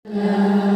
Nirupa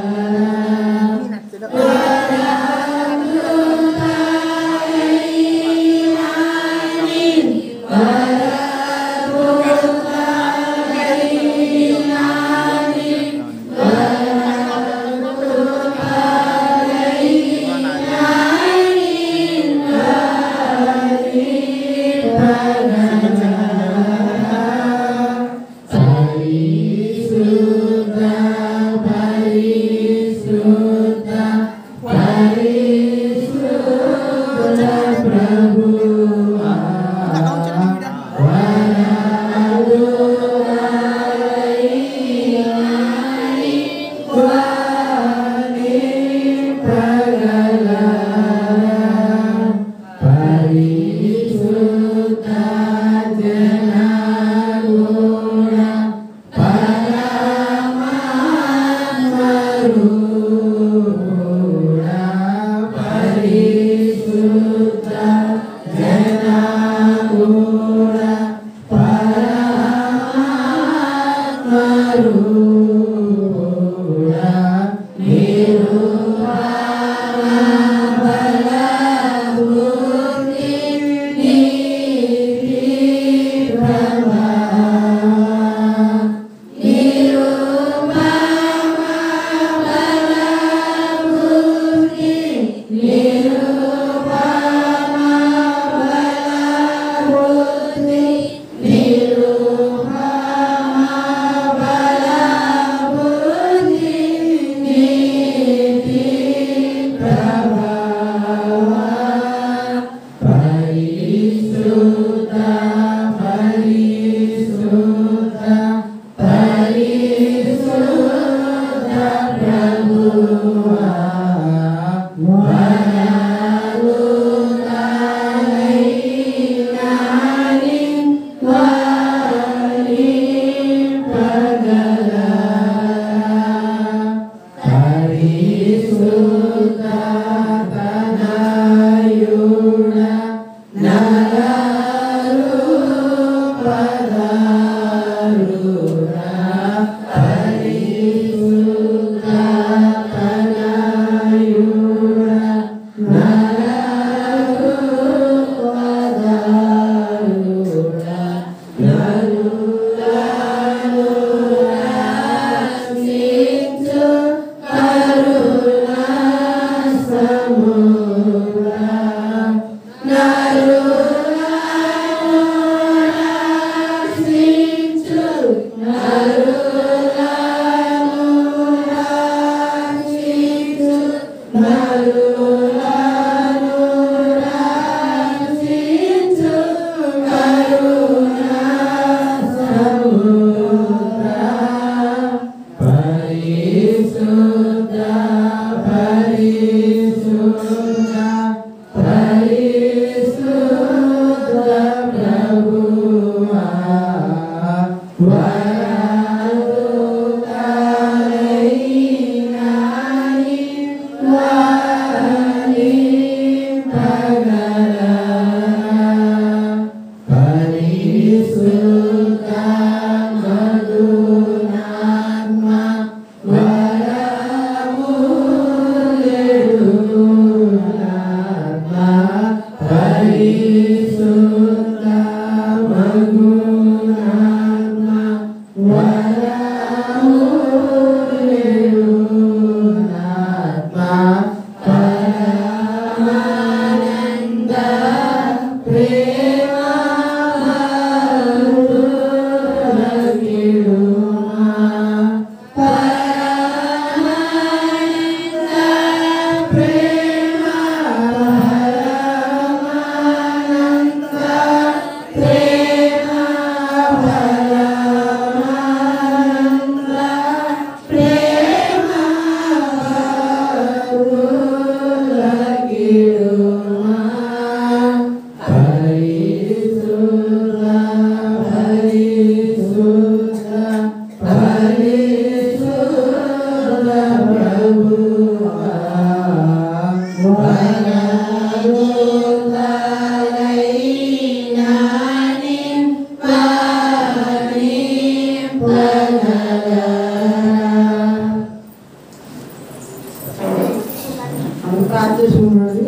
Rajesh ఉన్నాడు.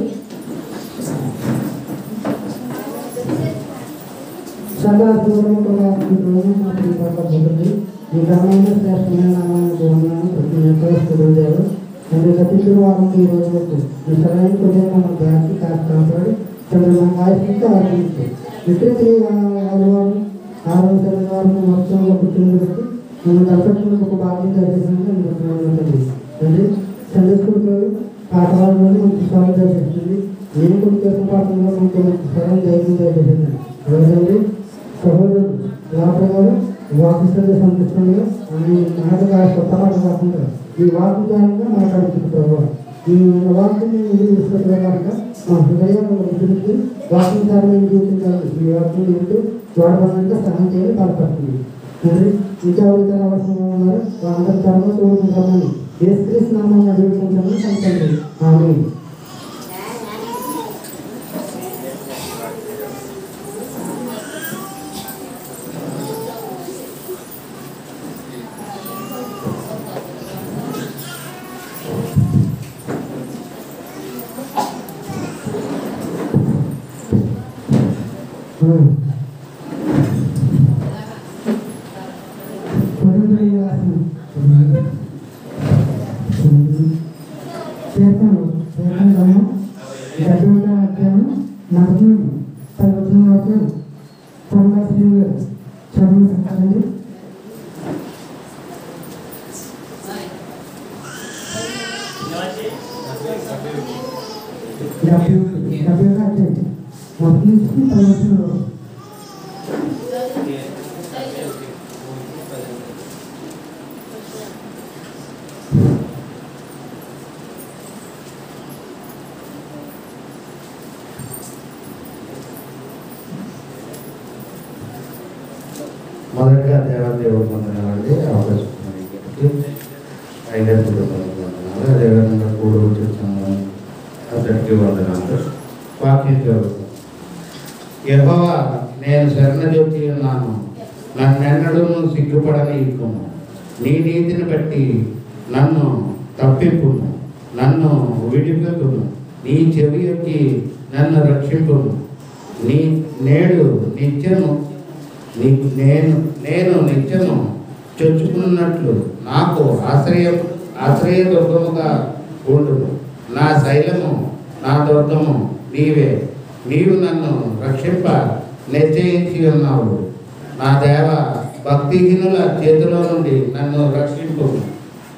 సదాశివరావు కూడా ఈరోజు మా ప్రియపడుతుంది. ఈ ఘనమైన శ్రేష్టమైన నామాన్ని చూడన్నాను ప్రతి నెట్వర్క్ తండ్రి ప్రతి గురువారం ఈ రోజు వరకు ఈ సరైన హృదయం మన దానికి కాపాడి తండ్రి మన ఆయుష్తో ఆచరించి విక్రేత ఆదివారం 6వ శనివారం వర్షంలో పుట్టిన బట్టి మనం దర్శకులకు ఒక భాగ్యం దర్శించండి. తండ్రి సండే స్కూల్ పాఠశాలలో మనకు స్వరం దర్శిస్తుంది. నేను కొన్ని చేసిన పాఠంలో మనకు స్వరం ధైర్యం దర్శించండి. అలాగే సహోదరుడు డాక్టర్ గారు వాకిస్తుండే సంతృష్టిగా అని నాటగా కొత్త మాట కాకుండా ఈ వాకు కారణంగా మాట్లాడుతుంది ప్రభావ. ఈ వాక్యం తీసుకొచ్చే మా హృదయాలను విడిచి వాకింగ్ సార్లు జీవించాలి. ఈ వాక్యం వింటూ వాడడానికి సహాయం చేయాలి బాధపడుతుంది. తండ్రి ఇంకా ఎవరికైనా అవసరం ఉన్నారు వాళ్ళందరి త్వరగా తోడుకుంటామని యేసుక్రీస్తు నామమున వేడుకుంటామని సంతండి. ఆమేన్. మొదటిగా దేవాదేవుడు వందనాలండి. అవకాశం వందనాలు. అదేవిధంగా కూడు చూస్తున్నాను అందరికీ వందనాలు. వాక్యం చదువుతాను. యెహోవా నేను శరణజొచ్చి ఉన్నాను, నన్నెన్నడూ సిగ్గుపడనీయకుము. నీ నీతిని బట్టి నన్ను తప్పింపుము, నన్ను విడిపెట్టుము. నీ చెవి యొక్కి నన్ను రక్షింపుము. నేడు నిత్యము నేను నిత్యము చొచ్చుకున్నట్లు నాకు ఆశ్రయదుర్గముగా ఉండును. నా శైలము నా దుర్గము నీవే. నీవు నన్ను రక్షింప నిశ్చయించి ఉన్నావు. నా దేవ భక్తిహీనుల చేతిలో నుండి నన్ను రక్షింపు.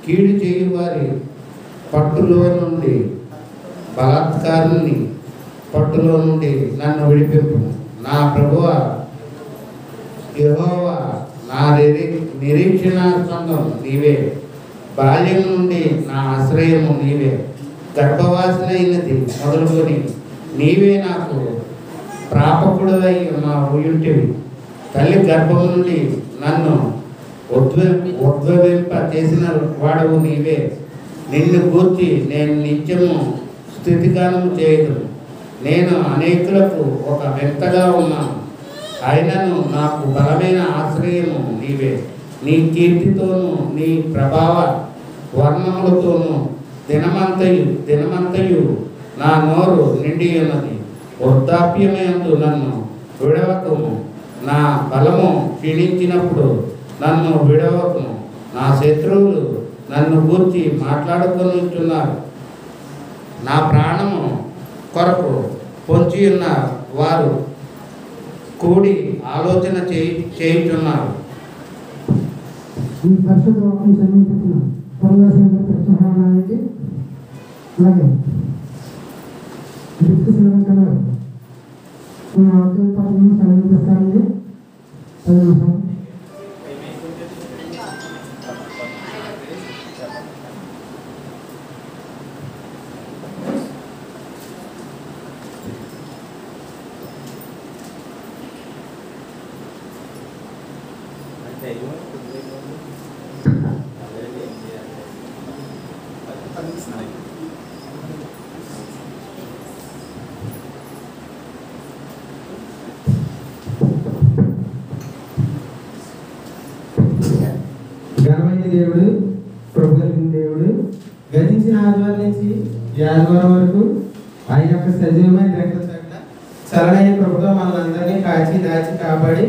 కీడు చేయు వారి పట్టులో నుండి, బలాత్కారుని పట్టులో నుండి నన్ను విడిపింపు. నా ప్రభువ యెహోవా నా నిరీక్షణ సంఘం నీవే. బాల్యం నుండి నా ఆశ్రయము నీవే. గర్భవాసినైనది మొదలుకొని నీవే నాకు ప్రాపకుడై ఉంటివి. తల్లి గర్భం నుండి నన్ను ఉద్భవింప చేసిన వాడవు నీవే. నిన్ను గూర్చి నేను నిత్యము స్థితిగానం చేయదు. నేను అనేకులకు ఒక వింతగా ఉన్నాను, అయినను నాకు బలమైన ఆశ్రయము నీవే. నీ కీర్తితోనూ నీ ప్రభావ వర్ణములతోనూ దినమంతయు నా నోరు నిండి ఉన్నది. వృద్ధాప్యమేందు నన్ను విడవకము. నా బలము క్షీణించినప్పుడు నన్ను విడవకము. నా శత్రువులు నన్ను గూర్చి మాట్లాడుకొనిచున్నారు. నా ప్రాణము కొరకు పొంచి ఉన్న వారు కూడి ఆలోచన చేయుచున్నారు. ఈ పరిశుద్ధ వాక్యం చదివించిన ప్రశ్నహానానికి అలాగే డిస్కషన్ వాక్యం పట్టణం చదివిస్తారండి. ఘనమైన దేవుడు, ప్రభు కలిగిన దేవుడు, గతించిన ఆదివారం నుంచి ఈ ఆదివారం వరకు ఆయన యొక్క సజీవమైన రెక్కల చాటున చలనైన కృపతో మనందరినీ కాచి దాచి కాపాడి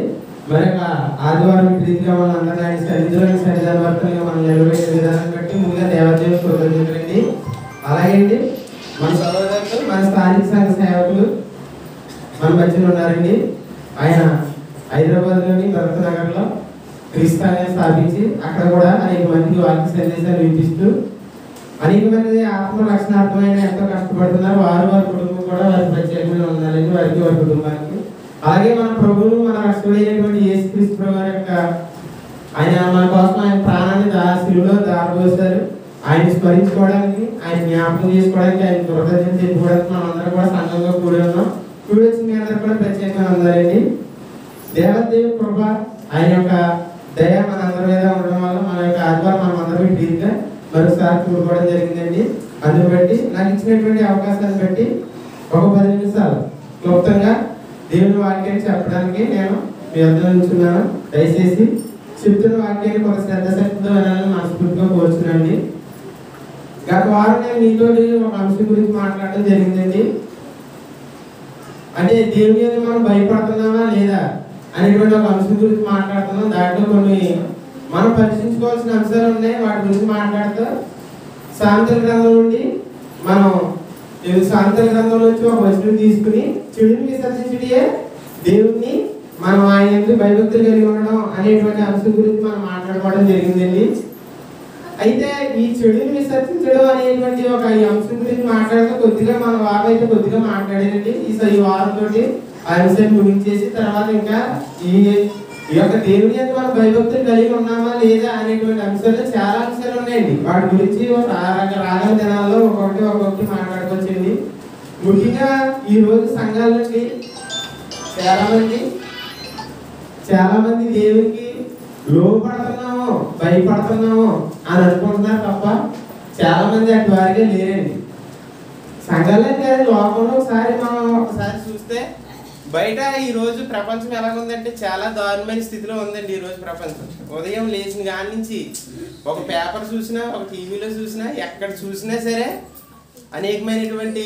మరొక ఆదివారం ప్రీతిగా మనందరినీ ఆయన సన్నిధిలోని సన్నిధాన వర్తనగా మనం నిలబెట్టే విధానం బట్టి ముందుగా దేవదేవుని కృతజ్ఞతలండి. అలాగే అండి మన సహోదరులు మన స్థానిక సంఘ సేవకులు మన మధ్యలో ఉన్నారండి. ఆయన హైదరాబాద్లోని భరత్ నగర్లో క్రీస్తాన్ని స్థాపించి అక్కడ కూడా అనేక మందికి వాక్య సందేశాలు వినిపిస్తూ అనేక మంది ఆత్మ రక్షణార్థమైన ఎంతో కష్టపడుతున్నారు. వారి కుటుంబం కూడా వారికి ప్రత్యేకమైన ఉండాలని వారికి వారి కుటుంబానికి. అలాగే మన ప్రభువును మన రక్షకుడైనటువంటి యేసుక్రీస్తు ప్రభు యొక్క ఆయన మన కోసం ఆయన ప్రాణాన్ని శిలువలో దారిపోసారు. ఆయన స్మరించుకోవడానికి, ఆయన జ్ఞాపకం చేసుకోవడానికి, ఆయన కృతజ్ఞత చెప్పుకోవడానికి మనం అందరం కూడా సంఘంగా కూడి ఉన్నాం. కూడి వచ్చి మీ అందరూ కూడా ప్రత్యేకంగా ఉండాలండి. దేవదేవుని కృప ఆయన యొక్క దయ మన అందరి మీద ఉండడం వల్ల మన యొక్క ఆదివారం మనం అందరం ప్రీతిగా మరోసారి కూడుకోవడం జరిగిందండి. అందుని బట్టి నాకు ఇచ్చినటువంటి అవకాశాన్ని బట్టి ఒక 10 నిమిషాలు క్లుప్తంగా దేవుని వాక్యాన్ని చెప్పడానికి నేను మీ అందరూ ఉంచున్నాను. దయచేసి చెప్తున్న వాక్యాన్ని కొంత శ్రద్ధశక్తితో వినాలని మనస్ఫూర్తిగా కోరుచున్నాండి. గత వారం నేను మీతో ఒక అంశం గురించి మాట్లాడడం జరిగిందండి. అంటే దేవుని మీద మనం భయపడుతున్నామా లేదా అనేటువంటి ఒక అంశం గురించి మాట్లాడుతున్నాం. దాంట్లో కొన్ని మనం పరిశీలించుకోవాల్సిన అంశాలు ఉన్నాయి. వాటి గురించి మాట్లాడుతూ సామెతల గ్రంథం నుండి మనం సామెతల గ్రంథంలో వచ్చి ఒక వచనం తీసుకుని చెడుని విసర్జించడే దేవుణ్ణి మనం ఆయన ఎందుకు భయభక్తులు కలిగి ఉండడం అనేటువంటి అంశం గురించి మనం మాట్లాడుకోవడం జరిగిందండి. అయితే ఈ చెడుని విసర్జించడం అనేటువంటి ఒక ఈ అంశం గురించి మాట్లాడుతూ కొద్దిగా మన వారం అయితే కొద్దిగా మాట్లాడేదండి. ఈ వారంతో ఆ అంశాన్ని ముగించేసి తర్వాత ఇంకా ఈ యొక్క దేవుని యొక్క మనం భయభక్తులు కలిగి ఉన్నామా లేదా అనేటువంటి అంశాలు చాలా అంశాలు ఉన్నాయండి. వాటి గురించి రాగల దినాల్లో ఒక్కొక్కటి మాట్లాడుకోవచ్చండి. ముఖ్యంగా ఈ రోజు సంఘాల నుండి చాలా మంది దేవునికి లోపడుతున్నాము, భయపడుతున్నాము అని అనుకుంటున్నారు తప్ప చాలా మంది అటు వారిగా లేరండి. సంఘాలే కాదు, లోకంలో ఒకసారి చూస్తే బయట ఈ రోజు ప్రపంచం ఎలాగుందంటే చాలా దారుణమైన స్థితిలో ఉందండి. ఈ రోజు ప్రపంచం ఉదయం లేచిన కాడి నుంచి ఒక పేపర్ చూసినా, ఒక టీవీలో చూసినా, ఎక్కడ చూసినా సరే అనేకమైనటువంటి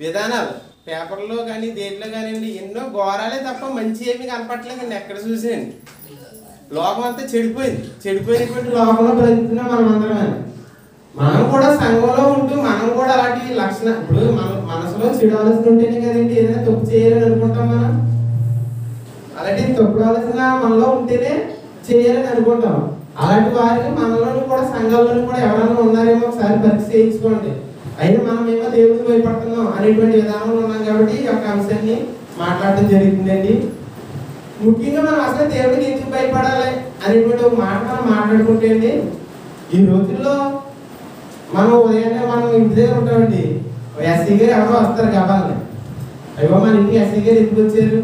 విధానాలు పేపర్లో కానీ దేంట్లో కానివ్వండి ఎన్నో ఘోరాలే తప్ప మంచి ఏమీ కనపట్లేదండి. ఎక్కడ చూసినండి లోకం అంతా చెడిపోయినటువంటి లోకంలో బ్రతుకుతున్నాం మనం అందరం. మనం కూడా సంఘంలో ఉంటూ మనం కూడా అలాంటి లక్షణ ఇప్పుడు మన మనసులో చెడు ఆలోచన ఉంటేనే కదండి ఏదైనా తప్పు చేయాలని అనుకుంటాం. మనం అలాంటి తప్పుడు ఆలోచన మనలో ఉంటేనే చేయాలని అనుకుంటాం. అలాంటి వారికి మనలోనూ కూడా సంఘాల్లోనూ కూడా ఎవరైనా ఉన్నారేమో ఒకసారి పరీక్ష చేయించుకోండి. అయితే మనమేమో దేవుడికి భయపడుతున్నాం అనేటువంటి విధానంలో ఉన్నాం కాబట్టి ఈ యొక్క అంశాన్ని మాట్లాడడం జరుగుతుందండి. ముఖ్యంగా మనం అసలు దేవుడికి ఎందుకు భయపడాలి అనేటువంటి ఒక మాట మనం మాట్లాడుకుంటే అండి, ఈ రోజుల్లో మనం ఉదయాన్నే మనం ఇంటి దగ్గర ఉంటామండి. ఎస్సీ గారు ఎవరో వస్తారు గబాలని, అయ్యో మన ఇంటికి ఎస్సీ గారు ఎందుకు వచ్చారు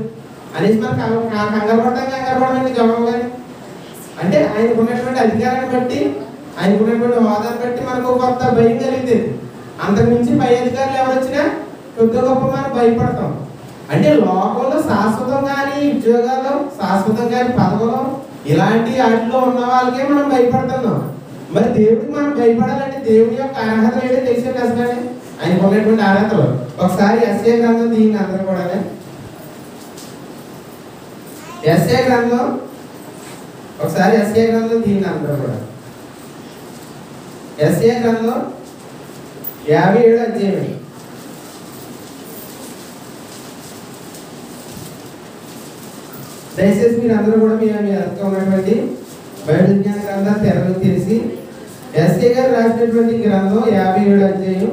అనేసి మనం కంగారు పడమండి గబం గారి. అంటే ఆయనకు ఉన్నటువంటి అధికారాన్ని బట్టి, ఆయనకు ఉన్నటువంటి హోదాన్ని బట్టి మనకు కొత్త భయం కలిగింది. అంతకుమించి పై అధికారులు ఎవరు వచ్చినా కొద్ది గొప్ప మనం భయపడతాం. అంటే లోకంలో శాశ్వతం కానీ ఉద్యోగాలు, శాశ్వతం కానీ పదవులు ఇలాంటి వాటిలో ఉన్న వాళ్ళకే మనం భయపడుతున్నాం. మరి దేవుడికి మనం భయపడాలంటే దేవుడి యొక్క అర్హత ఏంటో తెలిసే కష్టమే. ఆయనకు ఉన్నటువంటి అర్హతలు ఒకసారి యెషయా గ్రంథం దీన్ని అందరూ కూడా యెషయా గ్రంథం దీన్ని అందరూ కూడా యెషయా గ్రంథం 57వ అధ్యాయం. దయచేసి మీరు అందరూ కూడా మీ అర్థం ఉన్నటువంటి బైబిల్ విజ్ఞాన గ్రంథాలు తెరలు తెలిసి యెషయా గారు రాసినటువంటి గ్రంథం 57వ అధ్యాయం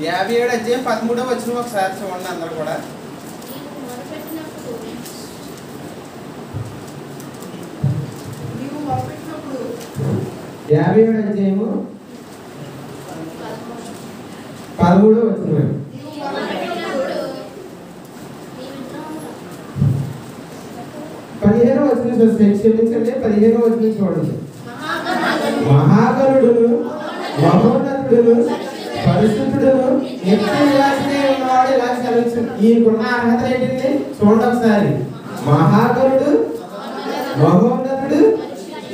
57వ అధ్యాయం 13వ వచనం ఒకసారి చూడండి అందరూ కూడా. 57వ అధ్యాయము 13వ వచనం. 15వ వచనం క్షమించండి, 15వ వచనం చూడండి. మహాగణుడును మహోన్నతుడును పరిశుద్ధుడును నిత్య నివాసినే ఉన్నవాడు ఇలా సెలవించు. ఈయనకున్న అర్హత ఏంటండి చూడండి ఒకసారి. మహాగణుడు, మహోన్నతుడు,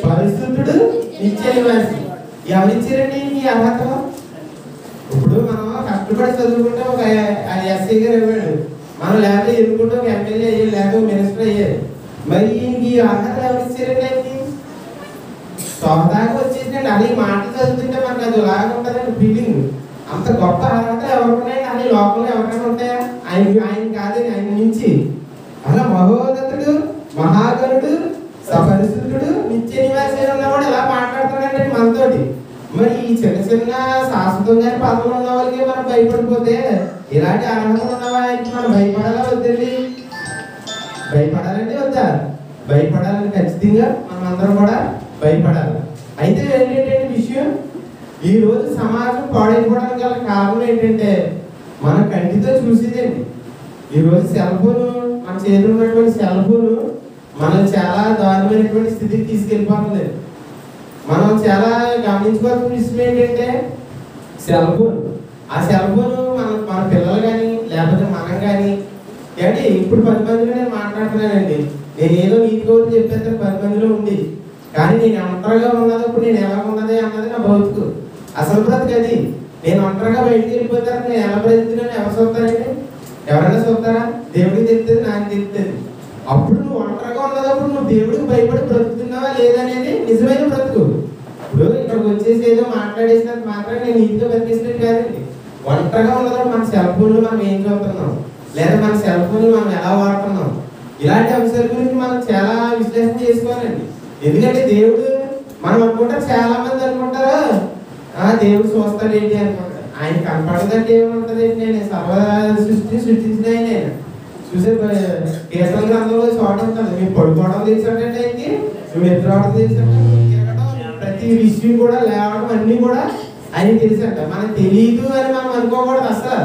పరిశుద్ధుడు, నిత్య నివాసి. ఎవరిచ్చారండి ఈ అర్హత? ఇప్పుడు మనం కష్టపడి చదువుకుంటే ఒక ఎస్ఐ గారు ఇవ్వాడు, మనం లేకపోతే ఎదుర్కొంటే ఒక ఎమ్మెల్యే అయ్యాడు, లేకపోతే మినిస్టర్ అయ్యాడు. మరి ఈ అర్హత ఎవరిచ్చారండి? ఆయనకి సొంతగా వచ్చేసిందండి. అది మాటలు చదువుతుంటే మనకు అది లాగా ఉంటుందండి ఫీలింగ్. అంత గొప్ప అర్హత ఎవరున్నాయండి? అది లోపల ఎవరైనా ఉంటాయా? ఆయన కాదని, ఆయన నుంచి. అలా మహోన్నతుడు, మహాగణుడు, సపరిశుద్ధుడు, నిత్య నివాసి ఉన్నవాడు ఎలా మాట్లాడుతున్నాడంటే మనతోటి. మరి ఈ చిన్న చిన్న శాశ్వతంగా పదవులు ఉన్న వాళ్ళకి మనం భయపడిపోతే ఇలాంటి అర్హతలు ఉన్నవా మనం భయపడాలా వద్దండి? భయపడాలండి వద్దా? భయపడాలని ఖచ్చితంగా మనం అందరం కూడా భయపడాలి. అయితే ఏంటంటే విషయం, ఈ రోజు సమాజం పాడైపోవడానికి గల కారణం ఏంటంటే మన కంటితో చూసేదండి. ఈరోజు సెల్ ఫోన్, మన చేతిలో ఉన్నటువంటి సెల్ ఫోన్ మనం చాలా దారుణమైనటువంటి స్థితికి తీసుకెళ్ళిపోతుంది. మనం చాలా గమనించుకోవాల్సిన విషయం ఏంటంటే సెల్ ఫోన్. ఆ సెల్ ఫోన్ మన పిల్లలు కానీ లేకపోతే మనం కానీ అంటే ఇప్పుడు 10 మందిలో నేను మాట్లాడుతున్నానండి. నేను ఏదో నీకు చెప్పేస్తే 10 మందిలో ఉంది, కానీ నేను ఒంటరిగా ఉన్నదప్పుడు నేను ఎలా ఉన్నది అన్నది నా బతుకు, అసలు బ్రతుకు అది. నేను ఒంటరిగా బయటికి వెళ్ళిపోతాను, నేను ఎలా బ్రతుకుతున్నాను ఎవరు చూస్తారండి? ఎవరైనా చూస్తారా? దేవుడికి తెలుస్తుంది, నాకు తెలుస్తుంది. అప్పుడు నువ్వు ఒంటరిగా ఉన్నదప్పుడు నువ్వు దేవుడికి భయపడి బ్రతుకుతున్నావా లేదనేది నిజమైన బ్రతుకు. ఇప్పుడు ఇక్కడికి వచ్చేసి ఏదో మాట్లాడేసినంత మాత్రం నేను నీటితో బతికిస్తున్నట్టు కాదండి. ఒంటరిగా ఉన్నదప్పుడు మన సెల్ ఫోన్లు మనం ఏం చూస్తున్నాం, లేదా మన సెల్ ఫోన్లు మనం ఎలా వాడుతున్నాం, ఇలాంటి అంశాల గురించి మనం చాలా విశ్లేషణ చేసుకోవాలండి. ఎందుకంటే దేవుడు, మనం అనుకుంటారు, చాలా మంది అనుకుంటారు దేవుడు చూస్తాడు ఏంటి అనుకుంటారు. ఆయన కనపడదంటే ఏముంటది? నేను సర్వ సృష్టించిన ఆయన చూసే కీర్తన గ్రంథంలో చోట ఉంటుంది. మీరు పడుకోవడం తెలిసినట్టంటే ఆయనకి, నువ్వు ఎదురావడం తెలిసినట్టు, ప్రతి విషయం కూడా లేవడం అన్ని కూడా ఆయన తెలిసంట. మనకు తెలియదు అని మనం అనుకోకూడదు అసలు.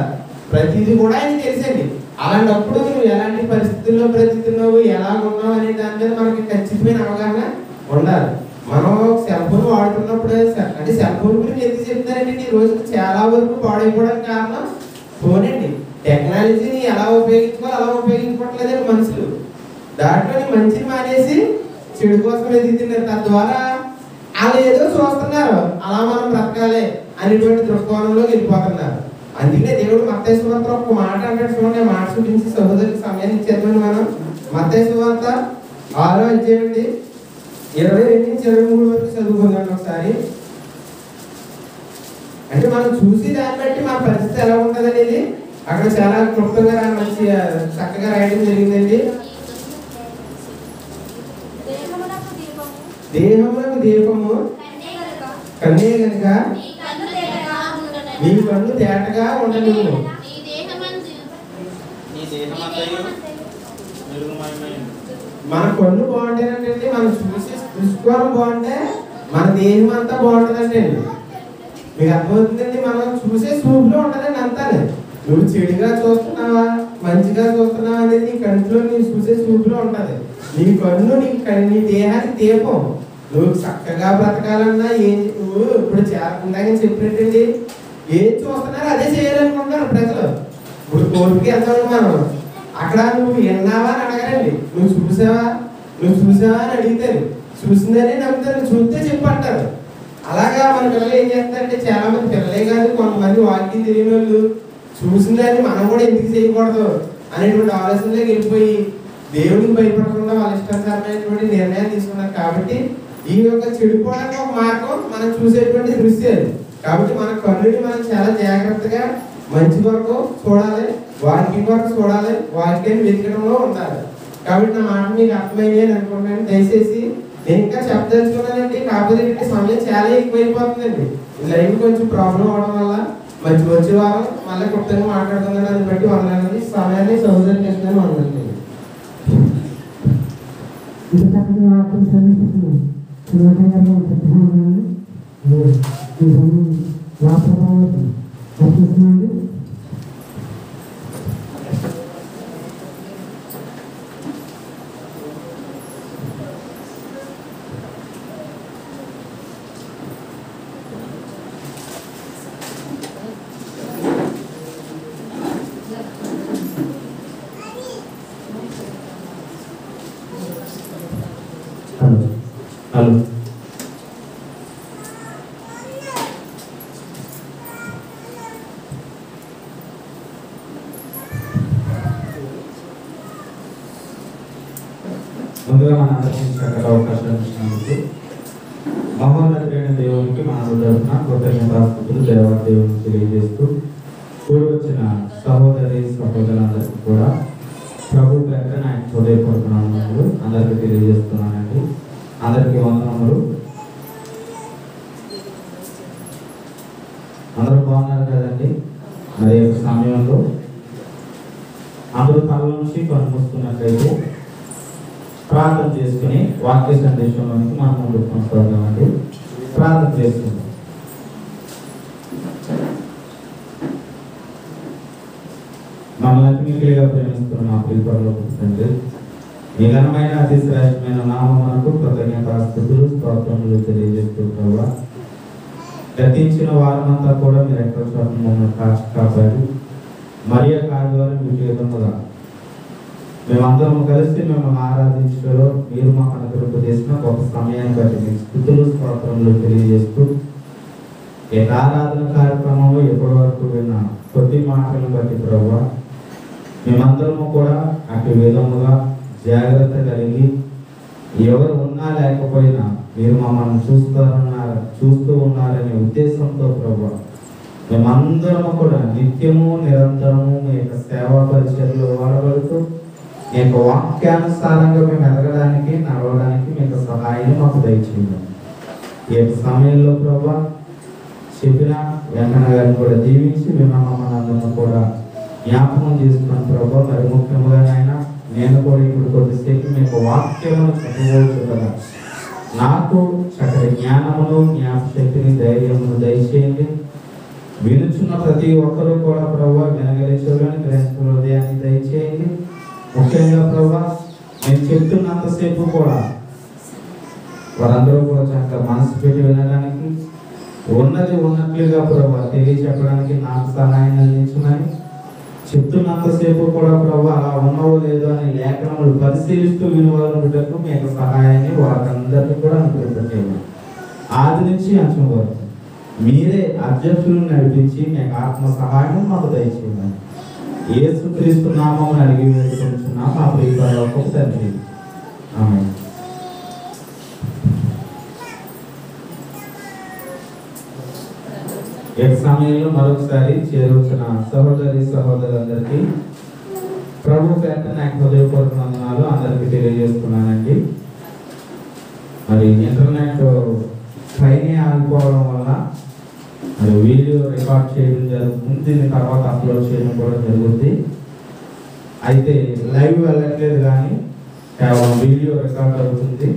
ప్రతిదీ కూడా ఆయన తెలిసండి. అలాంటప్పుడు నువ్వు ఎలాంటి పరిస్థితుల్లో బ్రతుకుతున్నావు, ఎలా ఉన్నావు అనే దాని మీద మనకి ఖచ్చితమైన అవగాహన ఉండాలి. మనం సెల్ ఫోన్ వాడుతున్నప్పుడు అంటే సెల్ ఫోన్ గురించి ఎందుకు చెప్తారంటే ఈ రోజు చాలా వరకు పాడైపోవడానికి కారణం ఫోన్ అండి. టెక్నాలజీని ఎలా ఉపయోగించుకోవాలి అలా ఉపయోగించుకోవట్లేదండి మనుషులు. దాంట్లో మంచిని మానేసి చెడు కోసం ఎదుగుతున్నారు. తద్వారా వాళ్ళు ఏదో చూస్తున్నారు, అలా మనం బ్రతకాలి అనేటువంటి దృక్కోణంలోకి వెళ్ళిపోతున్నారు. అందుకే దేవుడు మత్తయి సువార్త ఒక మాట అంటాడు చూడండి. ఆ మాట చూపించి సహోదరులకు సమయాన్ని ఇచ్చేద్దామని మనం మత్తయి సువార్త 6వ అధ్యాయం 22 నుంచి 23 వరకు చదువుకుందాం ఒకసారి. అంటే మనం చూసి దాన్ని బట్టి మన పరిస్థితి ఎలా ఉంటుంది అనేది అక్కడ చాలా క్లుప్తంగా మంచి చక్కగా రాయడం జరిగిందండి. దేహమునకు దీపము కన్నే కనుక నీ కన్ను తేటగా ఉండను. మన కన్ను బాగుంటేనంటే మనం చూసి దృష్టికోణం బాగుంటే మన దేహం అంతా బాగుంటుందండి. మీకు అర్థమవుతుందండి? మనం చూసే చూపులో ఉంటుందండి అంతా. నువ్వు చెడుగా చూస్తున్నావా మంచిగా చూస్తున్నావా అనేది నీ కంట్లో నీ చూసే చూపులో ఉంటుంది. నీ కన్ను నీ దేహానికి దీపం. నువ్వు చక్కగా బ్రతకాలన్నా నువ్వు ఇప్పుడు చేరకుందాక చెప్పినట్టండి ఏం చూస్తున్నారో అదే చేయాలనుకుంటున్నారు ప్రజలు. ఇప్పుడు కోర్టుకి వెళ్తాము మనం, అక్కడ నువ్వు విన్నావా అని అడగరండి, నువ్వు చూసావా అని అడిగితారు. చూసిందని నమ్ముతారు, చూస్తే చెప్పంటారు. అలాగా మన పిల్లలు ఏం చేస్తారంటే చాలా మంది పిల్లలే కాదు కొంతమంది వాక్యం తెలియని వాళ్ళు చూసిందని మనం కూడా ఎందుకు చేయకూడదు అనేటువంటి ఆలోచనలోకి వెళ్ళిపోయి దేవుడికి భయపడకుండా వాళ్ళ ఇష్టానుసారమైనటువంటి నిర్ణయాలు తీసుకున్నారు. కాబట్టి ఈ యొక్క చెడిపోవడానికి ఒక మార్గం మనం చూసేటువంటి దృశ్యాలు. కాబట్టి మన కన్నుని మనం చాలా జాగ్రత్తగా మంచి కొరకు చూడాలి, వాక్యం కొరకు చూడాలి, వాక్యాన్ని వెతకడంలో ఉండాలి. కాబట్టి నా మాట మీకు అర్థమైంది అని అనుకుంటున్నాను. దయచేసి నేను ఇంకా చెప్పదలుచుకున్నానండి, కాకపోతే సమయం చాలా ఎక్కువైపోతుందండి. లైవ్ కొంచెం ప్రాబ్లం అవడం వల్ల వచ్చే వారం మళ్ళీ కొత్తగా మాట్లాడుతున్నాను. దాన్ని బట్టి వందనండి, సమయాన్ని సౌదర్యం చేస్తున్నాను. వందండి. ఈ సమయం వాస్తవానికి హలో ముందుగా మన అందరికీ చక్కగా అవకాశం ఇచ్చినందుకు మహోన్నతుడైన దేవునికి మన తరఫున కృతజ్ఞతాస్తుతులు దేవునికి తెలియజేస్తూ కూడి వచ్చిన సహోదరి సహోదరులందరికీ కూడా ప్రభు పేట నా హృదయపూర్వకములు అందరికీ తెలియజేస్తున్నానండి. అందరికీ వందనములు. అందరూ బాగున్నారు కదండి? మరి యొక్క సమయంలో అందరూ తల నుంచి కనుమూసుకున్నట్లయితే ప్రార్థన చేసుకుని వాక్య సందేశంలోనికి మనం ముందుకు కొనసాగుతామండి. ప్రార్థన చేసుకుందాం. మమ్మల్ని అతిమికిలిగా ప్రేమిస్తున్న మా ప్రియపరలోకి తండ్రి, మీ ఘనమైన అతి శ్రేష్టమైన నామమునకు కృతజ్ఞతాస్తుతులు స్తోత్రములు తెలియజేస్తూ ప్రభువా, గతించిన వారమంతా కూడా మీరు ఎక్కడ చోట మమ్మల్ని కాచి కాపాడి మరి యొక్క ఆదివారం మీకు విధముగా మేమందరం కలిసి మిమ్మల్ని ఆరాధించడంలో మీరు మాకు అనుగ్రహం చేసిన గొప్ప సమయాన్ని బట్టి మీకు స్తుతులు స్తోత్రములు తెలియజేస్తూ ఈ ఆరాధన కార్యక్రమంలో ఎప్పటి వరకు విన్న కొద్ది మాటలను బట్టి ప్రభువా, మేమందరము కూడా అటు విధముగా జాగ్రత్త కలిగి ఎవరు ఉన్నా లేకపోయినా మీరు మమ్మల్ని చూస్తూ ఉన్నారనే ఉద్దేశంతో ప్రభువా, మేమందరము కూడా నిత్యము నిరంతరము మీ యొక్క సేవా పరిచర్యలో వాడబడుతూ మీ యొక్క వాక్యానుసారంగా మేము ఎదగడానికి నడవడానికి మీ యొక్క సహాయాన్ని మాకు దయచేయండి. ఈ యొక్క సమయంలో ప్రభువా చెప్పిన వెంకన్న గారిని కూడా దీవించి మేము మమ్మల్ని కూడా జ్ఞాపకం చేసుకున్నాను ప్రభావ. మరి ముఖ్యంగా నాయన నేను కూడా ఇప్పుడు కొద్దిసేపు మీకు వాక్యమును చదువుకోవచ్చు కదా, నాకు చక్కటి జ్ఞానమును జ్ఞాపశక్తిని ధైర్యమును దయచేయండి. వినుచున్న ప్రతి ఒక్కరూ కూడా ప్రభావ వినగలిచేవాళ్ళని గ్రహించిన హృదయాన్ని దయచేయండి. ముఖ్యంగా ప్రభావ నేను చెప్తున్నంతసేపు కూడా వారందరూ కూడా చక్కగా మనసు పెట్టి వినడానికి ఉన్నది ఉన్నట్లుగా ప్రభావ తెలియచెప్పడానికి నాకు సహాయం అందించమని చెప్తున్నంతసేపు కూడా ప్రభావ అలా ఉన్నవో లేదో అని లేఖనములు పరిశీలిస్తూ వినువారు బిడ్డకు మీ యొక్క సహాయాన్ని వారందరికీ కూడా అనుగ్రహించండి. ఆది నుంచి అంచం వరకు మీరే అధ్యక్షులను నడిపించి మీ యొక్క ఆత్మ సహాయం మాకు దయచేయండి. యేసుక్రీస్తు నామమును అడిగి వేడుకుంటున్నాం మా ప్రియపరలోకపు తండ్రి. ఆమేన్. ఈ సమయంలో మరొకసారి చేరవచ్చిన సహోదరి సహోదరులందరికీ ప్రభు పేట నాకు హృదయపూర్వక వందనాలు అందరికీ తెలియజేస్తున్నానండి. మరి ఇంటర్నెట్ పైనే ఆగిపోవడం వల్ల మరి వీడియో రికార్డ్ చేయడం జరుగుతుంది, దీని తర్వాత అప్లోడ్ చేయడం కూడా జరుగుతుంది. అయితే లైవ్ వెళ్ళట్లేదు కానీ కేవలం వీడియో రికార్డ్ అవుతుంది.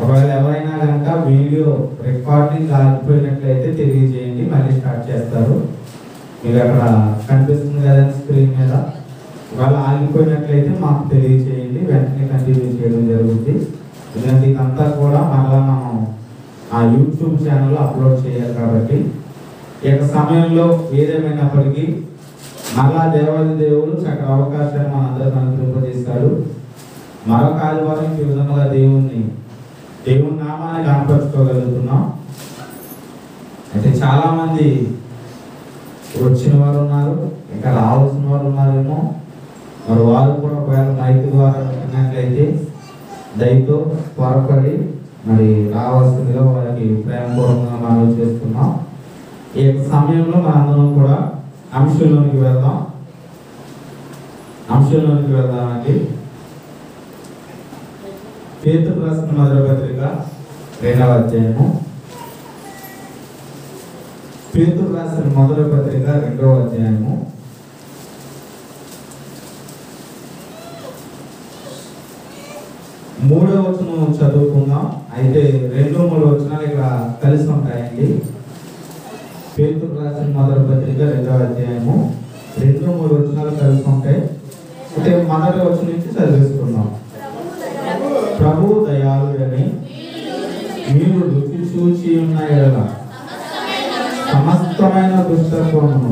ఒకవేళ ఎవరైనా కనుక వీడియో రికార్డింగ్ ఆగిపోయినట్లయితే తెలియజేయండి, మళ్ళీ స్టార్ట్ చేస్తారు. మీకు అక్కడ కనిపిస్తుంది కదా స్క్రీన్ మీద. ఒకవేళ ఆగిపోయినట్లయితే మాకు తెలియజేయండి, వెంటనే కంటిన్యూ చేయడం జరుగుతుంది. ఎందుకంటే ఇదంతా కూడా మళ్ళీ మనం ఆ యూట్యూబ్ ఛానల్లో అప్లోడ్ చేయాలి కాబట్టి ఈ యొక్క సమయంలో ఏదేమైనప్పటికీ మళ్ళా దేవాది దేవుడు చక్కటి అవకాశాన్ని మనందరికీ అనుగ్రహింపజేశాడు. మరొక ఆదివారం ఈ విధంగా దేవుని నామాన్ని కనపరుచుకోగలుగుతున్నాం. అయితే చాలా మంది వచ్చిన వారు ఉన్నారు, ఇంకా రావాల్సిన వారు ఉన్నారేమో. మరి వారు కూడా ఒకవేళ మైక్ ద్వారా విన్నట్లయితే దయతో త్వరపడి మరి రావాల్సిందిగా వారికి ప్రేమపూర్వకంగా మనవి చేస్తున్నాం. ఈ సమయంలో మనందరం కూడా అంశంలోనికి వెళ్దామండి. పేతురు రాసిన మొదటి పత్రిక 2వ అధ్యాయము. పేతురు రాసిన మొదటి పత్రిక 2వ అధ్యాయము 3వ వచనం చదువుకుందాం. అయితే 2, 3 వచనాలు ఇక్కడ కలిసి ఉంటాయండి. పేతురు రాసిన మొదటి పత్రిక 2వ అధ్యాయము 2, 3 వచనాలు కలిసి ఉంటాయి. అంటే మొదటి వచనం నుంచి చదివిస్తున్నాం. ప్రభు దయాళుడని మీరు రుచి చూచి ఉన్న ఎడల సమస్తమైన దుష్టత్వమును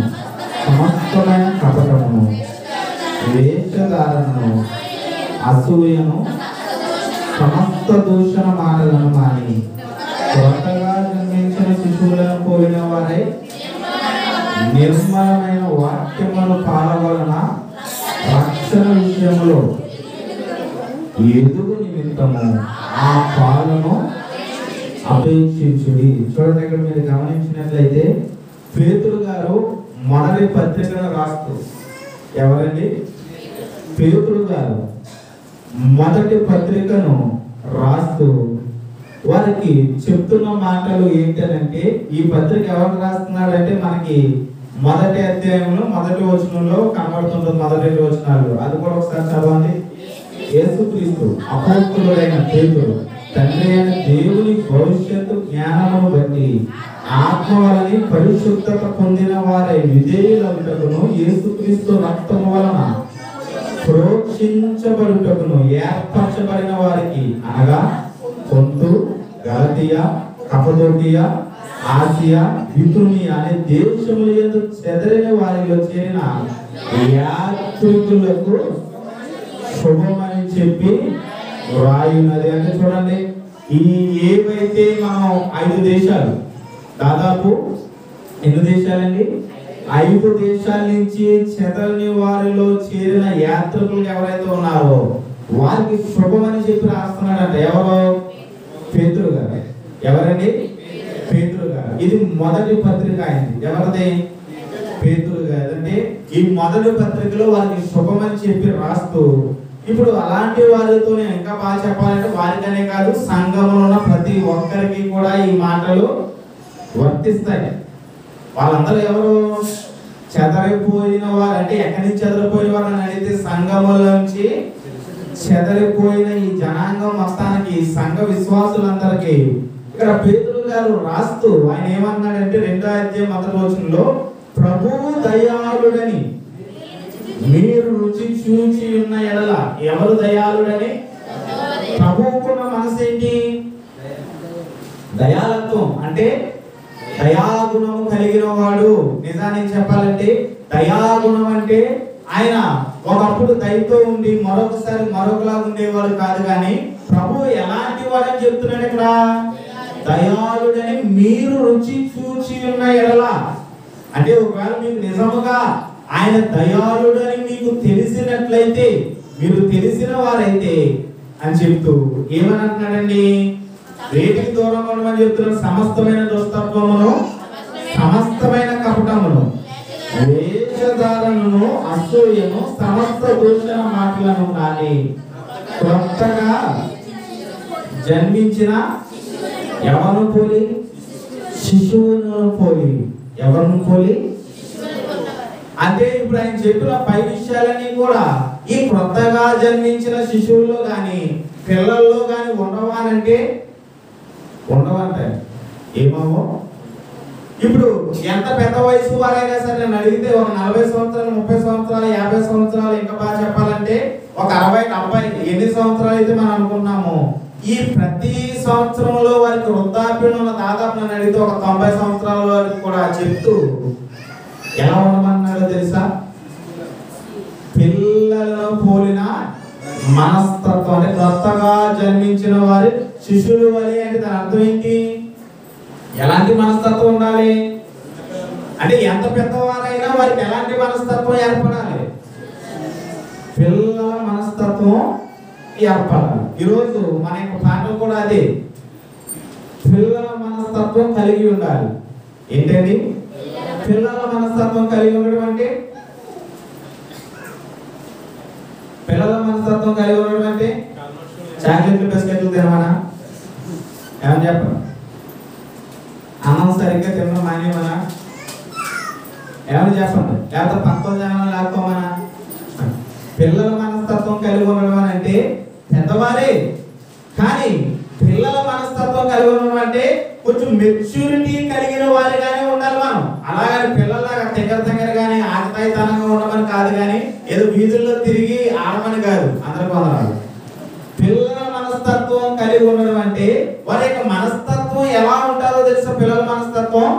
సమస్తమైన కపటమును వేషధారణను అసూయను సమస్త దూషణ మాటలను మాని కొత్తగా జన్మించిన శిశువులను పోలిన వారై నిర్మలమైన వాక్యములు పాలవలన రక్షణ విషయంలో ఎదుగు నిమిత్తము ఆ పాలను అపేక్షించుడి. చూడండి, ఇక్కడ మీరు గమనించినట్లయితే పేతురు గారు మొదటి పత్రికను రాస్తూ, ఎవరండి? పేతురు గారు మొదటి పత్రికను రాస్తూ వారికి చెప్తున్న మాటలు ఏంటంటే, ఈ పత్రిక ఎవరు రాస్తున్నాడంటే మనకి మొదటి అధ్యాయంలో మొదటి వచనంలో కనబడుతుంటుంది. మొదటి వచనాలు అది కూడా ఒకసారి చదవండి. యేసుక్రీస్తు అపోస్తలుడైన పేతురు తండ్రి అయిన దేవుని భవిష్యత్తు జ్ఞానమును బట్టి ఆత్మ వలని పరిశుద్ధత పొందిన వారై విధేయులవుటకును యేసుక్రీస్తు రక్తము వలన ప్రోక్షించబడుటకును ఏర్పరచబడిన వారికి, అనగా పొంతు, గలతీయ, కపదోకియా, ఆసియా, బితునియా అనే దేశముల యందు చెదరిన వారిలో చేరిన యాత్రికులకు శుభమని చెప్పి వ్రాయున్నది. అంటే చూడండి, ఈ ఏవైతే మనం 5 దేశాలు, దాదాపు ఎన్ని దేశాలండి? 5 దేశాల నుంచి చెదరని వారిలో చేరిన యాత్రికులు ఎవరైతే ఉన్నారో వారికి శుభమని చెప్పి రాస్తున్నాడంట. ఎవరు? పేతురు గారు. ఎవరండి? పేతురు గారు. ఇది మొదటి పత్రిక అయింది. ఎవరిది? పేతురు గారు. అంటే ఈ మొదటి పత్రికలో వారికి శుభమని చెప్పి రాస్తూ, ఇప్పుడు అలాంటి వారితోనే ఇంకా బాగా చెప్పాలంటే వారికనే కాదు, సంఘంలో ఉన్న ప్రతి ఒక్కరికి కూడా ఈ మాటలు వర్తిస్తాయి. వాళ్ళందరూ ఎవరు? చెదరిపోయిన వారు. అంటే ఎక్కడి నుంచి చెదరిపోయిన వారు అని అడిగితే సంఘములోంచి చెదరిపోయిన ఈ జనాంగం మొత్తానికి, సంఘ విశ్వాసులందరికీ ఇక్కడ పేతురు గారు రాస్తూ ఆయన ఏమన్నాడంటే 2వ అధ్యాయం మొదటి వచనంలో, ప్రభువు దయాళుడని మీరు రుచి చూచి ఉన్న ఎడల. ఎవరు దయాళుడని? ప్రభువుకున్న మనసు ఏంటి? దయాళత్వం. అంటే దయాగుణము కలిగిన వాడు. నిజానికి చెప్పాలంటే దయాగుణం అంటే ఆయన ఒకప్పుడు దయతో ఉండి మరొకసారి మరొకలాగా ఉండేవాడు కాదు, కానీ ప్రభువు ఎలాంటి వాడని చెప్తున్నాడు ఇక్కడ? దయాళుడని మీరు రుచి చూచి ఉన్న ఎడల. అంటే ఒకవేళ మీకు నిజముగా ఆయన దయాళుడని మీకు తెలిసినట్లయితే, మీరు తెలిసిన వారైతే అని చెప్తూ ఏమని అంటున్నాడండి? రేటికి దూరంగా ఉండమని చెప్తున్నాడు. సమస్తమైన దుష్టత్వమును, సమస్తమైన కపటమును, వేషధారణను, అసూయను, సమస్త దూషణ మాటలను కానీ కొత్తగా జన్మించిన ఎవరు పోలి? శిశువును పోలి. ఎవరిని పోలి? అంటే ఇప్పుడు ఆయన చెప్పిన 5 విషయాలన్నీ కూడా ఈ కొత్తగా జన్మించిన శిశువుల్లో కానీ పిల్లల్లో కానీ ఉండవానంటే ఉండవంటే ఏమో. ఇప్పుడు ఎంత పెద్ద వయసు వారైనా సరే నన్ను అడిగితే ఒక 40 సంవత్సరాలు, 30 సంవత్సరాలు, 50 సంవత్సరాలు, ఇంకా బాగా చెప్పాలంటే ఒక 60, 70 ఎన్ని సంవత్సరాలు అయితే మనం అనుకున్నామో, ఈ ప్రతి సంవత్సరంలో వారికి వృద్ధాప్యం ఉన్న దాదాపు నన్ను అడిగితే ఒక 90 సంవత్సరాల వరకు కూడా చెప్తూ ఎలా ఉండమన్నాడో తెలుసా? పిల్లలను పోలిన మనస్తత్వం. అంటే కొత్తగా జన్మించిన వారి శిశువులు వలె. అంటే దాని అర్థం ఏంటి? ఎలాంటి మనస్తత్వం ఉండాలి అంటే ఎంత పెద్దవారైనా వారికి ఎలాంటి మనస్తత్వం ఏర్పడాలి? పిల్లల మనస్తత్వం ఏర్పడాలి. ఈరోజు మన యొక్క పాఠం కూడా అదే, పిల్లల మనస్తత్వం కలిగి ఉండాలి. ఏంటండి పిల్లల మనస్తత్వం కలిగి ఉండడం అంటే? పిల్లల మనస్తత్వం కలిగి ఉండడం అంటే చాక్లెట్లు, బిస్కెట్లు తినమనా? ఏమని చెప్పరు? అన్నం సరిగ్గా తినడం మానేమనా? ఏమని చెప్పండి? లేకపోతే పక్కన జనం లేకపోమనా? పిల్లల మనస్తత్వం కలిగి ఉండడం అని అంటే పెద్దవారే, కానీ పిల్లల మనస్తత్వం కలిగి ఉండడం అంటే కొంచెం మెచ్యూరిటీ కలిగిన వారిగానే ఉండాలి మనం. అలాగని పిల్లల్లాగా దగ్గర కానీ ఆకతాయితనంగా ఉండమని కాదు, కానీ ఏదో వీధుల్లో తిరిగి ఆడమని కాదు. అందరూ కొందరు పిల్లల మనస్తత్వం కలిగి ఉండడం అంటే వారి యొక్క మనస్తత్వం ఎలా ఉంటారో తెలుసా? పిల్లల మనస్తత్వం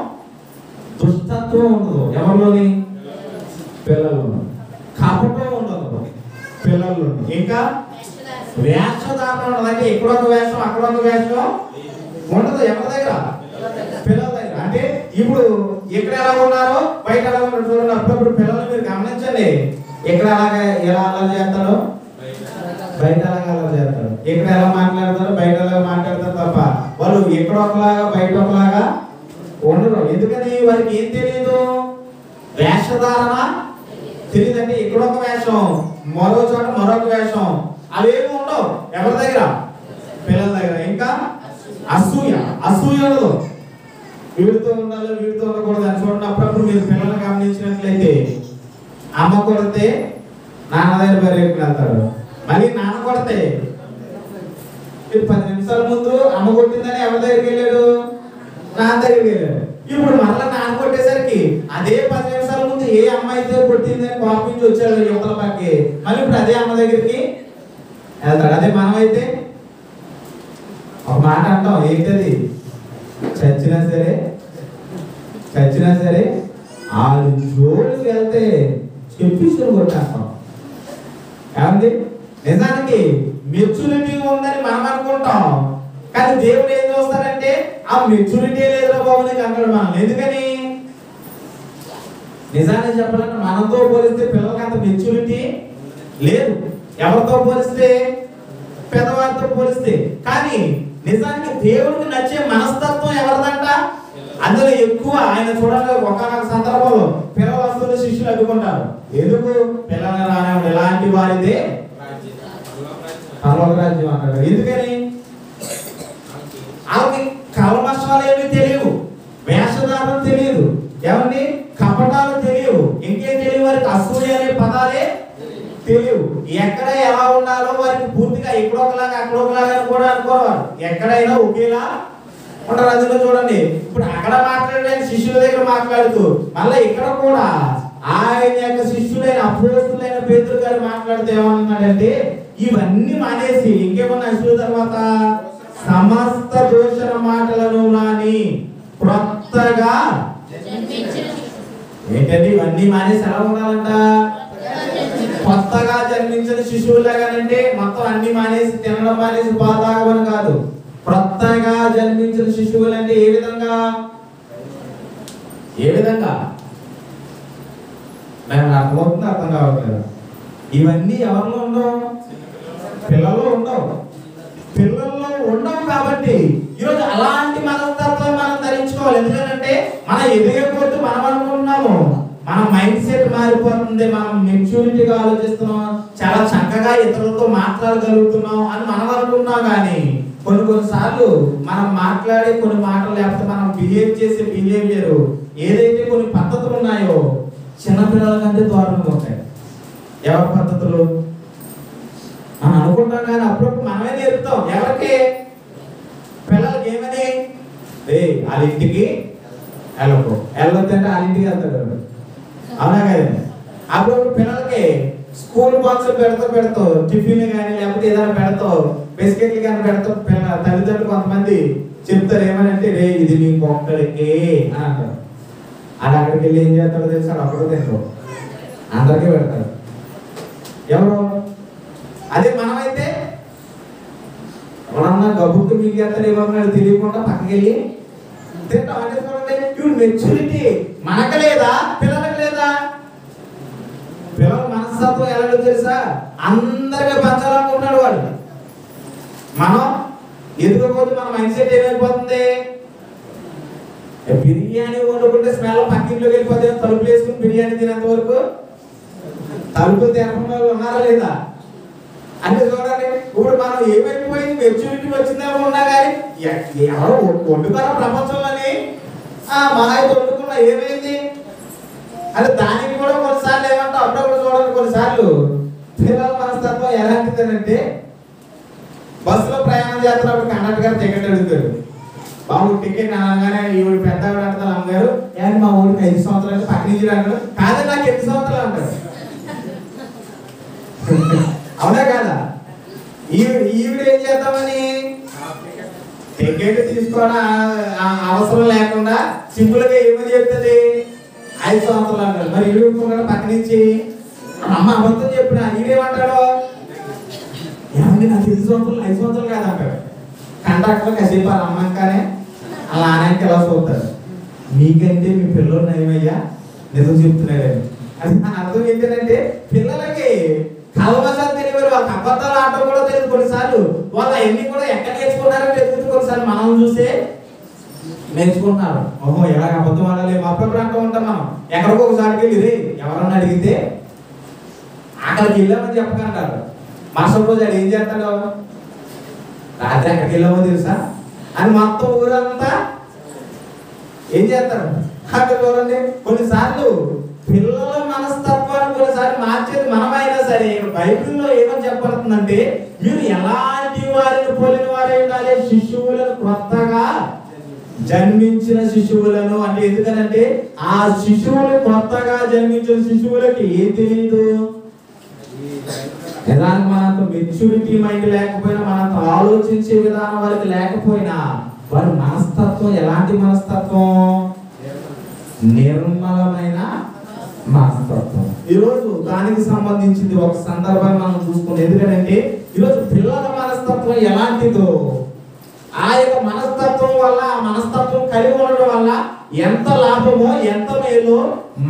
దుష్టత్వం ఉండదు ఎవరిలోని? పిల్లల్లో. కపటం ఉండదు పిల్లల్లో. ఇంకా వేషధారణ ఉండదు. అంటే ఇక్కడ ఒక వేషం అక్కడ ఒక వేషం ఉండదు. ఎవరి దగ్గర? పిల్లల దగ్గర. అంటే ఇప్పుడు ఇక్కడ ఎలా ఉన్నారో బయట ఎలా ఉన్నారో చూడండి. అప్పుడప్పుడు పిల్లలు మీరు గమనించండి. ఇక్కడ ఎలా అల్లరి చేస్తారో బయట అలాగా అల్లరి చేస్తారు. ఇక్కడ ఎలా మాట్లాడతారో బయట ఎలా మాట్లాడతారు తప్ప వాళ్ళు ఇక్కడ ఒకలాగా బయట ఒకలాగా ఉండరు. ఎందుకని? వారికి ఏం తెలియదు, వేషధారణ తెలియదు. అంటే ఇక్కడ ఒక వేషం, మరో చోట మరొక వేషం, అవేమి ఉండవు ఎవరి దగ్గర? పిల్లల దగ్గర. ఇంకా అసూయ ఉండదు. వీడితో ఉండాలి వీడితో ఉండకూడదు అని చూడండి. అప్పుడప్పుడు మీరు పిల్లల్ని గమనించినట్లయితే అమ్మ కొడితే నాన్న దగ్గర బయటకు వెళ్తాడు, మళ్ళీ నాన్న కొడితే 10 నిమిషాల ముందు అమ్మ కొట్టిందని ఎవరి దగ్గరికి వెళ్ళాడు? నాన్న దగ్గరికి వెళ్ళాడు. ఇప్పుడు మళ్ళీ నాన్న కొట్టేసరికి అదే 10 నిమిషాల ముందు ఏ అమ్మ అయితే కొట్టిందని కోపించి వచ్చాడు యువతల పక్కకి, మళ్ళీ ఇప్పుడు అదే అమ్మ దగ్గరికి వెళ్తాడు. అదే మనమైతే ఒక మాట అంటాం, ఏంటది? చచ్చినా సరే 6 జోళ్ళకి వెళ్తే చెప్పిస్తారు కొట్టేస్తాం. ఏమండి? నిజానికి మెచ్యూరిటీ ఉందని మనం అనుకుంటాం, కానీ దేవుడు ఏం చూస్తాడంటే ఆ మెచ్యూరిటీ లేదురా బాబు నీకు అంటాడు మనం. ఎందుకని? నిజానికి చెప్పాలంటే మనతో పోలిస్తే పిల్లలకి అంత మెచ్యూరిటీ లేదు. ఎవరితో పోలిస్తే? పెద్దవారితో పోలిస్తే. కానీ నిజానికి దేవుడికి నచ్చే మనస్తత్వం ఎవరిదంట? అందులో ఎక్కువ ఆయన చూడండి. ఒకనొక సందర్భంలో పిల్లల వస్తువులు శిష్యులు అడ్డుకుంటారు. ఎందుకు? పిల్లలు రానివాడు ఎలాంటి వారిదే పరలోక రాజ్యం అంటారు. ఎందుకని? వాళ్ళకి కల్మషాలు ఏమీ తెలియవు, వేషధారణ తెలియదు, ఏమండి కపటాలు తెలియవు, ఇంకేం తెలియవు. వారికి అసూయ అనే పదాలే తెలియవు. ఎక్కడ ఎలా ఉండాలో వారికి పూర్తిగా ఇక్కడ ఒకలాగా అక్కడ ఒకలాగా కూడా అనుకోవాలి. ఎక్కడైనా ఒకేలా ఉంటారు. అందులో చూడండి, ఇప్పుడు అక్కడ మాట్లాడే శిష్యుల దగ్గర మాట్లాడుతూ మళ్ళీ ఇక్కడ కూడా ఆయన యొక్క శిష్యులైన అపోస్తులైన పేతురు గారు మాట్లాడుతూ ఏమన్నాడంటే, ఇవన్నీ మానేసి ఇంకేమన్నా అసలు తర్వాత సమస్త దూషణ మాటలను నాని క్రొత్తగా ఏంటంటే ఇవన్నీ మానేసి ఎలా ఉండాలంట? కొత్తగా జన్మించిన శిశువులాగానంటే మొత్తం అన్ని మానేసి తినడం మానేసి పాలు తాగమని కాదు. కొత్తగా జన్మించిన శిశువులు అంటే ఏ విధంగా నాకు అర్థమవుతుంది, అర్థం కావట్లేదు. ఇవన్నీ ఎవరిలో ఉండవు? పిల్లల్లో ఉండవు. పిల్లల్లో ఉండవు కాబట్టి ఈరోజు అలాంటి మనస్తత్వం మనం ధరించుకోవాలి. ఎందుకంటే మనం ఎదిగే కొద్ది మనం అనుకుంటున్నాము మన మైండ్ సెట్ మారిపోతుంది, మనం మెచ్యూరిటీగా ఆలోచిస్తున్నాం, చాలా చక్కగా ఇతరులతో మాట్లాడగలుగుతున్నాం అని మనం అనుకుంటున్నాం. కానీ కొన్నిసార్లు మనం మాట్లాడే కొన్ని మాటలు లేకపోతే మనం బిహేవ్ చేసే బిహేవియర్ ఏదైతే కొన్ని పద్ధతులు ఉన్నాయో చిన్నపిల్లల కంటే దారుణంగా ఉంటాయి. ఎవరి పద్ధతులు మనం అనుకుంటాం, కానీ అప్పుడప్పుడు మనమే నేర్పుతాం. ఎవరికి? పిల్లలకి. ఏమని? వాళ్ళ ఇంటికి వెళ్ళొద్దంటే వాళ్ళ ఇంటికి వెళ్తాడు. అవునా కదండి? అప్పుడప్పుడు పిల్లలకి స్కూల్ బాక్స్ పెడతావు టిఫిన్ కానీ లేకపోతే ఏదైనా పెడతావు, బిస్కెట్లు కానీ పెడతావు. తల్లిదండ్రులు కొంతమంది చెప్తారు ఏమని అంటే, ఇది నీకు ఒక్కడికే అని అంటారు. అది అక్కడికి వెళ్ళి ఏం చేస్తాడో తెలుసు, అప్పుడు తింటారు, అందరికీ పెడతారు. ఎవరు? అదే మనమైతే ఎవరన్నా గబ్బుకు మీకు చేస్తారు ఏమన్నా తెలియకుండా పక్కకి వెళ్ళి తింటాం. అంటే చూడండి, ఇప్పుడు మెచ్యూరిటీ మనకు లేదా, పిల్లలకు లేదా? పిల్లల మనస్తత్వం ఎలాగో తెలుసా? అందరికీ పంచాలనుకుంటున్నాడు వాడు. మనం ఎదుగుపోతే మన మైండ్ సెట్ ఏమైపోతుంది? బిర్యానీ వండుకుంటే స్మెల్ పక్కింట్లోకి వెళ్ళిపోతే తలుపులు వేసుకుని బిర్యానీ తినేంత వరకు తలుపులు తినకుండా వాళ్ళు ఉన్నారా లేదా? అంటే చూడండి, ఇప్పుడు మనం ఏమైపోయింది? మెచ్యూరిటీ వచ్చిందేమో ఉన్నా కానీ ఎవరో వండుతారా ప్రపంచంలోని? మహా వండుకున్నా ఏమైంది? అంటే దానికి కూడా కొన్నిసార్లు ఏమంటాం, అప్పుడప్పుడు చూడండి, కొన్నిసార్లు పిల్లల మనస్తత్వం ఎలాంటిదేనంటే బస్సులో ప్రయాణం చేస్తున్నప్పుడు కండక్టర్ గారు టికెట్ అడుగుతాడు. బాబు టికెట్ అనగానే ఈవిడ పెద్ద అంటారు, అమ్మగారు ఏంటి మా ఊరికి 5 సంవత్సరాలు పక్క నుంచి అంటాడు. కాదు నాకు 8 సంవత్సరాలు అంటాడు. అవునా కాదా? ఈవిడ ఏం చేద్దామని టికెట్ తీసుకోవడం అవసరం లేకుండా సింపుల్ గా ఏమని చెప్తుంది? 5 సంవత్సరాలు అంటాడు. మరి ఈవిడ పక్క నుంచి అమ్మ అబద్ధం చెప్పిన ఈడేమంటాడు? ఏమండి నాకు 5 సంవత్సరాలు కాదంటారు. కండక్టర్ కాసేపు వాళ్ళ అమ్మాయికానే అలా ఆనానికి ఎలా చూస్తారు. మీకంటే మీ పిల్లలు నయమయ్యా నిజం చెప్తున్నారని. అది నా అర్థం ఏంటంటే పిల్లలకి కలవసాలు తెలియదు, వాళ్ళకి అబద్ధాలు ఆడటం కూడా తెలియదు. కొన్నిసార్లు వాళ్ళు అవన్నీ కూడా ఎక్కడ నేర్చుకున్నారో తెలియదు. కొన్నిసార్లు మనం చూసే నేర్చుకుంటున్నారు. ఓహో ఎలా అబద్ధం ఆడాలి మా అప్పుడు అంటూ ఉంటాం. మనం ఎక్కడికో ఒకసారికి వెళ్ళి ఎవరన్నా అడిగితే అక్కడికి వెళ్ళామని చెప్పకంటారు. మరుసటి రోజు అది ఏం చేస్తాడు, రాత్రి ఎక్కడికి వెళ్ళామో తెలుసా అని మొత్తం ఊరంతా ఏం చేస్తారు అక్కడ చూడండి. కొన్నిసార్లు పిల్లల మనస్తత్వాన్ని కొన్నిసార్లు మార్చేది మనమైనా సరే. బైబిల్లో ఏమని చెప్పబడుతుందంటే మీరు ఎలాంటి వారిని పోలిన వారే ఉండాలి, శిశువులను కొత్తగా జన్మించిన శిశువులను. అంటే ఎందుకనంటే ఆ శిశువులు కొత్తగా జన్మించిన శిశువులకి ఏం తెలియదు. నిజానికి మనంత మెచ్యూరిటీ మైండ్ లేకపోయినా, మనంత ఆలోచించే విధానం వాళ్ళకి లేకపోయినా, వారి మనస్తత్వం ఎలాంటి మనస్తత్వం, నిర్మలమైన మనస్తత్వం. ఈరోజు దానికి సంబంధించింది ఒక సందర్భాన్ని మనం చూసుకుంటాం. ఎందుకంటే ఈరోజు పిల్లల మనస్తత్వం ఎలాంటిదో, ఆ యొక్క మనస్తత్వం వల్ల, ఆ మనస్తత్వం కలిగి ఉండడం వల్ల ఎంత లాభమో ఎంత మేలో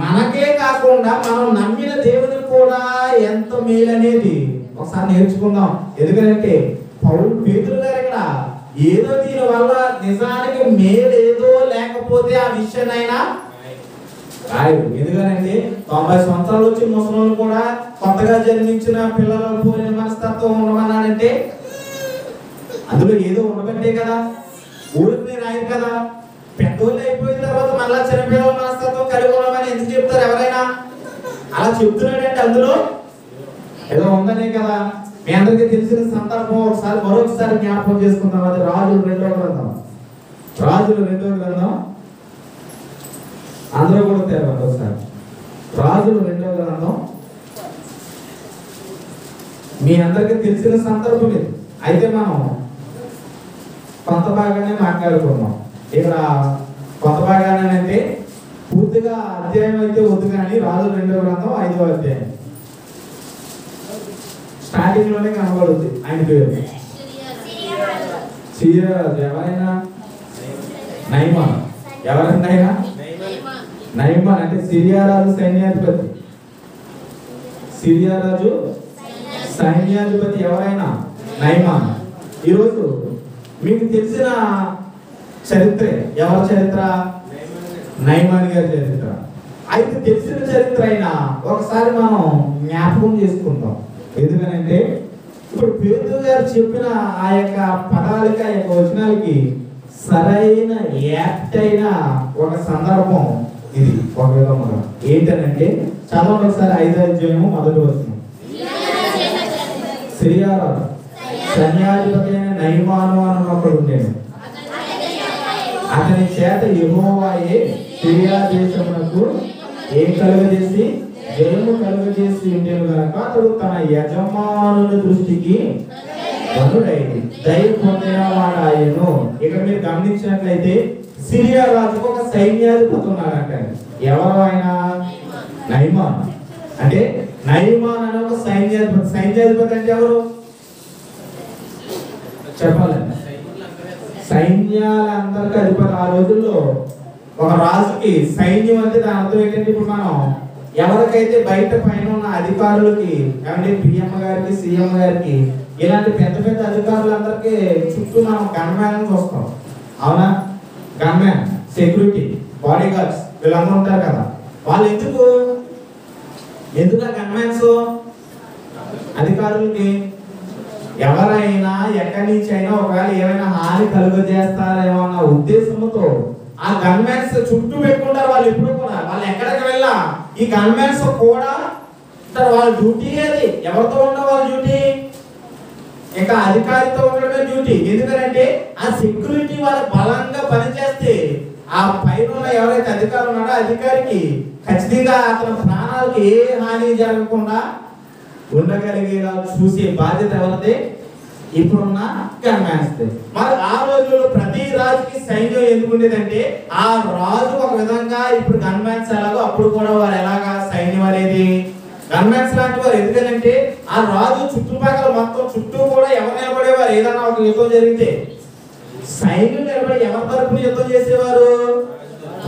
మనకే కాకుండా మనం నమ్మిన దేవుని కూడా ఎంత మేలు అనేది ఒకసారి నేర్చుకుందాం. ఎందుకంటే పేతురు గారు ఇక్కడ ఏదో దీని వల్ల నిజానికి మేలేదో లేకపోతే ఆ విషయాన్నైనా రాయడు. ఎందుకంటే 90 సంవత్సరాలు వచ్చి ముసలి కూడా కొత్తగా జన్మించిన పిల్లల పోలిన మనస్తత్వం ఉండమన్నాడంటే అందులో ఏదో ఉండబట్టే కదా, ఊరికి రాయరు కదా. పెద్దోళ్ళు అయిపోయిన తర్వాత మళ్ళా చిన్నపిల్లల మనస్తత్వం కలిగి ఉండమని ఎందుకు చెప్తారు ఎవరైనా? అలా చెప్తున్నాడంటే అందులో ఏదో ఉందనే కదా. మీ అందరికీ తెలిసిన సందర్భం మరొకసారి జ్ఞాపకం చేసుకుందాం. అది రాజులు 2వ గ్రంథం. రాజులు 2వ గ్రంథం అందరూ కూడా తెరవండి ఒకసారి. రాజులు 2వ గ్రంథం మీ అందరికీ తెలిసిన సందర్భం ఇది. అయితే మనం కొంత భాగానే మాట్లాడుకున్నాం. ఇక్కడ కొంత భాగానే అంటే పూర్తిగా అధ్యాయం అయితే వద్దు, కానీ రాజులు 2వ గ్రంథం 5వ అధ్యాయం స్టార్టింగ్ లోనే కనబడుద్ది ఆయన పేరు. సిరియా రాజు ఎవరైనా నయమాన్. ఎవరైనా ఆయన నయమాన్ అంటే సిరియా రాజు సైన్యాధిపతి. సిరియా రాజు సైన్యాధిపతి ఎవరైనా నయమాన్. ఈరోజు మీకు తెలిసిన చరిత్ర ఎవరి చరిత్ర? నయమాన్ గారి చరిత్ర. అయితే తెలిసిన చరిత్ర అయినా ఒకసారి మనం జ్ఞాపకం చేసుకుంటాం. ఎందుకనంటే ఇప్పుడు పేతురు గారు చెప్పిన ఆ యొక్క పదాలకి, ఆ యొక్క వచనాలకి సరైన యాప్ట్ అయిన ఒక సందర్భం ఇది. ఒక విధంగా ఏంటనంటే చదవండి ఒకసారి 5వ అధ్యాయం 1వ వచనం. సిరియా రాజు సైన్యాధిపతి అయిన నయమాను అని ఒకడు ఉండేది. అతని చేత యెహోవాయే సిరియా దేశమునకు ఏం కలుగజేసి జయము కలుగజేసి ఉండేను గనక అతడు తన యజమానుల దృష్టికి ధనుడైంది, దయ పొందిన వాడాయను. ఇక మీరు గమనించినట్లయితే సిరియా రాజుకు ఒక సైన్యాధిపతి ఉన్నాడంట. ఎవరు ఆయన? నయమాన్. అంటే నయమాన్ అనే ఒక సైన్యాధిపతి. సైన్యాధిపతి అంటే ఎవరు చెప్పాలండి? సైన్యాలందరికీ అధిపతి. ఆ రోజుల్లో ఒక రాజుకి సైన్యం అంటే దాని అర్థం ఏంటంటే, ఇప్పుడు మనం ఎవరికైతే బయట పైన ఉన్న అధికారులకి, అంటే పిఎం గారికి, సీఎం గారికి, ఇలాంటి పెద్ద పెద్ద అధికారులందరికీ చుట్టూ మనం గన్మ్యాన్ చూస్తాం. అవునా? గన్మ్యాన్, సెక్యూరిటీ, బాడీ గార్డ్స్ వీళ్ళందరూ ఉంటారు కదా. వాళ్ళు ఎందుకు ఆ గన్మ్యాన్స్? అధికారులకి ఎవరైనా ఎక్కడి నుంచి అయినా ఒకవేళ ఏమైనా హాని కలుగజేస్తారేమో అన్న ఉద్దేశంతో ఆ గన్మ్యాన్స్ చుట్టూ పెట్టుకుంటారు. వాళ్ళు ఎప్పుడు కూడా వాళ్ళు ఎక్కడికి వెళ్ళా ఈ గన్మ్యాన్స్ కూడా వాళ్ళ డ్యూటీ. అది ఎవరితో ఉండవు వాళ్ళ డ్యూటీ, ఇంకా అధికారితో ఉండడమే డ్యూటీ. ఎందుకంటే ఆ సెక్యూరిటీ వాళ్ళు బలంగా పనిచేస్తే ఆ పైన ఎవరైతే అధికారి ఉన్నాడో అధికారికి ఖచ్చితంగా అతని ప్రాణాలకు ఏ హాని జరగకుండా ఉండగలిగేలా చూసే బాధ్యత ఎవరిదే? ఇప్పుడున్న గన్మ్యాన్స్. మరి ఆ రోజుల్లో ప్రతి రాజుకి సైన్యం ఎందుకు ఉండేదంటే, ఆ రాజు ఒక విధంగా ఇప్పుడు గన్మ్యాన్స్ ఎలాగో అప్పుడు కూడా వారు ఎలాగా సైన్యం అనేది గన్మెన్స్ లాంటి వారు. ఎందుకంటే ఆ రాజు చుట్టుపక్కల మొత్తం చుట్టూ కూడా ఎవరు నిలబడేవారు? ఏదన్నా ఒక యుద్ధం జరిగితే సైన్యులు నిలబడి ఎవరి తరపున యుద్ధం చేసేవారు?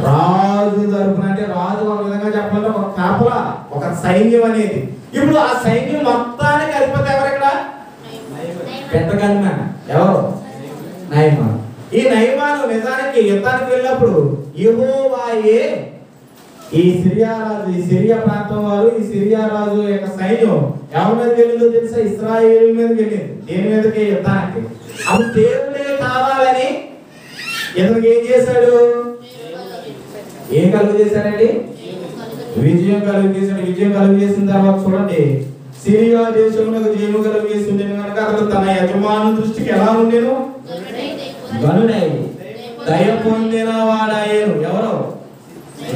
రాజు తరపున. అంటే రాజు ఒక విధంగా చెప్పాలంటే ఒక కాపలా, ఒక సైన్యం అనేది. ఇప్పుడు ఆ సైన్యం మొత్తానికి అధిపతి ఎవరు ఇక్కడ? పెద్ద గన్మెన్ ఎవరు? నయమాను. ఈ నయమాను నిజానికి యుద్ధానికి వెళ్ళినప్పుడు యెహోవాయే ఈ సిరియా రాజు, ఈ సిరియా ప్రాంతం వారు, ఈ సిరియా రాజు యొక్క సైన్యం ఎవరి మీదకి వెళ్ళిందో తెలుసా? ఇశ్రాయేలు మీదకి వెళ్ళింది. దేని మీదకి? యుద్ధానికి. అప్పుడు దేవుడే కావాలని ఇతనికి ఏం చేశాడు? ఏం కలుగు చేశాడండి? విజయం కలుగు చేశాడు. విజయం కలుగు చేసిన తర్వాత చూడండి, సిరియా దేశంలో జయము కలుగు చేసి ఉండేను కనుక అతను తన యజమాను దృష్టికి ఎలా ఉండేను? గనుడై దయ పొందిన వాడాయను. ఎవరు?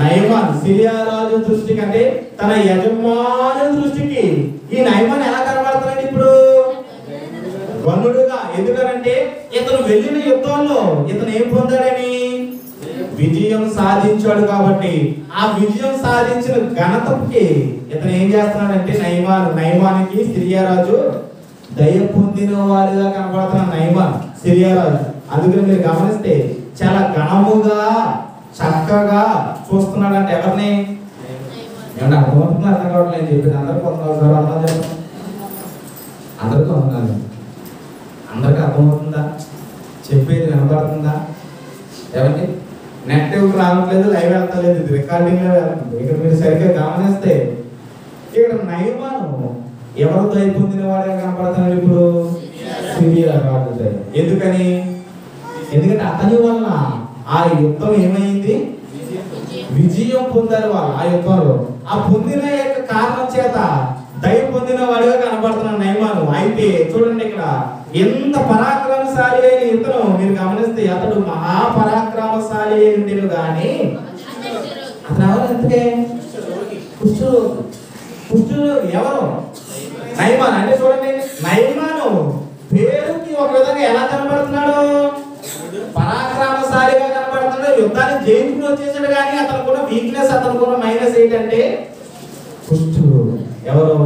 నయమాన్. సిరియా రాజు దృష్టికి అంటే తన యజమాను దృష్టికి ఈ నయమాన్ ఎలా కనబడుతున్నాడు ఇప్పుడు? గనుడుగా. ఎందుకనంటే ఇతను వెళ్ళిన యుద్ధంలో ఇతను ఏం పొందాడని? విజయం సాధించాడు. కాబట్టి ఆ విజయం సాధించిన ఘనతకి ఇతను ఏం చేస్తున్నాడంటే నయమానికి సిరియా రాజు దయ పొందిన వాడిగా కనబడుతున్న నయమాన్ సిరియా రాజు. అందుకని మీరు గమనిస్తే చాలా ఘనముగా చక్కగా చూస్తున్నాడంటే ఎవరిని? ఏమన్నా అర్థమవుతుందో అర్థం కావట్లేదు అని చెప్పి అందరికీ కొంతసారి అర్థం చేస్తాం. అందరికీ అర్థం, అందరికీ అర్థమవుతుందా? చెప్పేది వినపడుతుందా? ఏమండి? నెట్ రావట్లేదు, లైవ్ వెళ్తలేదు, ఇది రికార్డింగ్లో వెళ్తుంది. ఇక్కడ మీరు సరిగ్గా గమనిస్తే ఇక్కడ నయమాను ఎవరు దయ పొందిన వాడే కనపడుతున్నాడు ఇప్పుడు? సిరియా రాజు దయ. ఎందుకని? ఎందుకంటే అతని వల్ల ఆ యుద్ధం ఏమైంది? విజయం పొందారు వాళ్ళు ఆ యుద్ధంలో. ఆ పొందిన యొక్క కారణం చేత దయ పొందిన వాడిగా కనబడుతున్నాడు నయమాను. అయితే చూడండి, ఇక్కడ ఎంత పరాక్రమశాలి అయిన ఇతను మీరు గమనిస్తే అతడు మహాపరాక్రమశాలి అయి ఉండేను కానీ అతను ఎవరు? ఎందుకే? కుష్ఠరోగి. ఎవరు? నయమాను. అంటే చూడండి, నయమాను పేరుకి ఒక విధంగా ఎలా కనబడుతున్నాడు? పరాక్రమశాలిగా కనబడుతున్నాడు. యుద్ధాన్ని జయించుకుని వచ్చేసాడు కానీ అతను కూడా వీక్నెస్, అతను కూడా మైనస్ ఏంటంటే కుష్ఠరోగి. ఎవరు?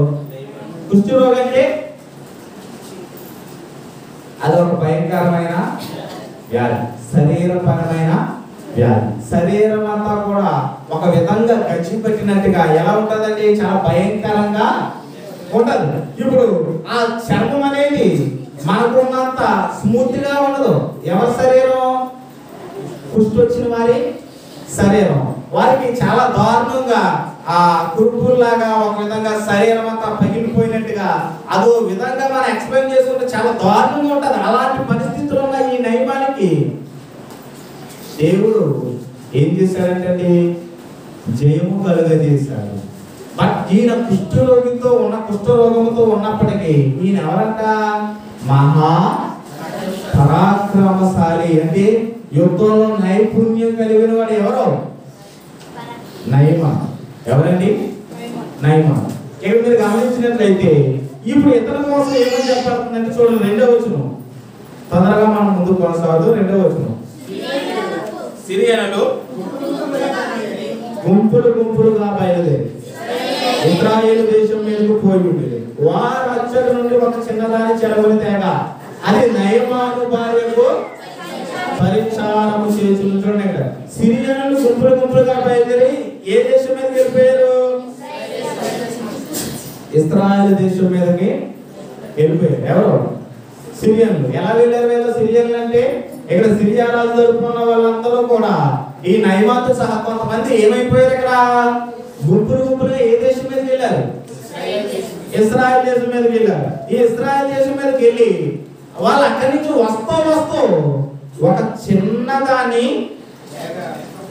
కుష్ఠరోగి అంటే అది ఒక భయంకరమైన వ్యాధి, శరీరపరమైన వ్యాధి. శరీరం అంతా కూడా ఒక విధంగా గచ్చి పెట్టినట్టుగా ఎలా ఉంటుందండి? చాలా భయంకరంగా ఉంటది. ఇప్పుడు ఆ చర్మం అనేది మనకున్నంత స్మూత్ గా ఉండదు. ఎవరి శరీరం? కుష్టి వచ్చిన వారి శరీరం. వారికి చాలా దారుణంగా ఆ కురుపుల్లాగా ఒక విధంగా శరీరం అంతా పగిలిపోయినట్టుగా అదో విధంగా మనం ఎక్స్ప్లెయిన్ చేసుకుంటే చాలా దారుణంగా ఉంటుంది. అలాంటి పరిస్థితులు ఉన్న ఈ నయమానికి దేవుడు ఏం చేశాడంటే జయము కలుగజేశాడు. బట్ ఈయన కుష్ఠరోగంతో ఉన్నప్పటికీ ఈయన ఎవరంట? మహా పరాక్రమశాలి. అంటే యుద్ధంలో నైపుణ్యం కలిగిన వాడు ఎవరు? నయమాను. ఎవరండి? నయమాను. ఇక్కడ మీరు గమనించినట్లయితే ఇప్పుడు ఇతని కోసం ఏమని చెప్పబడుతుందంటే చూడండి, 2వ వచనం. తొందరగా మనం ముందుకు కొనసాగుతూ 2వ వచనం. సిరియనులు గుంపులుగా బయలుదేరి ఇశ్రాయేలు దేశం మీదకు పోయి ఉండేది. వారు అచ్చటి నుండి ఒక చిన్నదాని చెరవని తేగ అది నయమాను భార్యకు పరిచారము చేసి. చూడండి, ఇక్కడ సిరియనులు గుంపులుగా బయలుదేరి ఏ దేశం మీదకి వెళ్ళిపోయారు? ఇశ్రాయేలు దేశం మీదకి వెళ్ళిపోయారు. ఎవరు? సిరియన్లు. ఎలా వెళ్ళారు వీళ్ళు? సిరియన్లు అంటే ఇక్కడ సిరియా రాజు జరుపుకున్న వాళ్ళందరూ కూడా ఈ నయమానుతో సహా కొంతమంది ఏమైపోయారు? ఇక్కడ గుంపులుగా ఏ దేశం మీదకి వెళ్ళారు? ఇశ్రాయేల్ దేశం మీదకి వెళ్ళారు. ఈ ఇశ్రాయేల్ దేశం మీదకి వెళ్ళి వాళ్ళు అక్కడి నుంచి వస్తూ ఒక చిన్నదాన్ని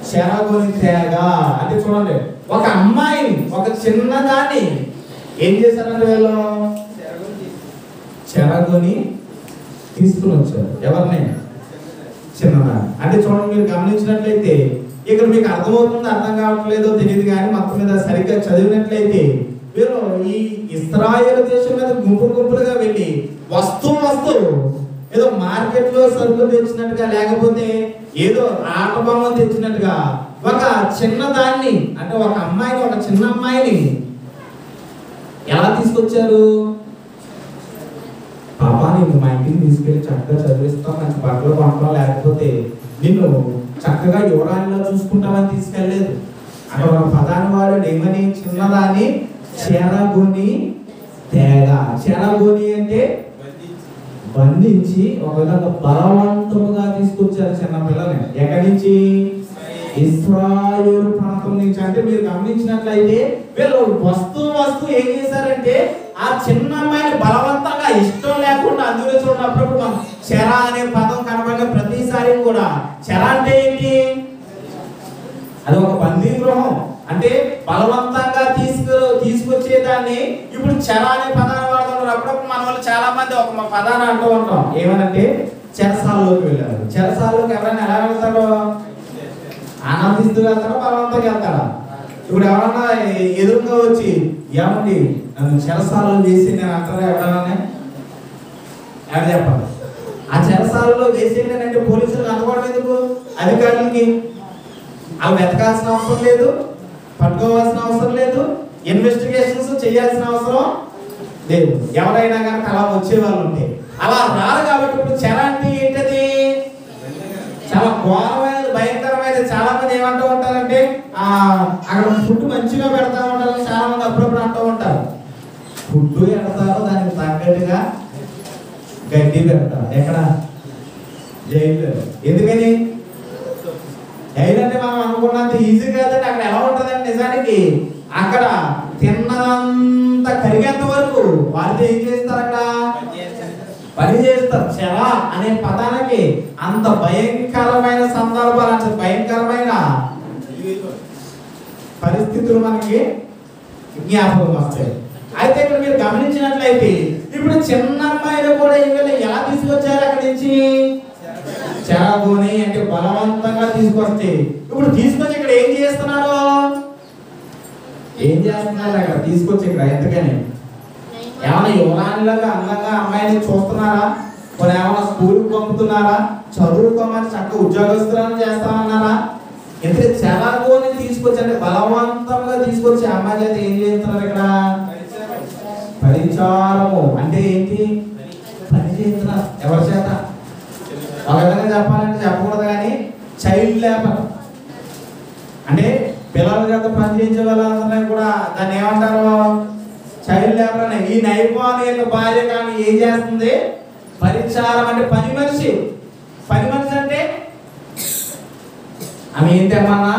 చెరగొని తేగ. అంటే చూడండి, ఒక అమ్మాయిని, ఒక చిన్నదాన్ని ఏం చేశారంటే వీళ్ళు చెరగొని తీసుకుని వచ్చారు. ఎవరిని? చిన్నదాన్ని. అంటే చూడండి, మీరు గమనించినట్లయితే ఇక్కడ మీకు అర్థమవుతుందో అర్థం కావట్లేదో తెలియదు కానీ మొత్తం మీద సరిగ్గా చదివినట్లయితే వీళ్ళు ఈ ఇశ్రాయేలు దేశం మీద గుంపులుగా వెళ్ళి వస్తూ ఏదో మార్కెట్ లో సరుకులు తెచ్చినట్టుగా, లేకపోతే ఏదో ఆట బొమ్మలు తెచ్చినట్టుగా ఒక చిన్నదాన్ని, అంటే ఒక అమ్మాయిని, ఒక చిన్న అమ్మాయిని ఎలా తీసుకొచ్చారు? పాపా నిన్ను మా ఇంటికి తీసుకెళ్ళి చక్కగా చదివిస్తాం, మంచి బట్టలు కొనడం, లేకపోతే నిన్ను చక్కగా యువరాణిలో చూసుకుంటామని తీసుకెళ్ళలేదు. అక్కడ ఒక పదాన్ని వాడు ఏమని, చిన్నదాన్ని చెరగొని తేగ. చెరగొని అంటే బంధించి ఒక విధంగా బలవంతముగా తీసుకొచ్చారు చిన్న పిల్లని. ఎక్కడి నుంచి? ఇశ్రాయేలు ప్రాంతం నుంచి. అంటే మీరు గమనించినట్లయితే వీళ్ళు వస్తూ ఏం చేశారంటే ఆ చిన్న అమ్మాయిని బలవంతంగా, ఇష్టం లేకుండా, అందులో చూడండి అప్పుడప్పుడు మనం చెర అనే పదం కనబడిన ప్రతిసారి కూడా, చెర అంటే ఏంటి? అది ఒక బందీ గృహం. అంటే బలవంతంగా తీసుకొచ్చేదాన్ని ఇప్పుడు చెర అనే పదాన్ని వాడుతున్నారు. అప్పుడప్పుడు మన వాళ్ళు చాలా మంది ఒక పదాన్ని అంటూ ఉంటాం, ఏమనంటే చెరసాల్లోకి వెళ్ళారు. చెరసాల్లోకి ఎవరైనా ఎలా వెళ్తారో? ఆనందిస్తూ వెళ్తారా, బలవంతంగా వెళ్తారా? ఇప్పుడు ఎవరన్నా ఎదురుగా వచ్చి ఏమండి నన్ను చెరసాలలో వేసి నేను అంటారా? ఎవరన్నా ఎవరు చెప్పాలి? ఆ చెరసాలలో వేసేయండి పోలీసులకు అందుకోవడం ఎందుకు? అధికారులకి అవి వెతకాల్సిన అవసరం లేదు, పట్టుకోవాల్సిన అవసరం లేదు, ఇన్వెస్టిగేషన్స్ చేయాల్సిన అవసరం లేదు. ఎవరైనా కనుక అలా వచ్చే వాళ్ళు ఉంటే అలా రారు. కాబట్టి ఇప్పుడు చెర అంటే ఏంటది? చాలా ఘోరమైనది, భయంకరమైనది. చాలా మంది ఏమంటూ ఉంటారంటే అక్కడ ఫుడ్ మంచిగా పెడతా ఉంటారు. చాలా మంది అప్పుడప్పుడు అంటూ ఉంటారు, ఫుడ్ పెడతారు, దానికి తగ్గట్టుగా గడ్డి పెడతారు. ఎక్కడ? జైలు. ఎందుకని? జైలు అంటే మనం అనుకున్నంత ఈజీ కాదండి. అక్కడ ఎలా ఉంటుందండి నిజానికి? అక్కడ తిన్నదంత కరిగేంత వరకు వాళ్ళు ఏం చేస్తారు? అక్కడ పని చేస్తారు. చెర అనే పదానికి అంత భయంకరమైన సందర్భాలు, అంత భయంకరమైన పరిస్థితులు మనకి జ్ఞాపకం వస్తాయి. అయితే ఇక్కడ మీరు గమనించినట్లయితే ఇప్పుడు చిన్న అమ్మాయిలు కూడా వీళ్ళు ఎలా తీసుకొచ్చారు? అక్కడి నుంచి చెరగొని, అంటే బలవంతంగా తీసుకొస్తే ఇప్పుడు తీసుకొచ్చి ఇక్కడ ఏం చేస్తున్నారు? అక్కడ తీసుకొచ్చి ఇక్కడ ఎంతకని ఏమైనా యువరాణిలాగా అందంగా అమ్మాయిని చూస్తున్నారా? కొన్ని ఏమైనా స్కూల్కి పంపుతున్నారా? చదువుకోమని చక్కగా ఉద్యోగస్తులను చేస్తామన్నారా? ఎందుకంటే చెరగొని తీసుకొచ్చి, అంటే బలవంతంగా తీసుకొచ్చి అమ్మాయి చేత ఏం చేస్తున్నారు? ఇక్కడ పరిచారము అంటే ఏంటి? పని చేస్తున్నారు. ఎవరి చేత? ఒక విధంగా చెప్పాలంటే చెప్పకూడదు కానీ చైల్డ్ లేబర్ అంటే పిల్లల చేత పని చేయించే వాళ్ళందరినీ కూడా దాన్ని ఏమంటారు? చైల్డ్ లేబర్ అని. ఈ నైపుణ్య యొక్క భార్య కానీ ఏం చేస్తుంది? పరిచారం అంటే పని మనిషి. పని మనిషి అంటే ఆమె ఏం తెమ్మన్నా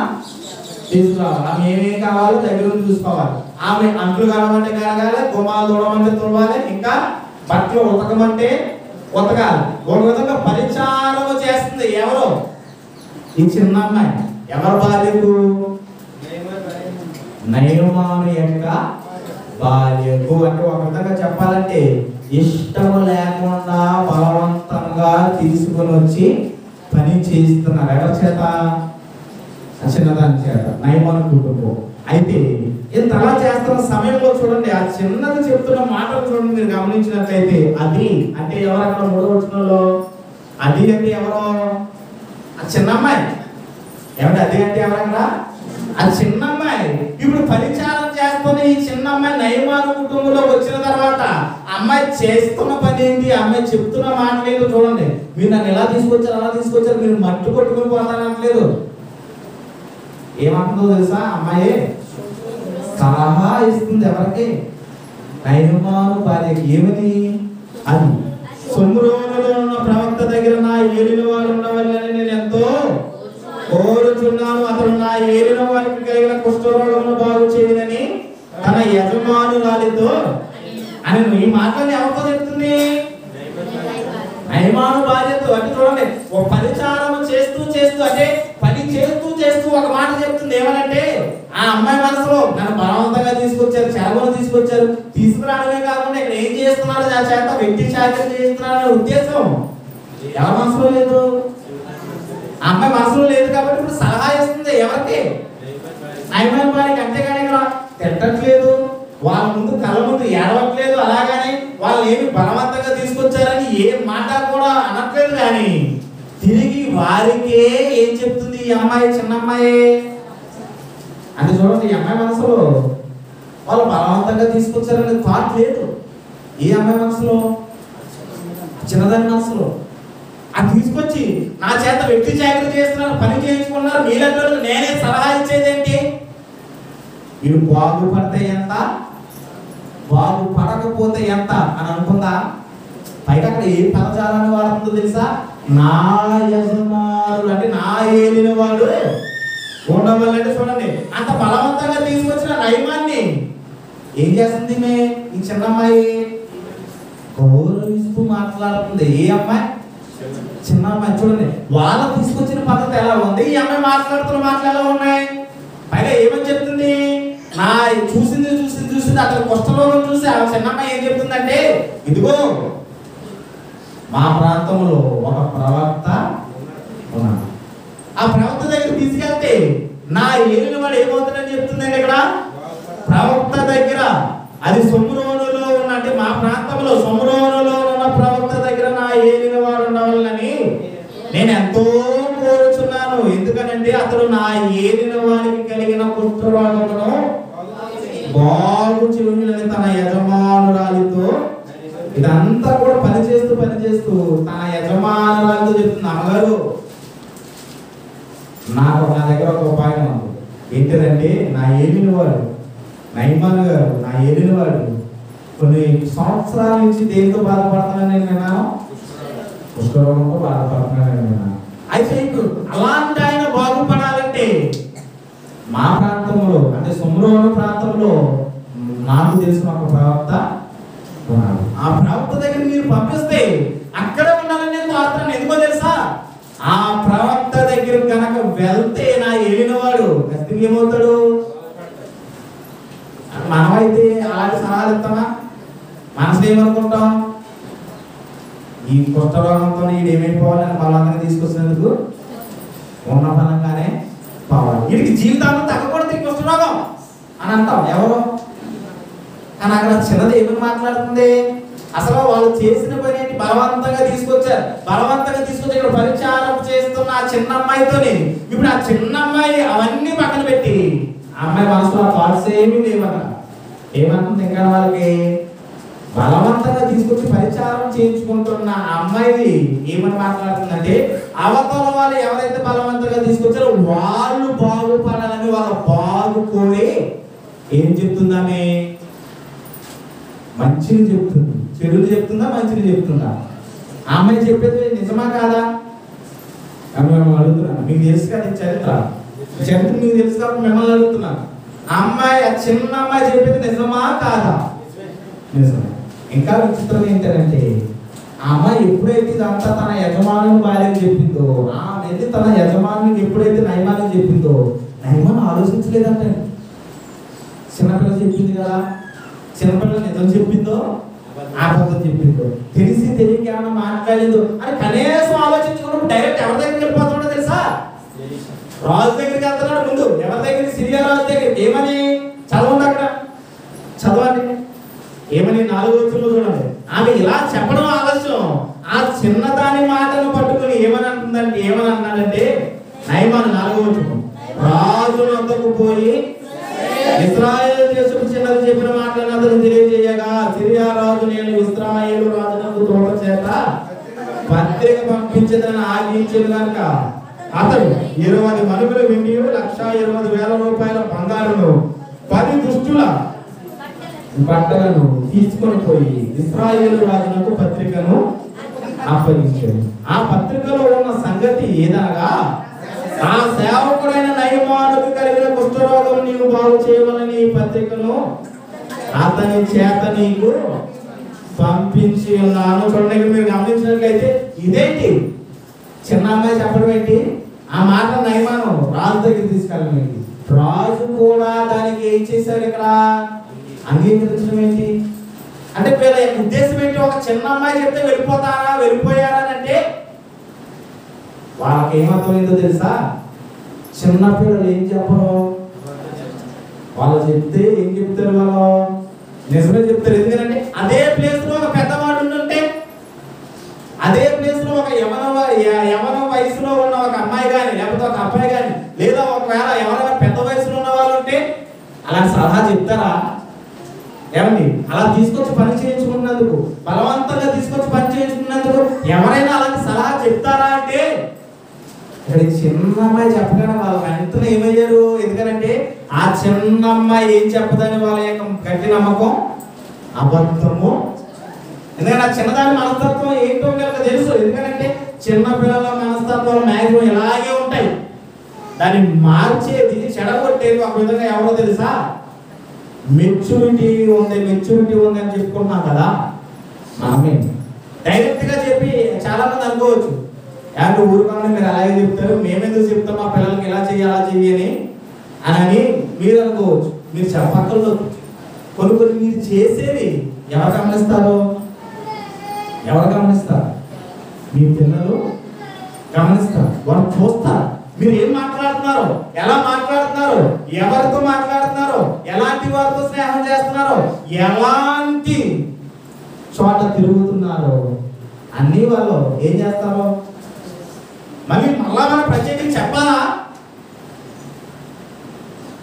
తీసుకురావాలి, ఆమె ఏమేం కావాలో దగ్గర చూసుకోవాలి. ఆమె అంట్లు కడమంటే కడగాలి, గుమ్మాలు తోడమంటే తోడాలి, ఇంకా బట్టలు ఉతకమంటే ఉతకాలి. ఒక విధంగా పరిచారము చేస్తుంది. ఎవరు? ఈ చిన్న అమ్మాయి. ఎవరి భార్యకు? నయమాను యొక్క భార్యకు. అంటే ఒక విధంగా చెప్పాలంటే ఇష్టము లేకుండా బలవంతంగా తీసుకుని వచ్చి పని చేస్తున్నారు. ఎవరి చేత? చిన్నదాని చేత, నయమాను కుటుంబం. అయితే ఇంతలా చేస్తున్న సమయంలో చూడండి, ఆ చిన్నది చెప్తున్న మాటలు చూడండి, మీరు గమనించినట్లయితే అది అంటే ఎవరు? అక్కడ 3వ వచనంలో అది అంటే ఎవరో? ఆ చిన్న అమ్మాయి. ఏమంటే అది అంటే ఎవరక్కడ? ఆ చిన్న అమ్మాయి. ఇప్పుడు పరిచారం చేస్తున్న ఈ చిన్న అమ్మాయి నయమాను కుటుంబంలో వచ్చిన తర్వాత అమ్మాయి చేస్తున్న పని ఏంటి? అమ్మాయి చెప్తున్న మాటలు ఏంటో చూడండి. మీరు నన్ను ఎలా తీసుకొచ్చారు, అలా తీసుకొచ్చారు, మీరు మట్టి కొట్టుకుని పోతానట్లేదు. ఏమంటుందో తెలుసా? అమ్మాయి సలహా ఇస్తుంది. ఎవరికి? నయమాను భార్యకి. ఏమని? అది సొమ్రోనులో ఉన్న ప్రవక్త దగ్గర నా ఏలిన వాడు ఉండవాలని నేను ఎంతో కోరుచున్నాను. అతను నా ఏలిన వారికి కలిగిన కుష్ఠరోగమును బాగు చేయనని తన యజమానురాలితో అని. ఈ మాటలు ఎవరితో చెప్తుంది? నయమాను భార్యతో. అంటే చూడండి, ఒక పరిచారం చేస్తూ అంటే పని చేస్తూ ఒక మాట చెప్తుంది. ఏమనంటే ఆ అమ్మాయి మనసులో నన్ను బలవంతంగా తీసుకొచ్చారు, చెరగొని తీసుకొచ్చారు, తీసుకురావడమే కాకుండా ఇక్కడ ఏం చేస్తున్నాడు? ఆ చేత వ్యక్తి చాకరీ చేస్తున్నాడనే ఉద్దేశం ఎవరి మనసులో లేదు? ఆ అమ్మాయి మనసులో లేదు. కాబట్టి ఇప్పుడు సలహా ఇస్తుంది. ఎవరికి? నయమాను భార్యకి. అంతేగాని ఇక్కడ తిట్టట్లేదు, వాళ్ళ ముందు కళ్ళ ముందు ఏడవట్లేదు, అలాగని వాళ్ళు ఏమి బలవంతంగా తీసుకొచ్చారని ఏ మాట కూడా అనట్లేదు. కానీ తిరిగి వారికే ఏం చెప్తుంది ఈ అమ్మాయి? చిన్న అమ్మాయి అంటే చూడండి, ఈ అమ్మాయి మనసులో వాళ్ళు బలవంతంగా తీసుకొచ్చారనే థాట్ లేదు ఏ అమ్మాయి మనసులో, చిన్నదాని మనసులో. అది తీసుకొచ్చి నా చేత వ్యక్తి జాగ్రత్త చేస్తున్నారు, పని చేయించుకున్నారు. మీలందరూ నేనే సలహా ఇచ్చేదేంటి, వీడు బాగుపడితే ఎంత, బాగుపడకపోతే ఎంత అని అనుకుందా. పైగా అక్కడ ఏ పదజాలాన్ని వాడుతుందో తెలుసా, నా యజమానులు అంటే నా ఏలిన వాడు ఉండవాలంటే. చూడండి, అంత బలవంతంగా తీసుకొచ్చిన నయమాన్ని ఏం చేస్తుంది ఈ చిన్నమ్మాయి, గౌరవిస్తూ మాట్లాడుతుంది. ఏ అమ్మాయి, చిన్న అమ్మాయి. చూడండి, వాళ్ళు తీసుకొచ్చిన పద్ధతి ఎలా ఉంది, ఈ అమ్మాయి మాట్లాడుతున్న మాటలు ఎలా ఉన్నాయి. పైగా ఏమని చెప్తుంది, నా చూసింది అతను కుష్ఠరోగం చూసి ఆ చిన్నమ్మాయి ఏం చెప్తుందంటే, ఇదిగో మా ప్రాంతంలో ఒక ప్రవక్త ఉన్నాడు, ఆ ప్రవక్త దగ్గర తీసుకెళ్తే నా ఏలిన వాడు ఏమవుతాడని చెప్తుందండి ఇక్కడ. ప్రవక్త దగ్గర, అది సొమ్రోనులో ఉన్న, అంటే మా ప్రాంతంలో సొమ్రోనులో ఉన్న ప్రవక్త దగ్గర నా ఏలిన వాడు ఉండవాలని నేను ఎంతో కోరుచున్నాను. ఎందుకనంటే అతడు నా ఏలిన వారికి కలిగిన కుష్ఠరోగమును బాగు చెయ్యునని తన యజమానురాలితో, ఇదంతా కూడా పనిచేస్తూ తన యజమానురాలితో చెప్తుంది. అమ్మగారు, నా దగ్గర ఒక ఉపాయం ఉంది. ఏంటిదంటే, నా ఏలిన వాడు నయమాన్ గారు, నా ఏలిన వాడు కొన్ని సంవత్సరాల నుంచి దేనితో బాధపడుతున్నాను నేను విన్నాను, కుష్ఠరోగంతో బాధపడుతున్నాను విన్నాను. అయితే ఇప్పుడు అలాంటి ఆయన బాగుపడాలంటే మా ప్రాంతంలో, అంటే సొమ్రోను ప్రాంతంలో నాకు తెలిసిన ఒక ప్రవక్త ఉన్నాడు. ఆ ప్రవక్త దగ్గర మీరు పంపిస్తే అక్కడే ఉండాలని నేను కోరుతున్నాను. ఎందుకో తెలుసా, ఆ ప్రవక్త దగ్గర కనుక వెళ్తే నా ఏలినవాడు ఖచ్చితంగా ఏమవుతాడు. మనమైతే అలాంటి సలహాలు ఇస్తామా, మనసులో ఏమనుకుంటాం, ఈ కుష్ఠరోగంతో వీడు ఏమైపోవాలని బలంగా తీసుకొచ్చినందుకు ఉన్న బలంగానే పోవాలి, వీడికి జీవితాంతం తగ్గకూడదు ఈ కుష్ఠరోగం అని అంటాం ఎవరు. కానీ అక్కడ చిన్నది ఏమని మాట్లాడుతుంది, అసలు వాళ్ళు చేసిన పని ఏంటి, బలవంతంగా తీసుకొచ్చారు. ఇక్కడ పరిచారం చేస్తున్న ఆ చిన్న అమ్మాయితోనే, ఇప్పుడు ఆ చిన్న అమ్మాయి అవన్నీ పక్కన పెట్టి ఆ అమ్మాయి మనసులో థాట్స్ ఏమీ లేవన్న. ఏమంటుంది ఇంకా వాళ్ళకి, బలవంతంగా తీసుకొచ్చి పరిచారం చేయించుకుంటున్న ఆ అమ్మాయి ఏమని మాట్లాడుతుందంటే, అవతల వాళ్ళు ఎవరైతే బలవంతంగా తీసుకొచ్చారో వాళ్ళు బాగుపడాలని వాళ్ళ బాగు కోరి ఏం చెప్తుందామే, మంచిని చెప్తుంది. చెడుని చెప్తుందా, మంచిని చెప్తుందా? ఆ అమ్మాయి చెప్పేది నిజమా కాదా అని మిమ్మల్ని అడుగుతున్నాను. మీకు తెలుసు కదా చరిత్ర మీకు తెలుసు కాబట్టి మిమ్మల్ని అడుగుతున్నాను. ఆ చిన్న అమ్మాయి చెప్పేది నిజమా కాదా? నిజమే. ఇంకా విచిత్రం ఏంటంటే, ఆ అమ్మాయి ఎప్పుడైతే ఇదంతా తన యజమానుని భార్యకు చెప్పిందో, ఆమె తన యజమానికి ఎప్పుడైతే నయమానికి చెప్పిందో, నయమాన్ ఆలోచించలేదంటే, చిన్నపిల్ల చెప్పింది కదా, చిన్నపిల్ల నిజం చెప్పిందో అబద్ధం చెప్పిందో, తెలిసి తెలియక ఏమైనా మాట్లాడిందో అని కనీసం ఆలోచించుకున్నప్పుడు డైరెక్ట్ ఎవరి దగ్గరికి వెళ్ళిపోతున్నాడో తెలుసా, రాజు దగ్గరికి వెళ్తున్నాడు. ముందు ఎవరి దగ్గర, సిరియా రాజు దగ్గరికి. ఏమని చదవండి, అక్కడ చదవండి ఏమని 4వ వచనంలో చూడండి. ఆమె ఇలా చెప్పడం ఆలస్యం, ఆ చిన్నదాని మాటను పట్టుకుని ఏమని అన్నాడంటే, నయమాను 4వ వచనం, రాజు వద్దకు పోయి ఇశ్రాయేలు దేశపు చిన్నది చెప్పిన మాటలను అతను తెలియజేయగా, సిరియా రాజు నేను ఇశ్రాయేలు రాజునకు తోట చేత పత్రిక పంపించదని ఆజ్ఞించేది కనుక అతడు 20 మనుగుల వెండి, 1,20,000 రూపాయల బంగారును, 10 దుష్టుల బట్టలను తీసుకొని పోయి ఇశ్రాయేలు రాజునకు పత్రికను అప్పగించాడు. ఆ పత్రికలో ఉన్న సంగతి ఏదనగా, ఆ సేవకుడైన నయమానుకు కలిగిన కుష్ఠరోగం నీవు బాగు చేయమని ఈ పత్రికను అతని చేత నీకు పంపించి ఉన్నాను. చూడండి, మీరు గమనించినట్లయితే ఇదేంటి, చిన్న అమ్మాయి చెప్పడం ఏంటి, ఆ మాట నయమాను రాజు దగ్గర తీసుకెళ్ళడం ఏంటి, రాజు కూడా దానికి ఏం చేశాడు, ఇక్కడ అంగీకరించడం ఏంటి అంటే, వీళ్ళ ఉద్దేశం ఏంటి, ఒక చిన్న అమ్మాయి చెప్తే వెళ్ళిపోయారా అంటే వాళ్ళకి ఏమర్థమైందో తెలుసా, చిన్నపిల్లలు ఏం చెప్పరు, వాళ్ళు చెప్తే ఏం చెప్తారు, వాళ్ళు నిజమే చెప్తారు. ఎందుకంటే అదే ప్లేస్ లో ఒక పెద్దవాడు ఉంటే, అదే ప్లేస్ లో ఒక యవన వయసులో ఉన్న ఒక అమ్మాయి కానీ లేకపోతే ఒక అబ్బాయి కానీ, లేదా ఒకవేళ ఎవరైనా పెద్ద వయసులో ఉన్న వాళ్ళు ఉంటే అలాంటి సలహా చెప్తారా? ఏమండి అలా తీసుకొచ్చి పని చేయించుకున్నందుకు, బలవంతంగా తీసుకొచ్చి పని చేయించుకున్నందుకు ఎవరైనా అలాంటి సలహా చెప్తారా అంటే ఇక్కడ చిన్న అమ్మాయి చెప్పగానే వాళ్ళు వెంటనే ఏమయ్యారు? ఎందుకంటే ఆ చిన్న అమ్మాయి ఏం చెప్పదని వాళ్ళ యొక్క గట్టి నమ్మకం అబద్ధము. ఎందుకంటే ఆ చిన్నదాని మనస్తత్వం ఏంటో వీళ్ళకి తెలుసు. ఎందుకంటే చిన్న పిల్లల మనస్తత్వాలు మ్యాక్సిమం ఇలాగే ఉంటాయి. దాన్ని మార్చేది, చెడగొట్టేది ఒక విధంగా ఎవరో తెలుసా? మెచ్యూరిటీ ఉంది అని చెప్పుకుంటున్నాం కదా మనమే. డైరెక్ట్ గా చెప్పి చాలా మంది అనుకోవచ్చు, అంటే ఊరుకోండి మీరు అలాగే చెప్తారు, మేమెందుకు చెప్తాం మా పిల్లలకి ఇలా చెయ్యి అలా చెయ్యి అని మీరు అనుకోవచ్చు. మీరు చెప్పక్కర్లో కొన్ని మీరు చేసేవి ఎవరు గమనిస్తారు? మీ పిల్లలు గమనిస్తారు, వాళ్ళు చూస్తారు. మీరు ఏం మాట్లాడుతున్నారో, ఎలా మాట్లాడుతున్నారో, ఎవరితో మాట్లాడుతున్నారో, ఎలాంటి వారితో స్నేహం చేస్తున్నారో, ఎలాంటి చోట తిరుగుతున్నారో అన్ని వాళ్ళు ఏం చేస్తారో మళ్ళీ మనం ప్రత్యేకంగా చెప్పాలా?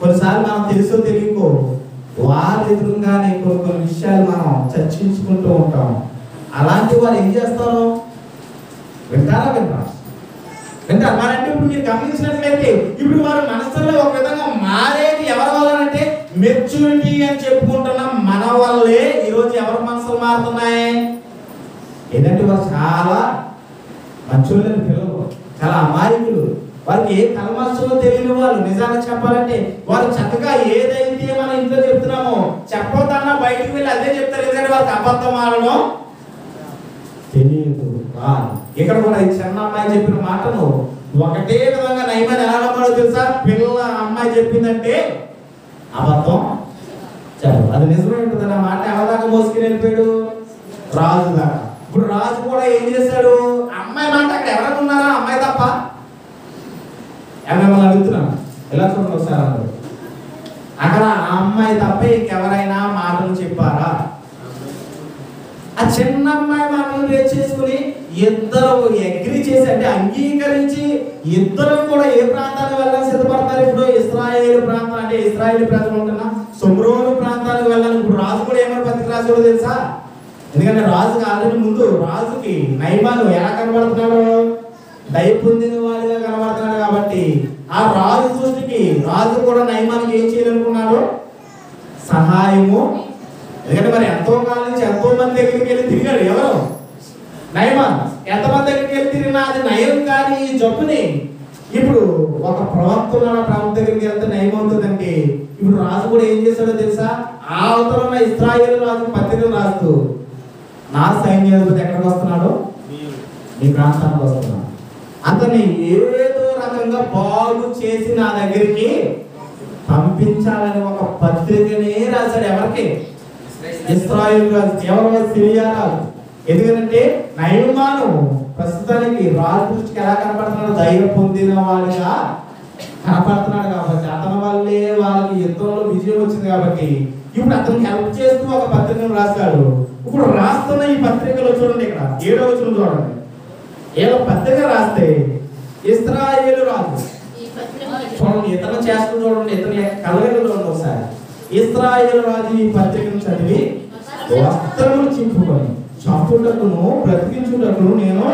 కొన్నిసార్లు మనం తెలుసో తెలియకో వారి ఎదురుగానే కొన్ని విషయాలు మనం చర్చించుకుంటూ ఉంటాం. అలాంటి వారు ఏం చేస్తారు? వింటారా? మరంటే ఇప్పుడు మీరు గమనించినట్లయితే ఇప్పుడు వారు మనసులో ఒక విధంగా మారేది ఎవరి వల్లనంటే మెచ్యూరిటీ అని చెప్పుకుంటున్నాం మన వల్లే ఈరోజు ఎవరి మనసులు మారుతున్నాయి? ఏంటంటే వారు చాలా మంచోళ్ళని పిల్లలు, చాలా అమాయకులు, వారికి ఏ కల్మషమో తెలియని వాళ్ళు. నిజాన్ని చెప్పాలంటే వారు చక్కగా ఏదైతే మన ఇంట్లో చెప్తున్నామో చెప్పొద్దన్నా బయటికి వెళ్ళి అదే చెప్తారు. ఎందుకంటే వారికి అబద్ధం ఆడడం తెలియదు. ఇక్కడ కూడా ఈ చిన్న అమ్మాయి చెప్పిన మాటను ఒకటే విధంగా నయమాన్ ఎలా నమ్మాడో తెలుసా? పిల్ల అమ్మాయి చెప్పిందంటే అబద్ధం చెప్పదు. అది నిజమే ఉంటుంది. ఆ మాట ఎవరిదాకా మోసుకుని వెళ్ళిపోయాడు? రాజు దాకా. ఇప్పుడు రాజు కూడా ఏం చేశాడు? అమ్మాయి మాట అక్కడ ఎవరైనా ఉన్నారా? అమ్మాయి తప్ప? మిమ్మల్ని అడుగుతున్నాను, ఎలా చూడండి ఒకసారి అందరూ. అక్కడ ఆ అమ్మాయి తప్ప ఇంకెవరైనా మాటలు చెప్పారా? ఆ చిన్న అమ్మాయి మాటలు రేట్ చేసుకుని ఇద్దరు అగ్రి చేసి, అంటే అంగీకరించి ఇద్దరు కూడా ఏ ప్రాంతానికి వెళ్ళాలని సిద్ధపడతారు? ఇప్పుడు ఇశ్రాయేలు ప్రాంతం, అంటే ఇశ్రాయేలు ప్రజలు ఉంటున్నా షోమ్రోను ప్రాంతానికి వెళ్ళాలి. ఇప్పుడు రాజు కూడా ఏమైనా పత్రిక రాజు తెలుసా? ఎందుకంటే రాజుకి ఆల్రెడీ ముందు రాజుకి నయమాను ఎలా కనబడుతున్నాడు? దయ పొందిన వాడిగా కనబడుతున్నాడు. కాబట్టి ఆ రాజు దృష్టికి రాజు కూడా నయమానికి ఏం చేయాలనుకున్నాడు? సహాయము. ఎందుకంటే మరి ఎంతో కాలం నుంచి ఎంతో మంది దగ్గరికి వెళ్ళి తిరిగాడు. ఎవరు? నయమాన్. ఎంతమంది దగ్గరికి వెళ్ళి తిరిగినా అది నయం కానీ ఈ జబ్బుని ఇప్పుడు ఒక ప్రవక్త ఉన్న ప్రాంతం దగ్గరికి వెళ్తే నయం అవుతుందంటే ఇప్పుడు రాజు కూడా ఏం చేశాడో తెలుసా? ఆ అవతరణ ఇశ్రాయేలు రాజు పత్రికలు రాస్తూ నా సైన్యాధిపతి ఎక్కడికి వస్తున్నాడు? మీ ప్రాంతానికి వస్తున్నాడు. అతన్ని ఏదో రకంగా బాగు చేసి నా దగ్గరికి పంపించాలని ఒక పత్రికనే రాశాడు. ఎవరికి? ఇశ్రాయేలు రాజు. ఎవరు? సిరియా రాజు. ఎందుకంటే నయమాను ప్రస్తుతానికి రాజు దృష్టికి ఎలా కనపడుతున్నాడు? ధైర్యం పొందిన వాడిగా కనపడుతున్నాడు. కాబట్టి అతని వల్లే వాళ్ళకి యుద్ధంలో విజయం వచ్చింది. కాబట్టి ఇప్పుడు అతనికి హెల్ప్ చేస్తూ ఒక పత్రికను రాస్తాడు. ఇప్పుడు రాస్తున్న ఈ పత్రికలో చూడండి, ఇక్కడ 7వ వచనం చూడండి. ఏదో పత్రిక రాస్తే ఇశ్రాయేలు రాజు చూడండి, ఇతను చేస్తూ చూడండి, ఇతని కలగలు చూడండి ఒకసారి. ఇశ్రాయేలు రాజు ఈ పత్రికను చదివి వస్త్రములు చింపుకొని చంపుటకును బ్రతికించుటకును నేను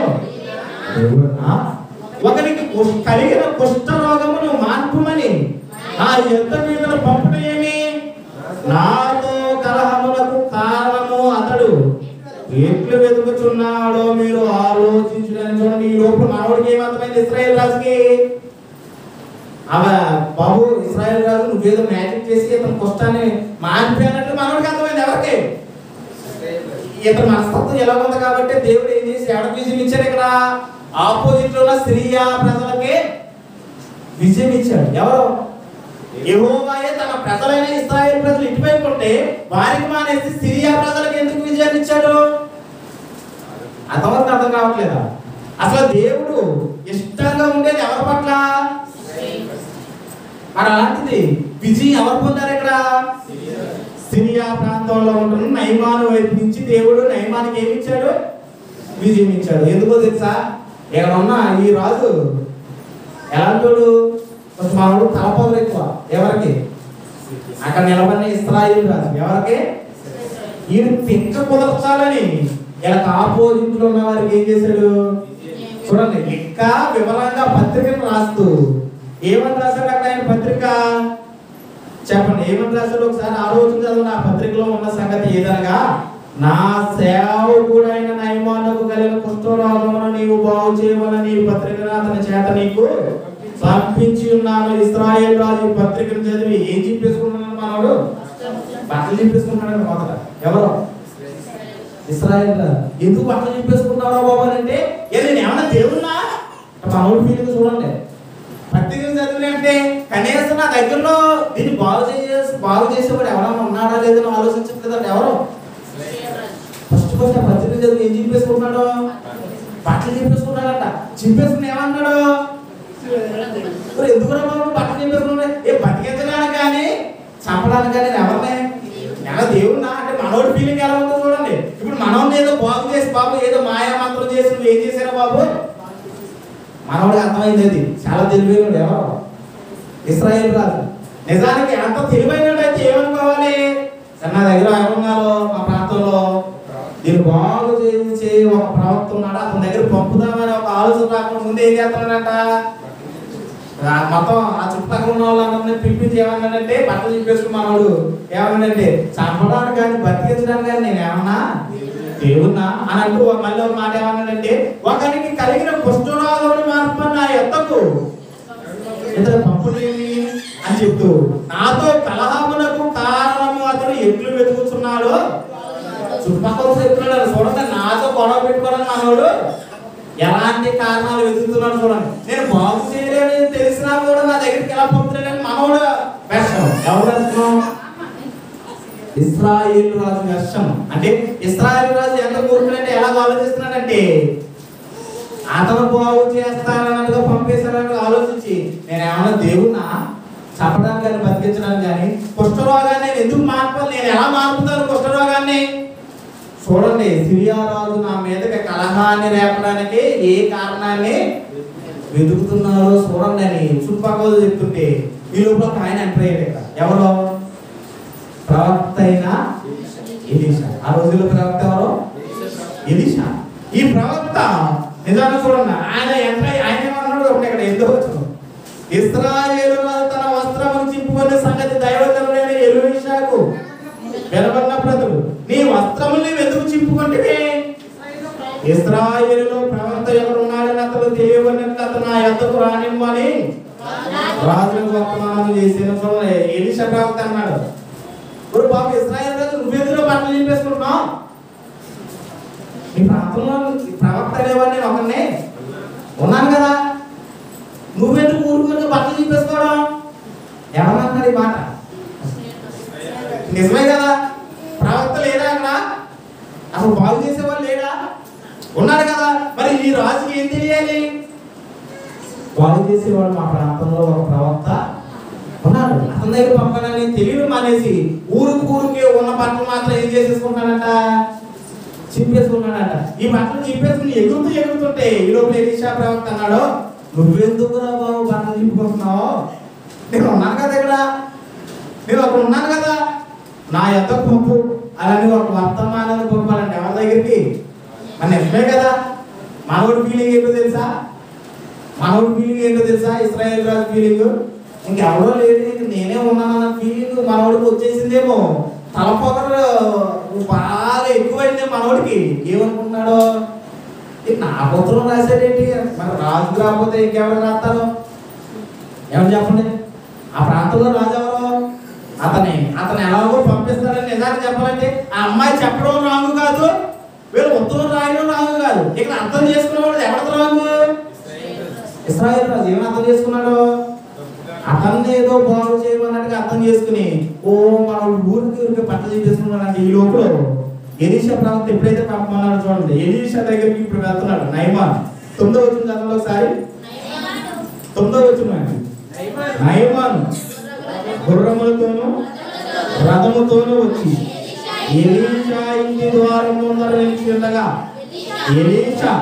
ఒకరికి కలిగిన కుష్ఠ రోగమును మార్పుమని ఆ యుద్ధ వీరులను పంపుట ఏమి? నాతో కలహములకు కారణము అతడు ఎట్లు వెతుకుచున్నాడో మీరు ఆలోచించడానికి. చూడండి, ఈ లోపల మనవుడికి ఏమర్థమైంది? ఇశ్రాయేలు రాజుకి బాబు ఇశ్రాయేలు రాజు నువ్వేదో మ్యాజిక్ చేసి ఇతను కుష్టాన్ని మారిపోయినట్లు మనవుడికి అర్థమైంది. ఎవరికి? ఇతను మనస్తత్వం ఎలా ఉంది కాబట్టి దేవుడు ఏం చేసి ఎవరికి విజయం ఇచ్చాడు? ఇక్కడ ఆపోజిట్ లో ఉన్న సిరియా ప్రజలకి విజయం ఇచ్చాడు. ఎవరు? యెహోవాయే తన ప్రజలైన ఇశ్రాయేలు ప్రజలు ఇటువైపు ఉంటే వారికి మానేసి సిరియా ప్రజలకు ఎందుకు విజయాన్ని ఇచ్చాడు? అంతవరకు అర్థం కావట్లేదా? అసలు దేవుడు ఇష్టంగా ఉండేది ఎవరి పట్ల? మరి అలాంటిది విజయం ఎవరు పొందారు? ఇక్కడ సిరియా ప్రాంతంలో ఉంటున్న నయమాను వైపు నుంచి దేవుడు నయమానికి ఏమి ఇచ్చాడు? విజయం ఇచ్చాడు. ఎందుకో తెలుసా? ఇక్కడ ఉన్న ఈ రాజు ఎలాంటోడు? మనోడు తలపోదలు ఎక్కువ. ఎవరికి? అక్కడ నిలబడిన ఇశ్రాయేలు రాజు. ఎవరికి? ఈయన తిక్క కుదర్చాలని ఇలా ఆపోజిట్ లో ఉన్న వారికి ఏం చేశాడు చూడండి, ఇంకా వివరంగా పత్రికను రాస్తూ ఏమని రాశాడు అక్కడ ఆయన పత్రిక చెప్పండి, ఏమని రాశాడు ఒకసారి ఆలోచన చదవండి. ఆ పత్రికలో ఉన్న సంగతి ఏదనగా, నా సేవకుడైన నయమానుకు కలిగిన కుష్ఠరోగమును నీవు బాగు చేయవలని నీ పత్రికను అతని చేత నీకు పంపించి ఉన్నాను. ఇశ్రాయేలు రాజు ఈ పత్రికను చదివి ఏం చెప్పేసుకుంటున్నాడు మనోడు? బట్టలు చెప్పేసుకుంటున్నాడు మొదట. ఎవరు? ఇశ్రాయేలు రాజు. ఎందుకు బట్టలు చెప్పేసుకుంటాడో బాబు అంటే, నేను ఏమన్నా దేవున్నా మనోడు ఫీలింగ్ చూడండి. పత్రికను చదివినంటే కనీసం నా దగ్గరలో దీన్ని బాగు చేసేవాడు ఎవరన్నా ఉన్నాడా లేదని ఆలోచించదు కదండి. ఎవరు? ఫస్ట్ పత్రిక చదివి ఏం చెప్పేసుకుంటున్నాడు? బట్టలు చెప్పేసుకుంటాడట. చెప్పేసుకుని ఏమన్నాడు? ఎందుకు బాబు బట్టలు చెప్పేసుకున్నాడు? బతికించడానికి కానీ చంపడానికి కానీ ఎవరినే ఎలా దేవున్నా అంటే మనోడి ఫీలింగ్ ఎలా ఉందో చూడండి. ఇప్పుడు మనోడిని ఏదో బాగు చేసి బాబు ఏదో మాయా మంత్రం చేసి నువ్వు ఏం చేశారా బాబు? మనోడికి అర్థమైంది అది చాలా తెలివైనడు. ఎవరు? ఇశ్రాయేలు రాజు. నిజానికి అంత తెలివైనడైతే ఏమనుకోవాలి? నా దగ్గర ఎవరున్నారు మా ప్రాంతంలో, దీన్ని బాగు చేసి ఒక ప్రవక్త ఉన్నాడు, అతని దగ్గర పంపుదామని ఒక ఆలోచన రాకుండా ముందు ఏం చేస్తున్నాడంట, మొత్తం ఆ చుట్టుపక్కల ఉన్న వాళ్ళందరినీ పిలిపించి ఏమన్నాడంటే బట్టలు చెప్పేసుకుని మనోడు ఏమన్నాడంటే, చంపడానికి కానీ బతికించడానికి కానీ నేను ఏమన్నా దేవున్నా అని అంటూ మళ్ళీ ఒక మాట ఏమన్నాడంటే, ఒకరికి కలిగిన కుష్ఠరోగమును మార్పు నా యొద్దకు ఇతర పంపులేమి అని చెప్తూ, నాతో కలహమునకు కారణము అతను ఎట్లు వెతుకుతున్నాడు. చుట్టుపక్కల చెప్తున్నాడు చూడండి, నాతో గొడవ పెట్టుకోవడం మనోడు ఎలాంటి కారణాలు వెతుకుతున్నాడు చూడండి. నేను బాగు చేయలేని తెలిసినా కూడా నా దగ్గరికి ఎలా పంపుతున్నాడని మనోడు వెర్షం. ఎవరు వెర్షం? ఇశ్రాయేలు రాజు వెర్షం. అంటే ఇశ్రాయేలు రాజు ఎంత కోరుకున్నాడంటే ఎలా ఆలోచిస్తున్నాడంటే, అతను బాగు చేస్తారన్నట్టుగా పంపేశారని ఆలోచించి, నేను ఏమన్నా దేవున్నా చంపడానికి కానీ బతికించడానికి కానీ, కుష్ఠరోగాన్ని నేను ఎందుకు మార్పాలి, నేను ఎలా మార్పుతాను కుష్ఠరోగాన్ని? చూడండి, సిరియా రాజు నా మీదకి కలహాన్ని రేపడానికి ఏ కారణాన్ని వెతుకుతున్నారో చూడండి అని చుట్టుపక్కల చెప్తుంటే, ఈ లోపల ఆయన ఎంటర్ అయ్యాడు. ఎవరో? ప్రవక్త అయిన ఎలీషా. ఆ రోజుల్లో ప్రవక్త ఎవరు? ఎలీషా. ఈ ప్రవక్త నిజాన్ని చూడండి, ఆయన ఎంటర్ ఆయన ఏమన్నాడు ఇక్కడ ఎందుకు వచ్చాడు, ఇశ్రాయేలు తన వస్త్రమును చింపుకునే సంగతి దైవజనుడైన ఎలీషాకు వెలువడినప్పుడు, నీ వస్త్రముల్ని వెతుకు చింపుకుంటే ఇశ్రాయేలులో ప్రవక్త ఎవరు ఉన్నాడని అతను తెలియబడినట్లు అతను నా యొద్దకు రానివ్వని రాజులకు వర్తమానం చేసిన. చూడండి, ఎలీషా ప్రవక్త అన్నాడు, ఇప్పుడు బాబు ఇశ్రాయేలు రాజు నువ్వెందులో బట్టలు చింపేసుకుంటున్నావు? నీ ప్రాంతంలో ప్రవక్త అనేవాడు నేను ఒకరిని ఉన్నాను కదా, నువ్వెందుకు ఊరుకుని బట్టలు చింపేసుకోవడం? ఎవరన్నారు ఈ మాట? నిజమే కదా, ప్రవక్త లేడా అక్కడ? అసలు బాగు చేసేవాళ్ళు లేడా? ఉన్నాడు కదా. మరి ఈ రాజుకి ఏం తెలియాలి? బాగు చేసేవాడు మా ప్రాంతంలో ఒక ప్రవక్త ఉన్నాడు, అతని దగ్గర పంపాలని తెలియడం మానేసి ఊరికి ఉన్న బట్టలు మాత్రం ఏం చేసేసుకుంటాడంట, చింపేసుకున్నాడంట. ఈ బట్టలు చింపేసుకుని ఎగురుతుంటే ఈ లోపల ఎలీషా ప్రవక్త అన్నాడు, నువ్వెందుకు రా బాబు బట్టలు చింపుకుంటున్నావు? నేను ఉన్నాను కదా ఇక్కడ, నేను అక్కడ ఉన్నాను కదా, నా యొద్దకు పంపు అలాంటి ఒక వర్తమానాన్ని పంపాలంటే ఎవరి దగ్గరికి? మన నిజమే కదా. మనోడి ఫీలింగ్ ఏంటో తెలుసా? ఇశ్రాయేలు రాజు ఫీలింగ్ ఇంకెవరో లేదు, ఇంక నేనే ఉన్నానన్న ఫీలింగ్ మనోడికి వచ్చేసిందేమో. తలపొగరు బాగా ఎక్కువైంది మనోడికి. ఏమనుకుంటున్నాడు, నా పుత్రం రాశాడేంటి, మరి రాజు రాకపోతే ఇంకెవరు రాస్తారు? ఏమని చెప్పండి. ఆ ప్రాంతంలో రాజు ఎవరు? అతను ఎలాగో పంపిస్తాడని నిజాన్ని చెప్పాలంటే ఆ అమ్మాయి చెప్పడం రాంగు కాదు, వీళ్ళు ఉత్తరం రాయడం రాంగు కాదు. ఇక్కడ అర్థం చేసుకునేవాడు ఎవరితో రాంగు? ఇశ్రాయేలు రాజు. ఏమని అర్థం చేసుకున్నాడు? అతన్ని ఏదో బాగు చేయమన్నట్టుగా అర్థం చేసుకుని మన ఊరికి బట్టలు చేసేసుకున్నాడంటే ఈ లోపల ఎలీషా ప్రవక్త ఎప్పుడైతే పంపమన్నాడు చూడండి, ఎలీషా దగ్గరికి ఇప్పుడు వెళ్తున్నాడు. నయమాన్ 9వ వచనం చదవండి ఒకసారి. 9వ వచనం. నయమాన్ గుర్రములతోనూ రథముతోనూ వచ్చి ఎలీషా ఇంటి ద్వారం ముందర నిలిచి ఉండగా, ఎలీషా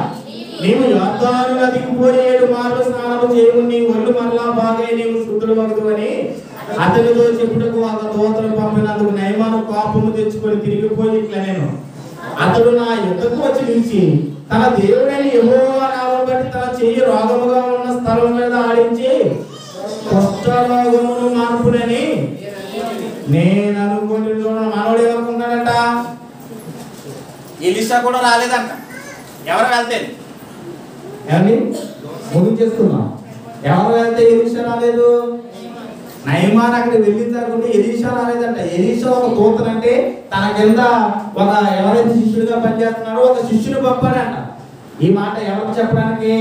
నీవు యొర్దాను నదికి పోయి 7 మార్లు స్నానము చేయు, నీ ఒళ్ళు మరలా బాగా నీవు శుద్ధుడు వగుదు అని అతనితో చెప్పుటకు ఒక దూతను పంపినందుకు నయమాను కోపము తెచ్చుకొని తిరిగిపోయి ఇట్లా నేను అతడు నా యుద్ధకు వచ్చి నిలిచి తన దేవుడైన యెహోవా నామమును బట్టి తన చెయ్యి రోగముగా ఉన్న స్థలం మీద ఆడించి కుష్ఠరోగమును మార్పునని నేను అనుకుంటే చూడండి. మనోడు ఏమనుకుంటాడంట? ఎలీషా కూడా రాలేదంట. ఎవరు వెళ్తే ఏమండి ముగించేస్తున్నాం. ఎవరు వెళ్తే ఎలీషా రాలేదు? నయమాన్ అక్కడ వెళ్ళిందనుకుంటే ఎలీషా రాలేదంట. ఎలీషా ఒక దూతనంటే తన కింద ఒక ఎవరైతే శిష్యుడిగా పనిచేస్తున్నాడో ఒక శిష్యుని పంపాడంట. ఈ మాట ఎవరికి చెప్పడానికి?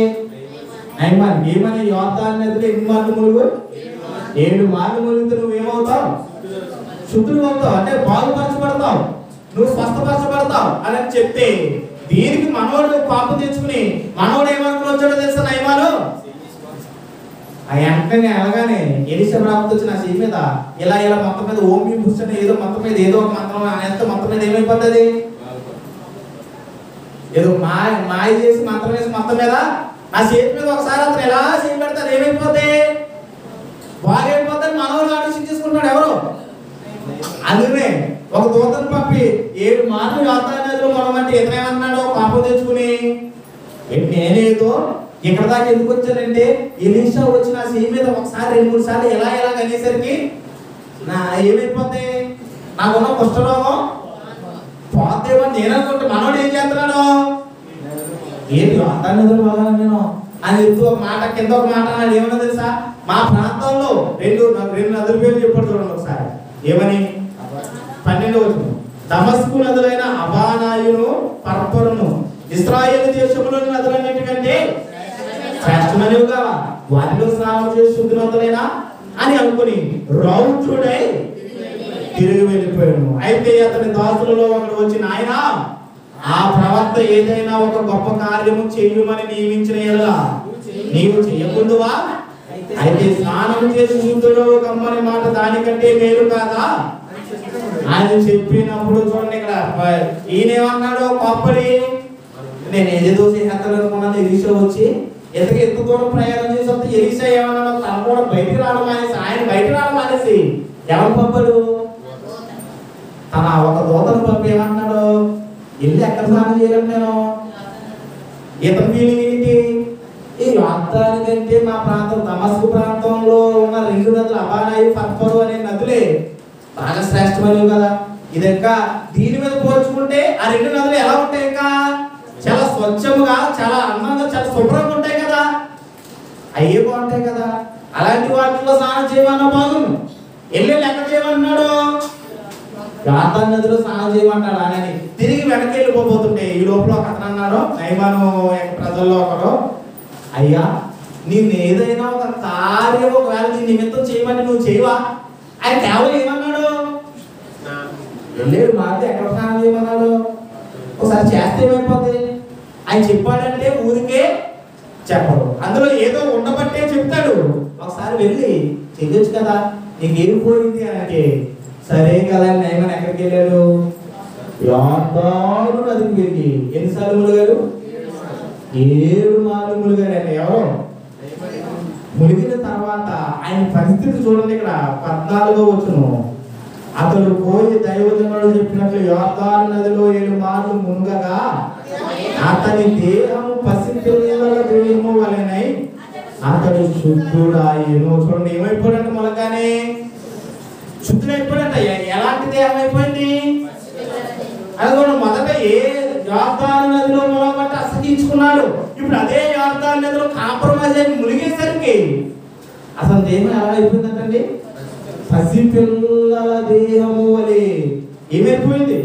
నయమాన్. ఏమని? యోర్దాను నదిలో ఎన్ని మార్లు ములుగు? 7 మార్లు ములిగితే నువ్వేమవుతావు? శుద్ధుడు అవుతావు, అంటే బాగుపరచబడతావు, నువ్వు స్వస్థపరచబడతావు అని చెప్తే దీనికి మనోడు పాపం తెచ్చుకుని మనోడు ఏమనుకుని వచ్చాడో తెలుసా నయమాను? ఆ వెంటనే అలాగానే ఎలీషా ప్రాప్తి వచ్చి నా చెయ్యి మీద ఇలా ఇలా మొత్తం మీద ఓమి కూర్చొని ఏదో మొత్తం మీద ఏదో ఒక మంత్రం అనేస్తే మొత్తం మీద ఏమైపోతుంది? ఏదో మాయ చేసి మంత్రం వేసి మొత్తం మీద నా చేతి మీద ఒకసారి అతను ఎలా చేయి పెడతారు ఏమైపోతే బాగైపోతుంది. మనోడు ఆలోచించేసుకుంటాడు ఎవరు? అందుకనే ఒక దూతను పంపి 7 మార్లు యోర్దాను నదిలో మనమంటే ఎదురేమన్నాడో పాపం తెచ్చుకుని నేనేదో ఇక్కడ దాకా ఎందుకు వచ్చానంటే ఎలీషా వచ్చి నా చెయ్యి మీద ఒకసారి 2-3 సార్లు ఎలా అనేసరికి నా ఏమైపోతే నాకున్న కుష్ఠరోగం పోతేమని నేను అనుకుంటే మనోడు ఏం చేస్తున్నాడు? ఏంటి యోర్దాను నదిలో బాగా నేను అని చెప్తూ ఒక మాట కింద ఒక మాట అన్నాడు. ఏమన్నా తెలుసా? మా ప్రాంతంలో రెండు నదుల పేర్లు చెప్పాడు చూడండి ఒకసారి. ఏమని? 12వ వచనం. దమస్కు నదులైన అబానాయును పర్పరును ఇశ్రాయేలు దేశంలోని నదులన్నిటికంటే శ్రేష్టమైనవిగా వాటిలో స్నానం చేసి శుద్ధి నదులైనా అని అనుకుని రౌద్రుడై తిరిగి వెళ్ళిపోయాడు. అయితే అతని దాసులలో ఒకడు వచ్చి నాయనా ఆ ప్రవక్త ఏదైనా ఒక గొప్ప కార్యము చేయమని నియమించిన యెడల నీవు చేయకుందువా? అయితే స్నానం చేసి శుద్ధుడు కమ్మని మాట దానికంటే మేలు కాదా అని చెప్పినప్పుడు చూడండి ఇక్కడ ఈయనేమన్నాడు? కోప్పడి నేను ఏదేదో చేసేస్తాను అనుకున్నాను. ఎలీషా వచ్చి ఎంత దూరం ప్రయాణం చేసి వస్తే ఎలీషా ఏమన్నాడు? తన కూడా బయటికి రావడం మానేసి ఆయన బయటకు రావడం మానేసి ఎవరు పంపాడు? తన ఒక దూతను పంపి ఏమన్నాడు? వెళ్ళి ఎక్కడ స్నానం చేయాలి నేను? ఇతని ఫీలింగ్ ఏంటి? ఈ యోర్దానికంటే మా ప్రాంతం దమస్కు ప్రాంతంలో ఉన్న 2 నదులు అబానాయి పర్పరు అనే నదులే బాగా శ్రేష్టమైనవి కదా. ఇది ఇంకా దీని మీద పోల్చుకుంటే ఆ 2 నదులు ఎలా ఉంటాయి? ఇంకా చాలా స్వచ్ఛముగా చాలా అందంగా చాలా శుభ్రంగా ఉంటాయి కదా. అయ్యే బాగుంటాయి కదా. అలాంటి వాటిలో స్నానం చేయమన్నా బాగుండు. ఎక్కడ చేయమన్నాడు? యోర్దాను నదిలో స్నానం చేయమంటాడు. అని తిరిగి వెనక్కి వెళ్ళిపోతుంటే ఈ లోపల ఒక అతను అన్నాడు నయమాను ప్రజల్లో ఒకడు, అయ్యా నిన్ను ఏదైనా ఒక కార్యం ఒకవేళ నీ నిమిత్తం చేయమంటే నువ్వు చేయవా? ఆయన కేవలం ఏమన్నాడు? వెళ్ళేడు మారితే ఎక్కడ స్నానం చేయమన్నాడు? ఒకసారి చేస్తే ఏమైపోతుంది? ఆయన చెప్పాడంటే ఊరికే చెప్పడు, అందులో ఏదో ఉండబట్టే చెప్తాడు. ఒకసారి వెళ్ళి చెయ్యొచ్చు కదా, నీకేం పోయింది అంటే సరే కదా. నయమాను ఎక్కడికి వెళ్ళాడు? యోర్దాను నదికి వెళ్ళి ఎన్నిసార్లు ములిగాడు? 7 మార్లు ములిగాడు. ఎవరు ములిగిన తర్వాత ఆయన పరిస్థితి చూడండి. ఇక్కడ 14వ వచనం. అతడు పోయి దైవజనుడు చెప్పినట్లు యోర్దాను నదిలో 7 మార్లు మునుగగా అతని దేహము పసిపిల్లల దేహము వలెనై అతడు శుద్ధుడాయెను. చూడండి ఏమైపోయాడంట? మొలగానే శుద్ధుడైపోయాడంట. ఎలాంటి దేహం అయిపోయింది? అది మొదట ఏ యోర్దాను నదిలో మునగబట్టి అసహించుకున్నాడు. ఇప్పుడు అదే యోర్దాను నదిలో కాంప్రమైజ్ అయి మునిగేసరికి అసలు దేహం ఎలా అయిపోయిందంటండి? పసిపిల్లల దేహము వలె ఏమైపోయింది?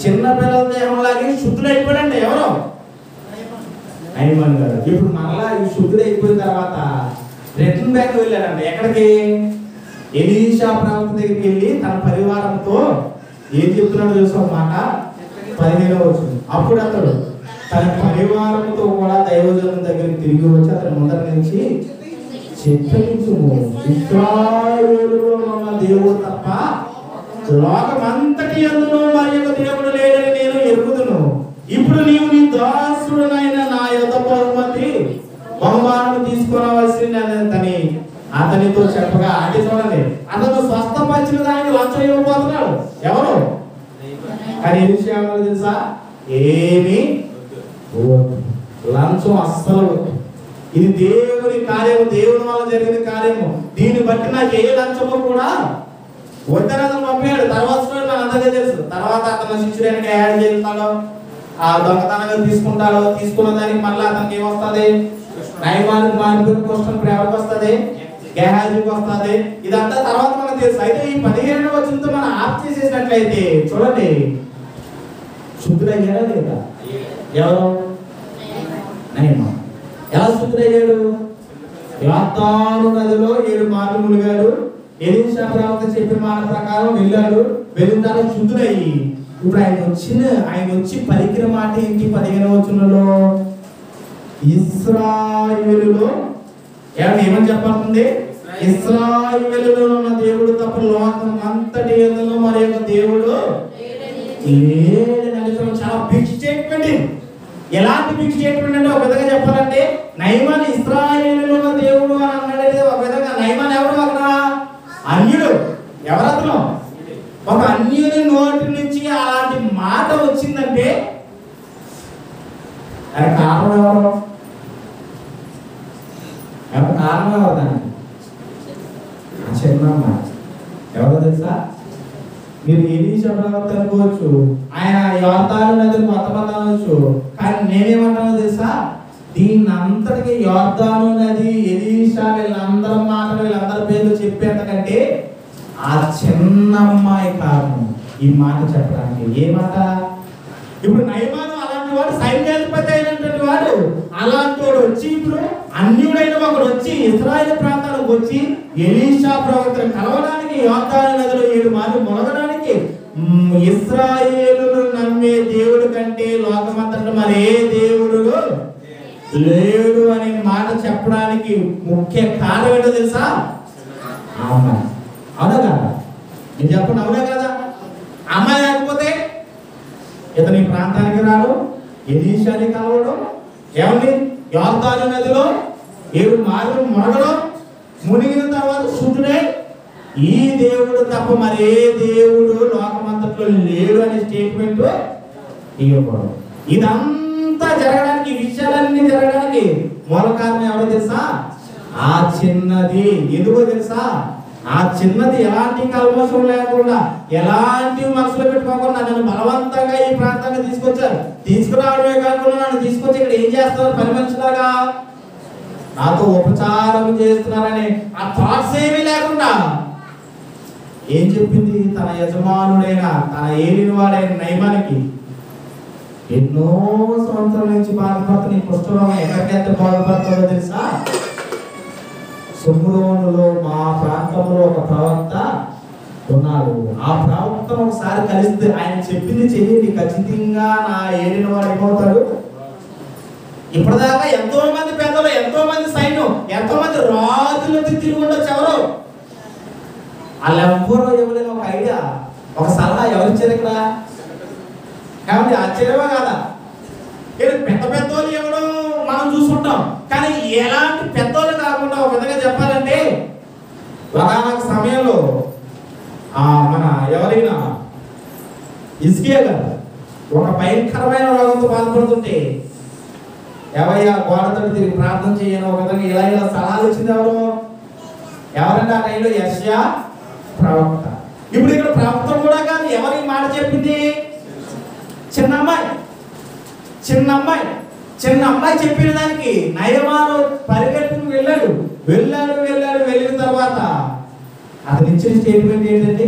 చిన్న పిల్లల దేహం లాగే శుద్ధుడైపోయాడంట. ఎవరు? నయమాను గారు. ఇప్పుడు మరలా ఈ శుద్ధుడైపోయిన తర్వాత రిటర్న్ బ్యాక్ వెళ్ళాడంట. ఎక్కడికి? ఎలీషా ప్రాంతం దగ్గరికి వెళ్ళి తన పరివారంతో ఏం చెప్తున్నాడో తెలుసు మాట 15వ వచనం. అప్పుడు అతడు తన పరివారంతో కూడా దైవజనుల దగ్గరికి తిరిగి వచ్చి అతని ముందర నుంచి చెప్పించుము, ఇశ్రాయేలులో ఉన్న దేవుడు తప్ప లోకమంతటి యందును మరి ఒక దేవుడు లేడని నేను ఎరుగుదును. ఇప్పుడు నీవు నీ దాసుడనైన నా యొద్ద బహుమానం తీసుకొనవలసిందని అతనితో చెప్పగా, అంటే చూడండి అతను స్వస్థపరిచిన దానికి లంచం ఇవ్వబోతున్నాడు. ఎవరు? కానీ ఏ విషయం తెలుసా? ఏమి లంచం అస్సలు వద్దు. ఇది దేవుని కార్యము, దేవుని వల్ల జరిగిన కార్యము. దీన్ని బట్టి నాకు ఏ లంచము కూడా వద్దని అతను పంపాడు. తర్వాత మన అందరికీ తెలుసు. తర్వాత అతను శిష్యుడానికి యాడ్ చేస్తాడో, ఆ దొంగతనంగా తీసుకుంటాడో, తీసుకున్న దానికి మళ్ళీ అతనికి ఏమొస్తుంది? నయమానికి మారిపోయిన క్వశ్చన్ ఇప్పుడు ఎవరికి వస్తుంది? గెహాజీకి వస్తుంది. ఇదంతా తర్వాత మనకు తెలుసు. అయితే ఈ 15వ వచనంతో మనం ఆఫ్ చేసేసినట్లయితే చూడండి, శుద్ధుడయ్యాడా లేదా? ఎవరు? నయమాను. ఎలా శుద్ధుడయ్యాడు? యోర్దాను నదిలో 7 మార్లు మునిగాడు. ఎలీషా ప్రవక్త చెప్పిన మాట ప్రకారం వెళ్ళాడు. వెళ్ళిన తర్వాత శుద్ధుడయ్యి ఇప్పుడు ఆయన వచ్చి పలికిన మాట ఏంటి? 15వ వచనంలో ఇశ్రాయేలులో ఏమని చెప్పాల్సింది? ఇశ్రాయేలులో ఉన్న దేవుడు తప్ప లోకం అంతటి యందును మరి యొక్క దేవుడు లేడని. చాలా బిగ్ స్టేట్మెంట్. ఎలాంటి బిగ్ స్టేట్మెంట్ అంటే, ఒక విధంగా చెప్పాలంటే నయమాన్ ఇశ్రాయేలులో ఉన్న దేవుడు అని అన్నాడైతే ఒక విధంగా నయమాన్ ఎవరు? అక్కడ అన్యుడు. ఎవరతను? ఒక అన్యుని నోటి నుంచి అలాంటి మాట వచ్చిందంటే అది కారణం ఎవరు? కారణం ఎవరు? దానికి చిన్నమ్మ. ఎవరో తెలుసా? మీరు ఎలీషా ప్రవక్త అనుకోవచ్చు, ఆయన యోర్దాను నదిని మొత్తమంది అనవచ్చు. కానీ నేనేమంటానో తెలుసా? దీన్ని అంతటికి యోర్దాను నది, ఎలీషా, వీళ్ళందరి మాటలు, వీళ్ళందరి పేర్లు చెప్పేంతకంటే ఆ చిన్నమ్మాయి కారణం ఈ మాట చెప్పడానికి. ఏ మాట? ఇప్పుడు నయమాను అలాంటి వాడు, సైన్యాధిపతి అయినటువంటి వాడు, అలాంటి వాడు వచ్చి ఇప్పుడు అన్యుడైన ఒకడు వచ్చి ఇశ్రాయేలు ప్రాంతానికి వచ్చి ఎలీషా ప్రవక్తను కలవడానికి, యోర్దాను నదిలో 7 మార్లు మునగడానికి, ఇశ్రాయేలును నమ్మే దేవుడు కంటే లోకమంతట మరి ఏ దేవుడు లేడు అనే మాట చెప్పడానికి ముఖ్య కారణం ఏంటో తెలుసా? అవునా కదా? నేను చెప్పండి, అవునా కదా? అమ్మాయి లేకపోతే ఇతని ప్రాంతానికి రాడు, ఎలీషాని కలవడం, ఏమండి యోర్దాను నదిలో 7 మార్లు మునగడం, మునిగిన తర్వాత శుద్ధుడై ఈ దేవుడు తప్ప మరే దేవుడు లోకమంతట్లో లేడు అనే స్టేట్మెంట్ ఇవ్వకూడదు. ఇదంతా జరగడానికి, ఈ విషయాలన్నీ జరగడానికి మూల కారణం ఎవరో తెలుసా? ఆ చిన్నది. ఎందుకో తెలుసా? ఆ చిన్నది ఎలాంటి కల్మషం లేకుండా, ఎలాంటి మనసులో పెట్టుకోకుండా నన్ను బలవంతంగా ఈ ప్రాంతాన్ని తీసుకొచ్చారు. తీసుకురావడమే కాకుండా నన్ను తీసుకొచ్చి ఇక్కడ ఏం చేస్తారు? పని మనిషిలాగా నాతో ఉపచారం చేస్తున్నారని ఆ థాట్స్ ఏమీ లేకుండా ఏం చెప్పింది? తన యజమానుడైన, తన ఏలినవాడైన నయమానికి ఎన్నో సంవత్సరాల నుంచి బాధపడుతున్న ఈ కుష్ఠరోగం ఎక్కడికైతే బాధపడుతుందో తెలుసా? సుమ్రోనులో మా ప్రాంతంలో ఒక ప్రవక్త ఉన్నాడు. ఆ ప్రవక్తను ఒకసారి కలిస్తే ఆయన చెప్పింది చెయ్యండి, ఖచ్చితంగా నా ఏలిన వాడు ఏమవుతాడు? ఇప్పటిదాకా ఎంతో మంది పెద్దలు, ఎంతో మంది సైన్యం, ఎంతో మంది రాజులతో తిరిగి ఉండొచ్చు. ఎవరు వాళ్ళెవ్వరూ ఇవ్వలేని ఒక ఐడియా, ఒక సలహా ఎవరిచ్చారు ఇక్కడ? కాబట్టి ఆశ్చర్యమా కాదా? పెద్ద పెద్దోళ్ళు ఇవ్వడం మనం చూసుకుంటాం, కానీ ఎలాంటి పెద్దోళ్ళు కాకుండా ఒక విధంగా చెప్పాలంటే ఒకానొక సమయంలో మన ఎవరైనా హిజ్కియా గారు ఒక భయంకరమైన రోగంతో బాధపడుతుంటే ఎవరయ్యా గోడతో తిరిగి ప్రార్థన చేయను ఒక విధంగా ఇలా సలహాలు వచ్చింది ఎవరు? ఎవరంటే ఆ టైంలో యెషయా ప్రవక్త. ఇప్పుడు ఇక్కడ ప్రవక్త కూడా కాదు, ఎవరి మాట చెప్పింది? చిన్న అమ్మాయి చెప్పిన దానికి నయమాను పరిగెట్టుకుని వెళ్ళిన తర్వాత అతను ఇచ్చిన స్టేట్మెంట్ ఏంటంటే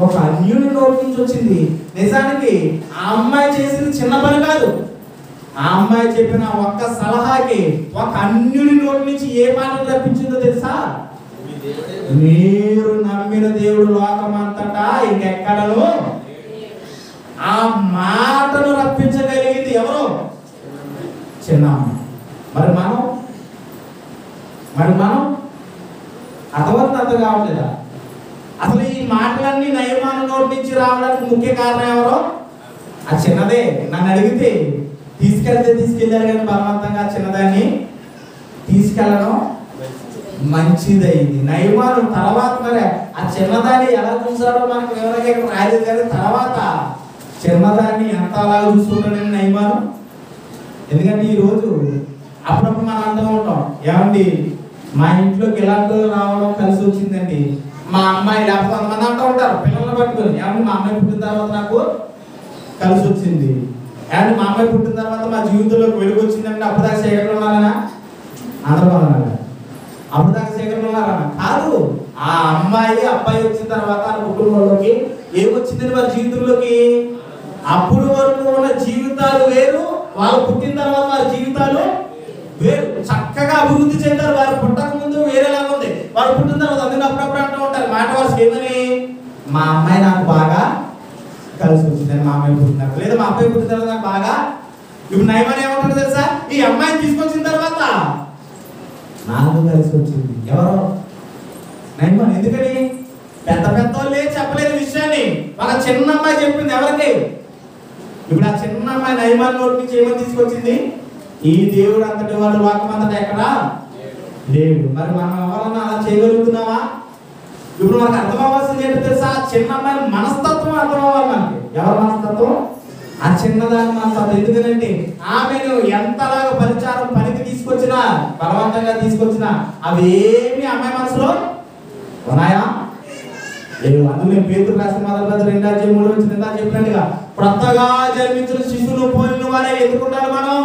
ఒక అన్యుడి నోటి నుంచి వచ్చింది. నిజానికి ఆ అమ్మాయి చేసింది చిన్న పని కాదు. ఆ అమ్మాయి చెప్పిన ఒక్క సలహాకి ఒక అన్యుడి నోటి నుంచి ఏ మాట రప్పించిందో తెలుసా? మీరు నమ్మిన దేవుడు లోకమంతటా ఇంకెక్కడను. ఆ మాటను రప్పించగలిగింది ఎవరు? చిన్న అమ్మాయి. మరి మనం అర్థవంతంత కావట్లేదా? అసలు ఈ మాటలన్నీ నయమాను నోటి నుంచి రావడానికి ముఖ్య కారణం ఎవరో? ఆ చిన్నదే. నన్ను అడిగితే తీసుకెళ్ళారు కానీ బలవంతంగా చిన్నదాన్ని తీసుకెళ్ళడం మంచిదైంది. నయమాను తర్వాత మరి ఆ చిన్నదాన్ని ఎలా చూసాడో మనకు వివరంగా ఇక్కడ రాలేదు, కానీ తర్వాత చిన్నదాన్ని ఎంత అలాగా చూసుకుంటాడని నయమాను. ఎందుకంటే ఈరోజు అప్పుడప్పుడు మనం అంటూ ఉంటాం, ఏమండి మా ఇంట్లోకి ఇలాంటి రావడం కలిసి వచ్చిందండి. మా అమ్మాయి లేకపోతే కొంతమంది అంటూ ఉంటారు పిల్లల్ని పట్టుకొని, ఏమండి మా అమ్మాయి పుట్టిన తర్వాత నాకు కలిసి వచ్చింది, ఏమండి మా అమ్మాయి పుట్టిన తర్వాత మా జీవితంలోకి వెలుగు వచ్చిందంటే అప్పుడు దాకా సేకరణ ఉన్నారనా? అందరూ అన్నారు అప్పుడు దాకా సేకరణ ఉన్నారన్నా? కాదు. ఆ అమ్మాయి అబ్బాయి వచ్చిన తర్వాత ఆ కుటుంబంలోకి ఏమొచ్చిందని వారి జీవితంలోకి? అప్పుడు వరకు ఉన్న జీవితాలు వేరు, వాళ్ళు పుట్టిన తర్వాత వారి జీవితాలు వేరు. చక్కగా అభివృద్ధి చెందారు. వారు పుట్టక ముందు వేరేలాగా ఉంది, వారు పుట్టిన తర్వాత అందులో అప్పుడప్పుడు అంటూ ఉంటారు మాట వరుస ఏమని, మా అమ్మాయి నాకు బాగా కలిసి వచ్చిందని, మా అమ్మాయి పుట్టినాక లేదా మా అబ్బాయి పుట్టిన తర్వాత నాకు బాగా. ఇప్పుడు నయమని ఏమంటారు తెలుసా? ఈ అమ్మాయిని తీసుకొచ్చిన తర్వాత నాకు కలిసి వచ్చింది. ఎవరో నయమని. ఎందుకని? పెద్ద పెద్ద వాళ్ళే చెప్పలేదు విషయాన్ని, ఒక చిన్న అమ్మాయి చెప్పింది. ఎవరికి? ఇప్పుడు ఆ చిన్న అమ్మాయి నయమాన్ నోటి నుంచి ఏమని తీసుకొచ్చింది? ఈ దేవుడు అంతటి వాడు లోకం అంతటా ఎక్కడా లేడు. మరి మనం ఎవరన్నా అలా చేయగలుగుతున్నావా? ఇప్పుడు మనకు అర్థం అవ్వాల్సింది ఏంటో తెలుసా? చిన్న అమ్మాయి మనస్తత్వం అర్థం అవ్వాలి మనకి. ఎవరి మనస్తత్వం? ఆ చిన్నదాని మనస్తత్వం. ఎందుకంటే ఆమెను ఎంతలాగా పరిచారం పనికి తీసుకొచ్చినా, బలవంతంగా తీసుకొచ్చినా అవి ఏమి అమ్మాయి మనసులో ఉన్నాయా? లేవు. అందులో పేతురు రాసిన మొదటి 2:3 చెప్పినట్టుగా కొత్తగా జన్మించిన శిశువును పోలిన వారే ఎదుర్కొంటారు. మనం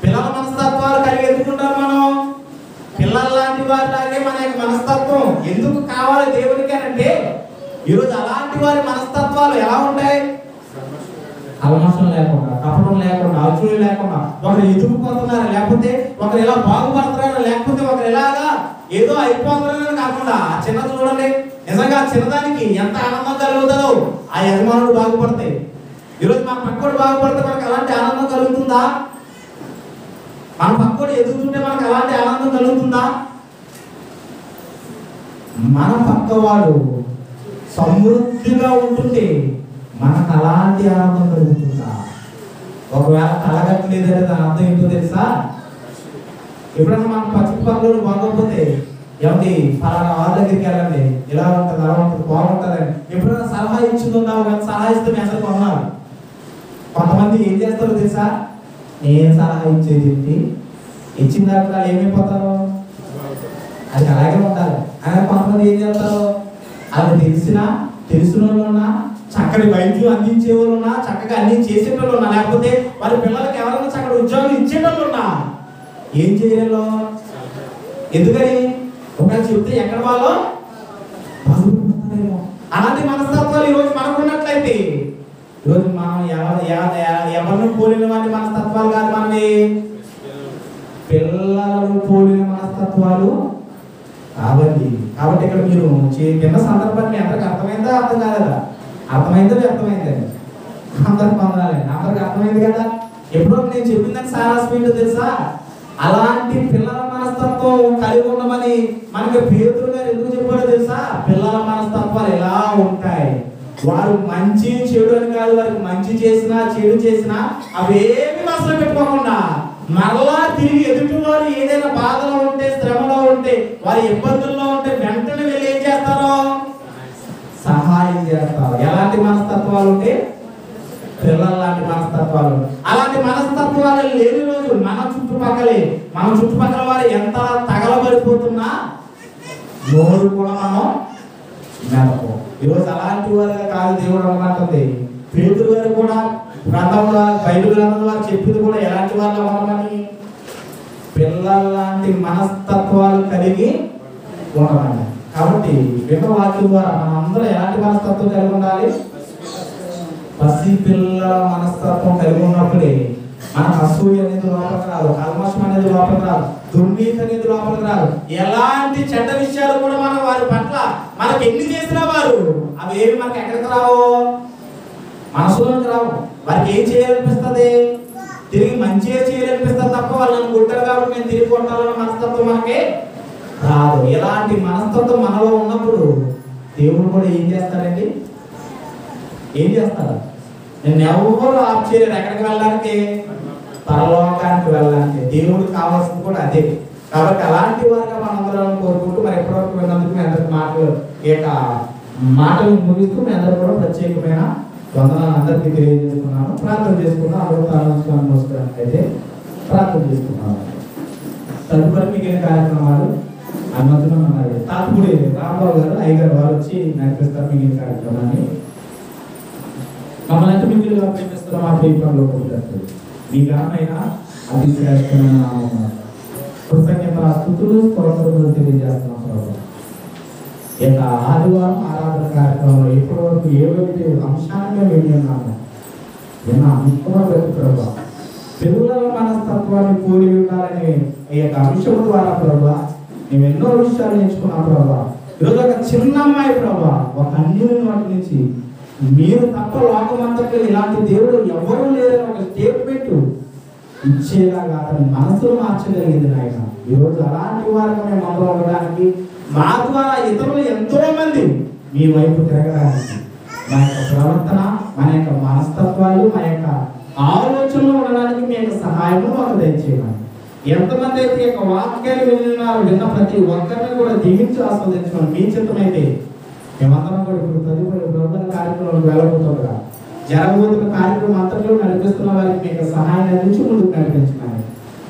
పిల్లల మనస్తత్వాలు కలిగి ఎదుర్కొంటారు. మనం పిల్లల లాంటి వారిలాగే మన యొక్క మనస్తత్వం ఎందుకు కావాలి దేవునికి అంటే, ఈరోజు అలాంటి వారి మనస్తత్వాలు ఎలా ఉంటాయి? అవకాశం లేకుండా, కపటం లేకుండా, అసూయ లేకుండా, ఒకరు ఎదుగుపోతున్నారు లేకపోతే ఒకరు ఎలా బాగుపడుతున్నారు లేకపోతే ఒకరు ఎలాగా ఏదో అయిపోతున్నారని కాకుండా, చిన్న చూడండి నిజంగా చిన్నదానికి ఎంత ఆనందం కలుగుతుందో ఆ యజమానుడు బాగుపడతాయి. ఈరోజు మన పక్కోడు బాగుపడితే మనకు అలాంటి ఆనందం కలుగుతుందా? మన పక్కోడు ఎదుగుతుంటే మనకు అలాంటి ఆనందం కలుగుతుందా? మన పక్కవాడు సమృద్ధిగా ఉంటుంటే మనకు అలాంటి ఆనందం కలుగుతుందా? ఒకవేళ కలగట్లేదంటే దాని అర్థం ఏంటో తెలుసా? ఎప్పుడన్నా మన పచ్చి పనులు బాగోకపోతే ఏమండి పలానా వాళ్ళ దగ్గరికి వెళ్ళండి, ఇలా ఉంటుంది అలా ఉంటుంది బాగుంటుందని ఎప్పుడైనా సలహా ఇచ్చిందున్నావు, కానీ సలహా ఇస్తే మేము అసలు కొన్నాను. కొంతమంది ఏం చేస్తారో తెలుసా? నేను సలహా ఇచ్చేది ఏంటి, ఇచ్చిన దాంట్లో ఏమైపోతారు? అది అలాగే ఉండాలి. ఆయన కొంతమంది ఏం చేస్తారు? అది తెలిసిన వాళ్ళు ఉన్నా, చక్కటి వైద్యం అందించే వాళ్ళు ఉన్నా, చక్కగా అన్ని చేసేటోళ్ళు ఉన్నా, లేకపోతే వారి పిల్లలకి ఎవరైనా చక్కటి ఉద్యోగం ఇచ్చేటోళ్ళు ఉన్నా ఏం చేయాలో? ఎందుకని? ఒకవేళ చెప్తే ఎక్కడ వాళ్ళు బాగుపడతారేమో. అలాంటి మనస్తత్వాలు ఈరోజు మనకు ఉన్నట్లయితే, ఈరోజు మనం ఎవరిని పోలిన వాటి మనస్తత్వాలు కాదు, మనని పిల్లలను పోలిన మనస్తత్వాలు కాదండి. కాబట్టి ఇక్కడ మీరు విన్న సందర్భాన్ని అందరికి అర్థమైందా అర్థం కాలేదా? అర్థమైందో వ్యర్థమైందండి? అందరికి పొందాలండి. అందరికి అర్థమైంది కదా? ఎప్పుడో నేను చెప్పిందని సారాస్పేంటో తెలుసా? అలాంటి పిల్లల మనస్తత్వం కలిగి ఉండమని మనకి పేతురు గారు ఎందుకు చెప్పారో తెలుసా? పిల్లల మనస్తత్వాలు ఎలా ఉంటాయి, వారు మంచి చెడు అని కాదు, వారికి మంచి చేసినా చెడు చేసినా అవేమి మనసులో పెట్టుకోకుండా మరలా తిరిగి ఎదుటి వారు ఏదైనా బాధలో ఉంటే, శ్రమలో ఉంటే, వారి ఇబ్బందుల్లో ఉంటే వెంటనే వెళ్ళి ఏం చేస్తారో సహాయం చేస్తారు. ఎలాంటి మనస్తత్వాలు ఉంటే? పిల్లల లాంటి మనస్తత్వాలు. అలాంటి మనస్తత్వాలు లేని రోజు మన చుట్టుపక్కల వారు ఎంత తగలబడిపోతున్నా నోరు కూడా మనం మెదపం. ఈరోజు అలాంటి వారిగా కాదు దేవుడు అన్నట్టుంది. పేతురు గారు కూడా గ్రంథంలో బైబిల్ గ్రంథంలో వారు చెప్పింది కూడా ఎలాంటి వాళ్ళు ఉండమని, పిల్లల లాంటి మనస్తత్వాలు కలిగి ఉండమని. కాబట్టి విన్న వాక్యం ద్వారా మనం అందరూ ఎలాంటి మనస్తత్వం కలిగి ఉండాలి? పసి పిల్లల మనస్తత్వం కలిగి ఉన్నప్పుడే మనకు అసూయ అనేది లోపలికి రాదు, కల్మషం అనేది లోపలికి రాదు, దుర్నీతి అనేది లోపలికి రాదు. ఎలాంటి చెడ్డ విషయాలు కూడా మనం వారి పట్ల మనకి ఎన్ని చేసినా వారు అవి ఏమి మనకి ఎక్కడికి రావు, మనసులోకి రావు. వారికి ఏం చేయాలనిపిస్తుంది? తిరిగి మంచిగా చేయాలనిపిస్తుంది తప్ప వాళ్ళని కొట్టారు కాబట్టి నేను తిరిగి కొట్టాలన్న మనస్తత్వం మనకి రాదు. ఎలాంటి మనస్తత్వం మనలో ఉన్నప్పుడు దేవుడు కూడా ఏం చేస్తాడండి? ఏం చేస్తారు? నేను ఎవరు ఆప్ చేయలేరు. ఎక్కడికి వెళ్ళడానికి? పరలోకానికి వెళ్ళడానికి. దేవుడికి కావాల్సింది కూడా అదే. కాబట్టి అలాంటి వారిగా మనందరం కోరుకుంటూ మరి ఎప్పటివరకు విన్నందుకు మీ అందరికి మాటలు ముగిస్తూ మీ అందరూ కూడా ప్రత్యేకమైన వందనాలు అందరికీ తెలియజేస్తున్నాను. ప్రార్థన చేసుకున్నాను. అందరూ ప్రారంభించడానికి నమస్కారం అయితే ప్రార్థన చేసుకున్నాను. తదుపరి మిగిలిన కార్యక్రమాలు అనుమతిలో ఉన్నారు. తాతపూడి రాంబాబు గారు అయ్యగారు వారు వచ్చి నడిపిస్తారు మిగిలిన కార్యక్రమాన్ని. మమ్మల్ని మిగిలిగా ప్రేమిస్తున్న మా ప్రేమలో మీ ఘనమైన అతి శ్రేష్టమైన నామమున కృతజ్ఞత స్తుతులు స్తోత్రములు తెలియజేస్తున్నాం ప్రభు. ఇక ఆదివారం ఆరాధన కార్యక్రమంలో ఇప్పటి వరకు ఏవైతే అంశాన్ని వెళ్ళి ఉన్నామో ప్రభు పిల్లల మనస్తత్వాన్ని కూడి ఉండాలనే ఈ యొక్క అంశం ద్వారా ప్రభు మేము ఎన్నో విషయాలు నేర్చుకున్నాం ప్రభు. ఈరోజు ఒక చిన్న అమ్మాయి ప్రభు ఒక అన్యుని వాటి నుంచి మీరు తప్ప లోకమంతకి ఇలాంటి దేవుడు ఎవరూ లేదని ఒక స్టేట్మెంట్ ఇచ్చేలాగా అతని మనసులో మార్చగలిగింది నాయన. ఈరోజు అలాంటి వారిగా మేము అందులో ఉండడానికి మా ద్వారా ఇతరులు ఎంతో మంది మీ వైపు తిరగడానికి మా యొక్క ప్రవర్తన మన యొక్క మనస్తత్వాలు మా యొక్క ఆలోచనలు ఉండడానికి మీ యొక్క సహాయము మాకు దయచేయాలి. ఎంతమంది అయితే యొక్క వాక్యాలు విన్న ప్రతి ఒక్కరిని కూడా దీవించి ఆస్వాదించడం మీ చిత్తమైతే మేమందరం కూడా ఇప్పుడు తదుపరి ప్రభుత్వ కార్యక్రమాలు వెళ్ళబోతుండగా జరగబోతున్న కార్యక్రమం అంతట్లో నడిపిస్తున్న వారికి మీకు సహాయం అందించి ముందుకు నడిపించమని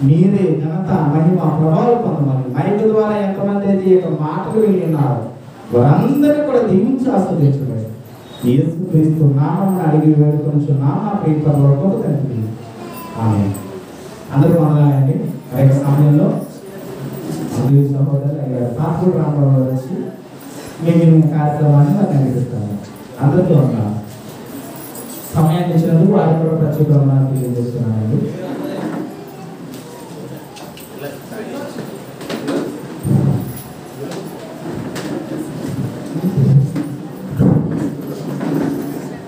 మీరే ఘనత మహిమ ప్రభావం పొందమని మైక్ ద్వారా ఎంతమంది అయితే ఈ యొక్క మాటలు విని ఉన్నారు వారందరినీ కూడా దీవించి ఆస్వాదించబడి యేసుక్రీస్తు నామమున అడిగి వేడుకొనుచున్నాం మా ప్రియ పరలోకపు తండ్రి. ఆమేన్. అందరూ వందనాలండి. ఆ యొక్క సమయంలో అందరూ సహోదరులు అయ్యారు తాతపూడి రాంబాబు గారు వచ్చి మేము కార్యక్రమాన్ని వారు నడిపిస్తాము. అందరికీ వందనాలు. సమయాన్ని ఇచ్చినందుకు వారు కూడా ప్రత్యేకంగా తెలియజేస్తున్నానండి.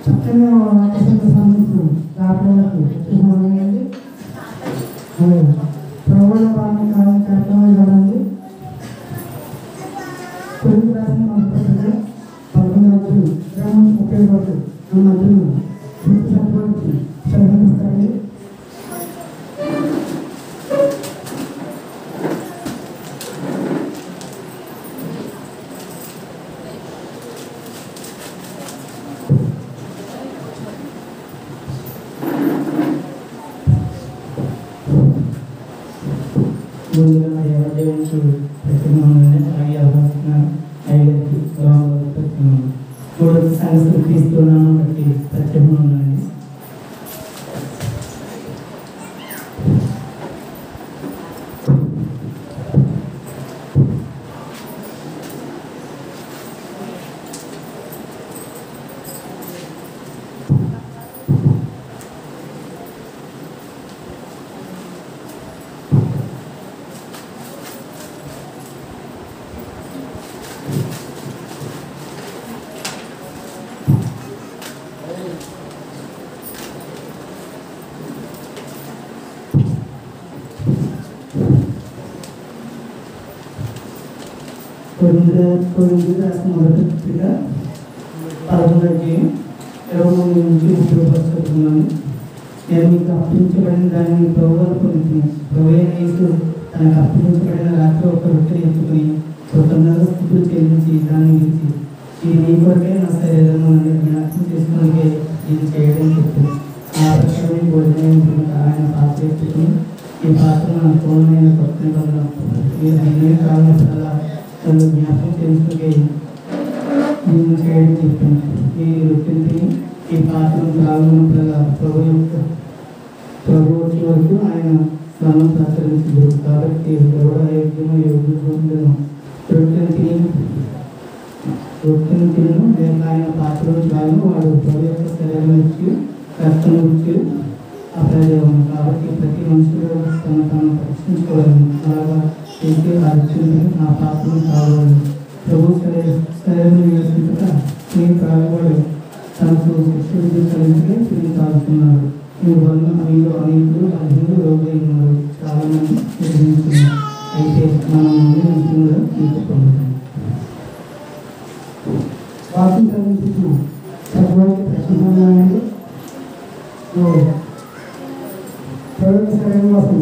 చక్కగా సంబంధించిన దాఖలకు చూడండి. ప్రబోధ కార్యక్రమాలు చూడండి. తెలుగు రాసిన పత్రిక 11:30 మన మధ్యలో చదివిస్తారండి. ముందుగా దేవునికి ప్రతిమని అలాగే అవసరం ఐదరికి మూడు సంస్థలు తీసుకున్నాను బట్టి ప్రత్యేకంగా ఉందండి. కొరింథీయులకు రాసిన మొదటి పత్రిక 11:23 చదువుతున్నాను. నేను మీకు అప్పగించబడిన దానిని ప్రభువును పొందుతున్నాను. ప్రభువైన యేసు తనకు అప్పగించబడిన రాత్రి ఒక రొట్టెని ఎత్తుకుని కృతజ్ఞతాస్తుతులు చెల్లించి దాన్ని విరిచి ఇది నీ కొరకే నా శరీరము అని జ్ఞాపకం చేసుకోవడానికి ఇది చేయడం చెప్తుంది. ఆ ప్రకారం భోజనం ఆయన పాత్ర ఎత్తుకుని ఈ పాత్ర నా పూర్ణమైన కొత్త నిబంధన మీరు అన్ని కారణాల తను జ్ఞాపకం చేసుకుని దీన్ని చేయడం చెప్పింది. ఈ రొట్టెని ఈ పాత్రను త్రాగున్నప్పుడల్లా ప్రభు వచ్చే వరకు ఆయన స్నానం ఆచరించదు. కాబట్టి ఎవరు అయోగ్యమో యోగ్యులను రొట్టెను తినను లేక ఆయన పాత్రను త్రాగు వాడు ప్రభు యొక్క శరీరం ఇచ్చి రక్తం ఇచ్చి అపరాధం. కాబట్టి ప్రతి మనుషులు తను పరీక్షించుకోవాలి. అలాగా చేసి అర్జునుడు నా పాత్రను త్రాగవాలి. ప్రభు శరీరం నివసించక నేను త్రాగవాడు తనకు శిక్ష కలిగితే తిరిగి తాగుతున్నారు. ఈ వల్ల మీలో అనేకులు అర్జునుడు రోగులై ఉన్నారు. చాలా మంది నిర్మించున్నారు. అయితే మనం నిజంగా తీసుకోవాలి. వాకింగ్ చదివించిన ప్రభుత్వ ప్రశ్నలు ప్రవేశ కోసం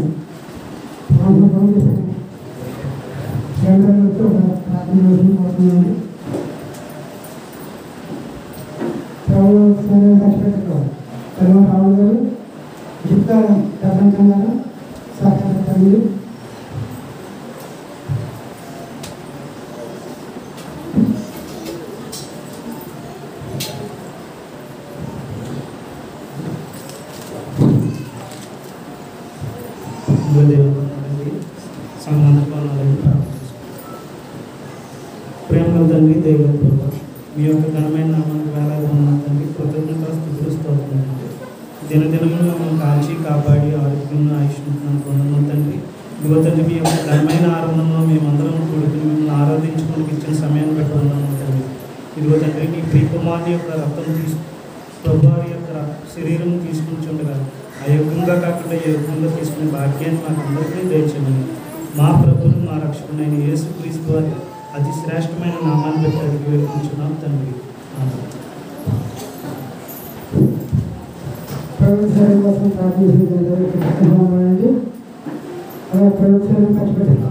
సరే ఖచ్చితంగా తర్వాత రావు గారు ఇంకా ప్రపంచంగా సహకారండి. ప్రేమ తండ్రి దేవుని ప్రభు మీ యొక్క ఘనమైన నామానికి వేలాది వందనాలు తండ్రి. కృతజ్ఞతలు స్తుతులు స్తోత్రాలు. దినదినములు మమ్మల్ని కాల్చి కాపాడి ఆరోగ్యంగా ఆయుష్మంతులను పొందడం తండ్రి. ఇదిగో తండ్రి మీ యొక్క ఘనమైన ఆరంభంలో మేమందరం కూడుకుని మిమ్మల్ని ఆరాధించుకోవడానికి ఇచ్చిన సమయాన్ని బట్టి ఉన్నాము తండ్రి. ఇదిగో తండ్రి నీ ప్రియకుమారుని యొక్క రక్తం ప్రభు వారి యొక్క శరీరం తీసుకుంటుండగా అయోగ్యంగా కాకుండా యోగ్యంగా తీసుకునే భాగ్యాన్ని మాకు అందరికీ దయచేయండి. మా ప్రభువును మా రక్షకుడైన యేసుక్రీస్తు వారి అతి శ్రేష్టమైన నామాన్ని బట్టి అడిగి వేడుకుంటున్నాం తండ్రి. ప్రవేశాల కోసం ప్రార్థించండి. ప్రవేశాలను ఖచ్చితంగా సహకరించండి.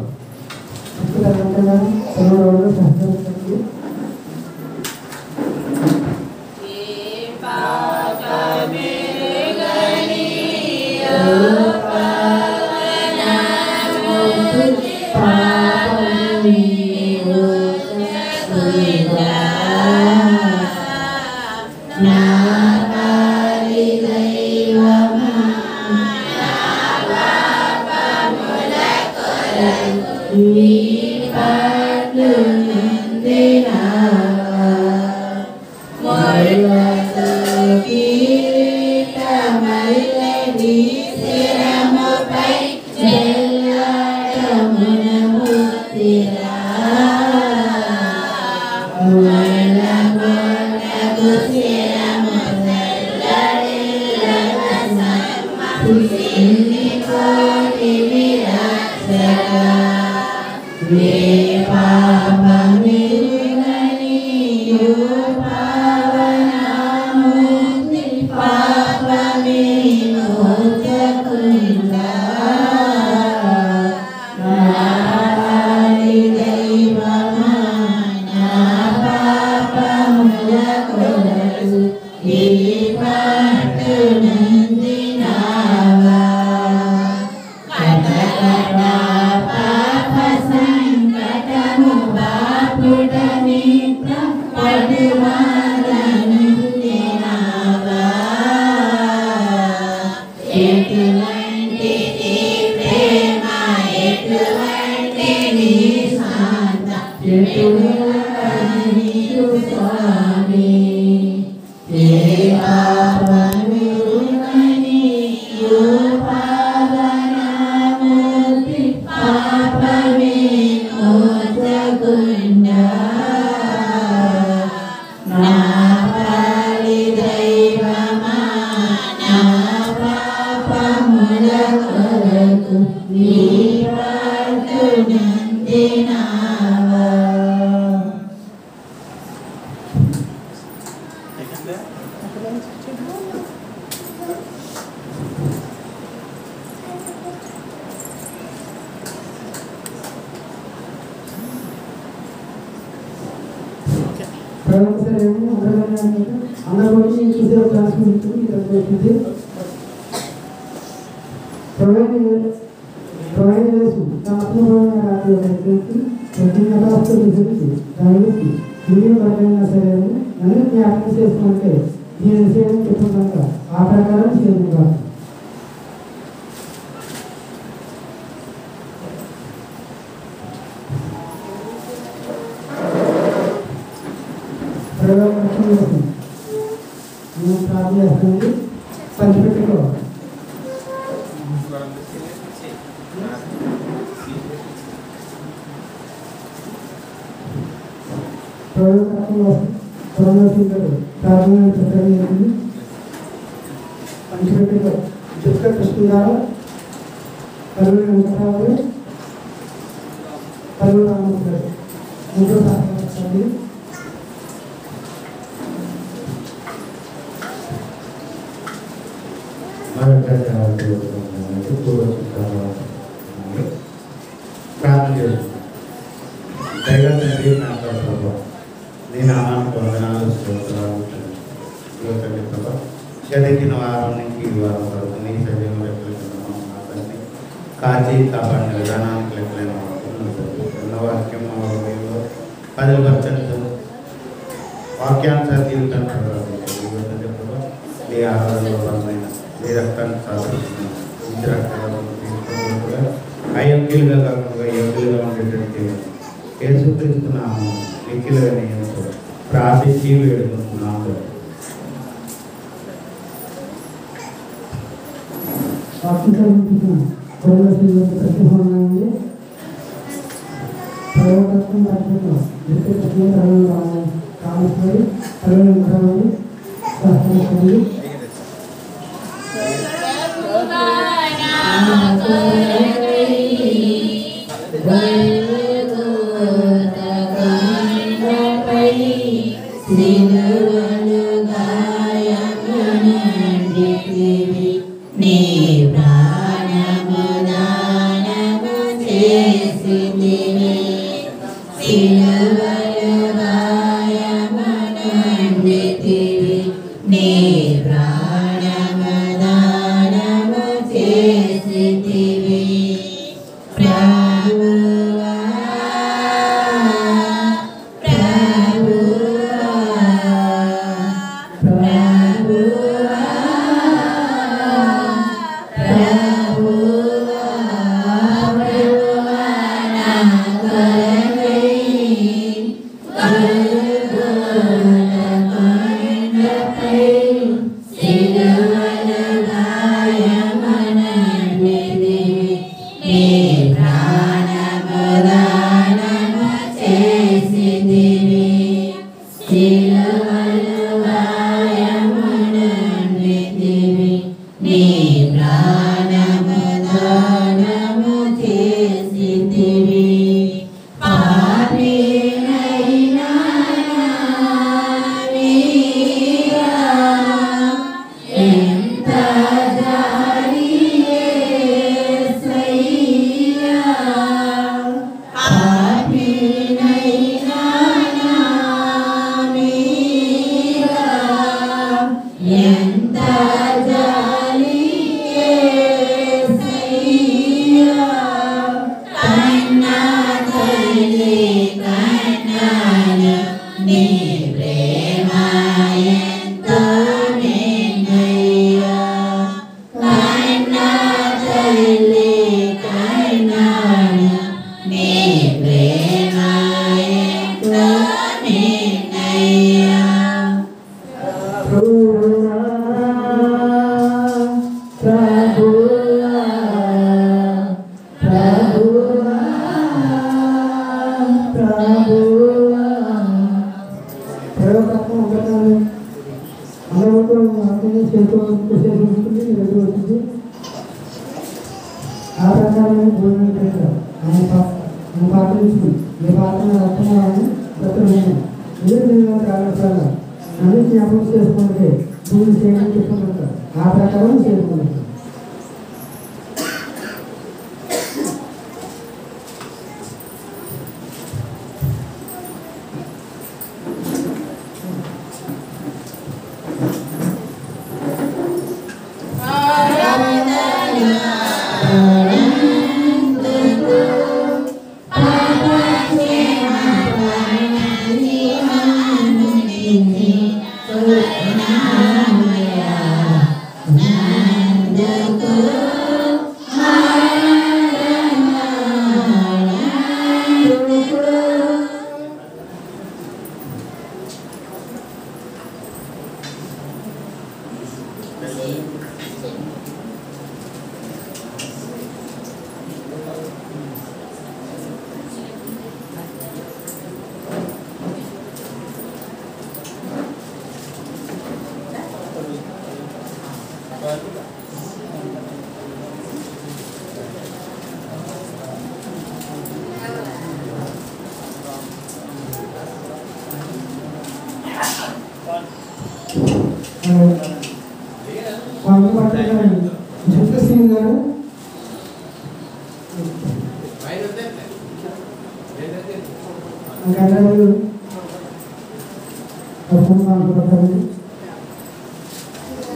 చేసుకుంటే నేను విషయం చెప్పుకున్నాక ఆ ప్రకారం చేయగా నేను ప్రార్థన చేస్తుంది పంచిపెట్టుకో పంచిపెట్టుకో దుఃఖ కృష్ణారావు కరువు వెంకటరావు కరువు రామకృష్ణ ముగ్గురు సహకరించండి. ప్రార్థన చేస్తున్నాను. దైవ తండ్రి నా ప్రభావ నేను ఆనంద వందనాలు స్తోత్రాలు. గడిచిన వారం నుంచి ఈ వారం వరకు నీ సజీవ లెక్కలని కాచి కాపాడిన విధానానికి లెక్కలైన వాక్యం మా హృదయంలో 10% వాక్యానుసార జీవితాన్ని మీ ఆహారంలో బలమైన మీ రక్తాన్ని సాధిస్తున్నాం ఈ రక్తాలను తీసుకున్నట్టుగా అయోగ్యులుగా కాకుండా యోగ్యులుగా ఉండేటట్టు యేసుక్రీస్తున్నాము మిక్కిలుగా నేను ప్రార్థించి వేడుకుంటున్నాము.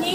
నీ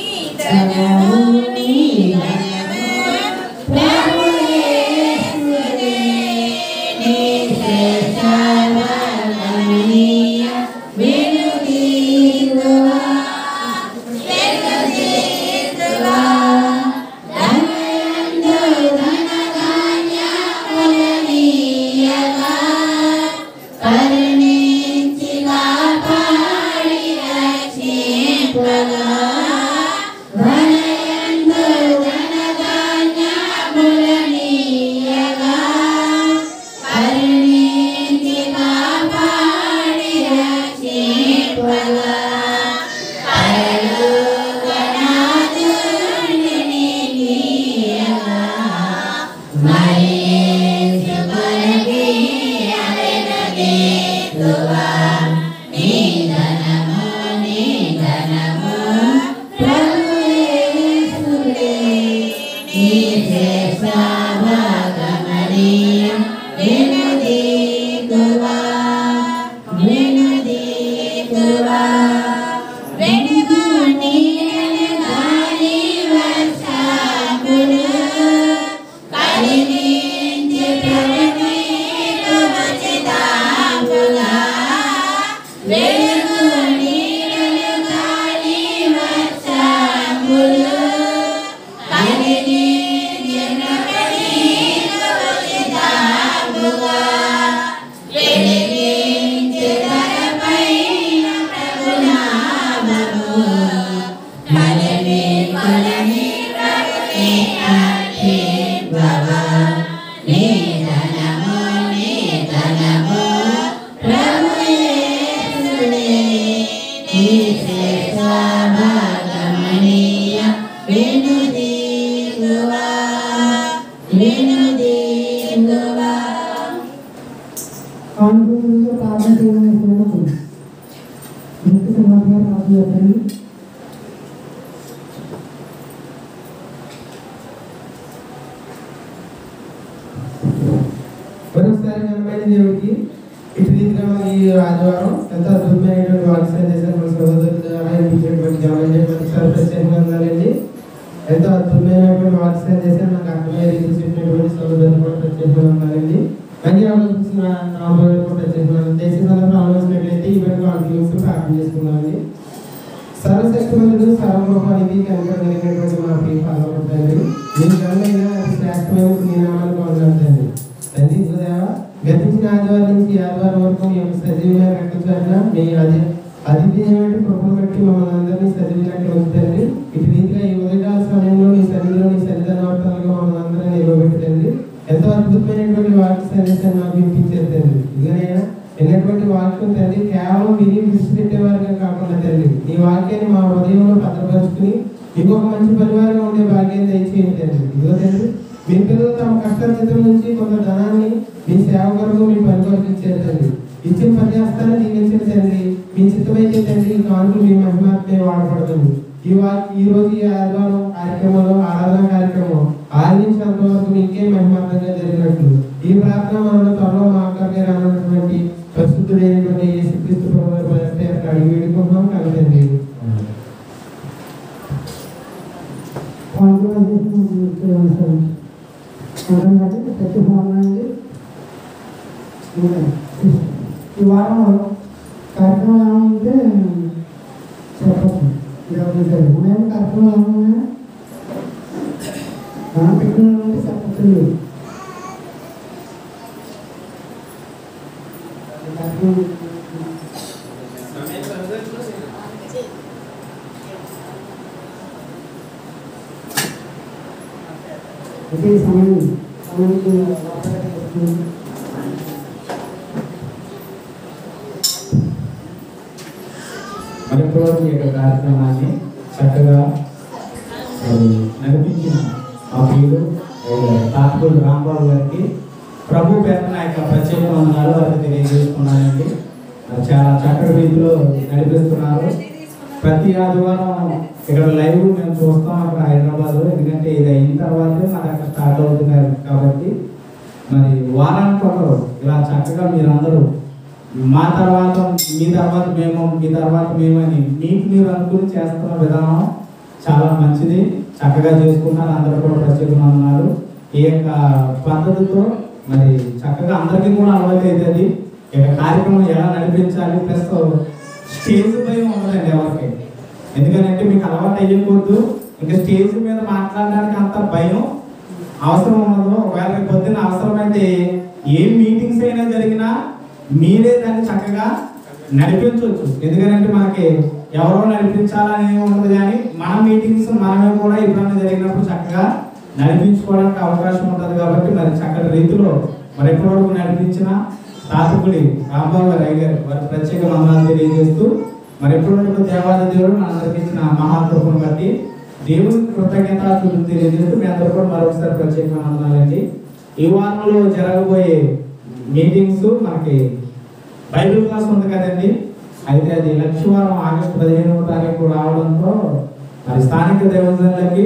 మరొకసారి ఘనమైన దేవుడికి ఇటు రీతిగా ఈ ఆదివారం ఎంతో అద్భుతమైనటువంటి వాక్యం చేశారు మన సహోదరుల ద్వారా ఇచ్చినటువంటి గమనించినటువంటి సార్ ప్రత్యేకంగా ఉండాలండి. ఎంతో అద్భుతమైనటువంటి వాక్యం చేశారు. నాకు అర్థమయ్యే రీతి చెప్పినటువంటి సహోదరులు కూడా ప్రత్యేకంగా ఉండాలండి. మళ్ళీ ఆలోచించిన నామలు కూడా ప్రత్యేకంగా దేశ సందర్భంలో ఆలోచించినట్లయితే ఇవన్నీ కాన్ఫిడెన్స్ ప్రార్థన చేసుకున్నామండి. సర్వశక్తిమంతుడు సర్వలోకానికి కనుగొనగలిగినటువంటి మా ప్రియ పాల్గొంటారు. నేను ఘనమైన అతి శ్రేష్టమైన మీ నామాలు పొందాలండి. తండ్రి గతించిన ఆదివారం నుంచి ఆదివారం వరకు మీ యొక్క సజీవుగా రక్షించాలన్న మీ అతిథేయమైన కృపను బట్టి మమ్మల్ని అందరినీ సజీవులకు ఉంచండి. ఇటు రీతిగా ఈ ఉదయకాల సమయంలో మీ సన్నిధిలో మీ సన్నిధానవర్తనగా మమ్మల్ని అందరినీ నిలబెట్టండి. ఎంతో అద్భుతమైనటువంటి వాక్య సందేశాన్ని నాకు వినిపించారు తండ్రి. ఇదిగైనా ఎన్నటువంటి వాక్యం తండ్రి కేవలం విని విడిచిపెట్టేవారుగా కాకుండా తండ్రి ఈ వాక్యాన్ని మా హృదయంలో భద్రపరుచుకుని ఇంకొక మంచి పరివారంగా ఉండే భాగ్యాన్ని దయచేయండి తండ్రి. ఇదిగో తండ్రి మీ పిల్లలు తమ కష్టార్జితం నుంచి కొంత ధనాన్ని మీ సేవ కొరకు మీ పని కొరకు ఇచ్చారు తండ్రి. ఇచ్చిన పర్యాస్తాన్ని దీవించిన తండ్రి మీ చిత్తమైతే తండ్రి ఈ కానుకలు మీ మహిమాత్మే వాడబడుతుంది. ఈ రోజు ఈ ఆదివారం కార్యక్రమంలో ఆరాధన కార్యక్రమం ఆరంభించినంత వరకు మీకే మహిమాత్మంగా జరిగినట్లు ఈ ప్రార్థన మనలో త్వరలో మా అక్కడికి రానున్నటువంటి పరిశుద్ధుడైనటువంటి యేసుక్రీస్తు ప్రభువు అడిగి వేడుకుంటున్నాం కలదండి. ఈ వారం కార్యక్రమం ఏమంటే చెప్పచ్చు. ఉన్నాయని కార్యక్రమం ఏమన్నా పెట్టినంటే చెప్పచ్చు. అయితే సమయానికి మరికొరకు ఈ యొక్క కార్యక్రమాన్ని చక్కగా నడిపించిన మా ప్రియులు తాతపూడి రాంబాబు గారికి ప్రభు పేరున యొక్క ప్రత్యేక వందనాలు వారికి తెలియజేసుకున్నానండి. చాలా చక్కటి రీతిలో నడిపిస్తున్నారు. ప్రతి ఆదివారం ఇక్కడ లైవ్ మేము చూస్తాం అక్కడ హైదరాబాద్లో. ఎందుకంటే ఇది అయిన తర్వాతే మాకు అక్కడ స్టార్ట్ అవుతున్నారు కాబట్టి మరి వారానికి ఒకరు ఇలా చక్కగా మీరందరూ మా తర్వాత మీ తర్వాత మేము మీ తర్వాత మేము అని మీకు మీరు అనుకుని చేస్తున్న విధానం చాలా మంచిది. చక్కగా చేసుకున్నారు. అందరూ కూడా ప్రత్యేకంగా ఉన్నారు. ఈ యొక్క పద్ధతితో మరి చక్కగా అందరికీ కూడా అలవాటు అవుతుంది. ఈ యొక్క కార్యక్రమం ఎలా నడిపించాలి. ప్లస్ స్టేజ్ భయం ఉండదండి ఎవరికి. ఎందుకంటే మీకు అలవాటు అయ్యకూడదు. ఇంకా స్టేజ్ మీద మాట్లాడడానికి అంత భయం అవసరం ఉండదు. ఒకవేళ పొద్దున్న అవసరమైతే ఏ మీటింగ్స్ అయినా జరిగినా మీరే దాన్ని చక్కగా నడిపించవచ్చు. ఎందుకంటే మనకి ఎవరో నడిపించాలని ఉండదు, కానీ మన మీటింగ్స్ మనమే కూడా ఎప్పుడైనా జరిగినప్పుడు చక్కగా నడిపించుకోవడానికి అవకాశం ఉంటుంది. కాబట్టి మరి చక్కటి రీతిలో మరి ఎప్పటివరకు నడిపించిన తాతకుడి రాంబాబు గారు అయ్యారు వారి ప్రత్యేక వందనాలు తెలియజేస్తూ మరి ఎప్పటివరకు దేవాది దేవుడు మనందరికి ఇచ్చిన మహాకృపను బట్టి దేవునికి కృతజ్ఞతాస్తుతులు తెలియజేస్తూ మీ అందరూ కూడా మరొకసారి ప్రత్యేక వందనాలండి. ఈ వారంలో జరగబోయే మీటింగ్స్ మనకి బైబిల్ క్లాస్ ఉంది కదండి. అయితే అది లక్షవారం ఆగస్టు 15వ తారీఖు రావడంతో మరి స్థానిక దేవజనులకి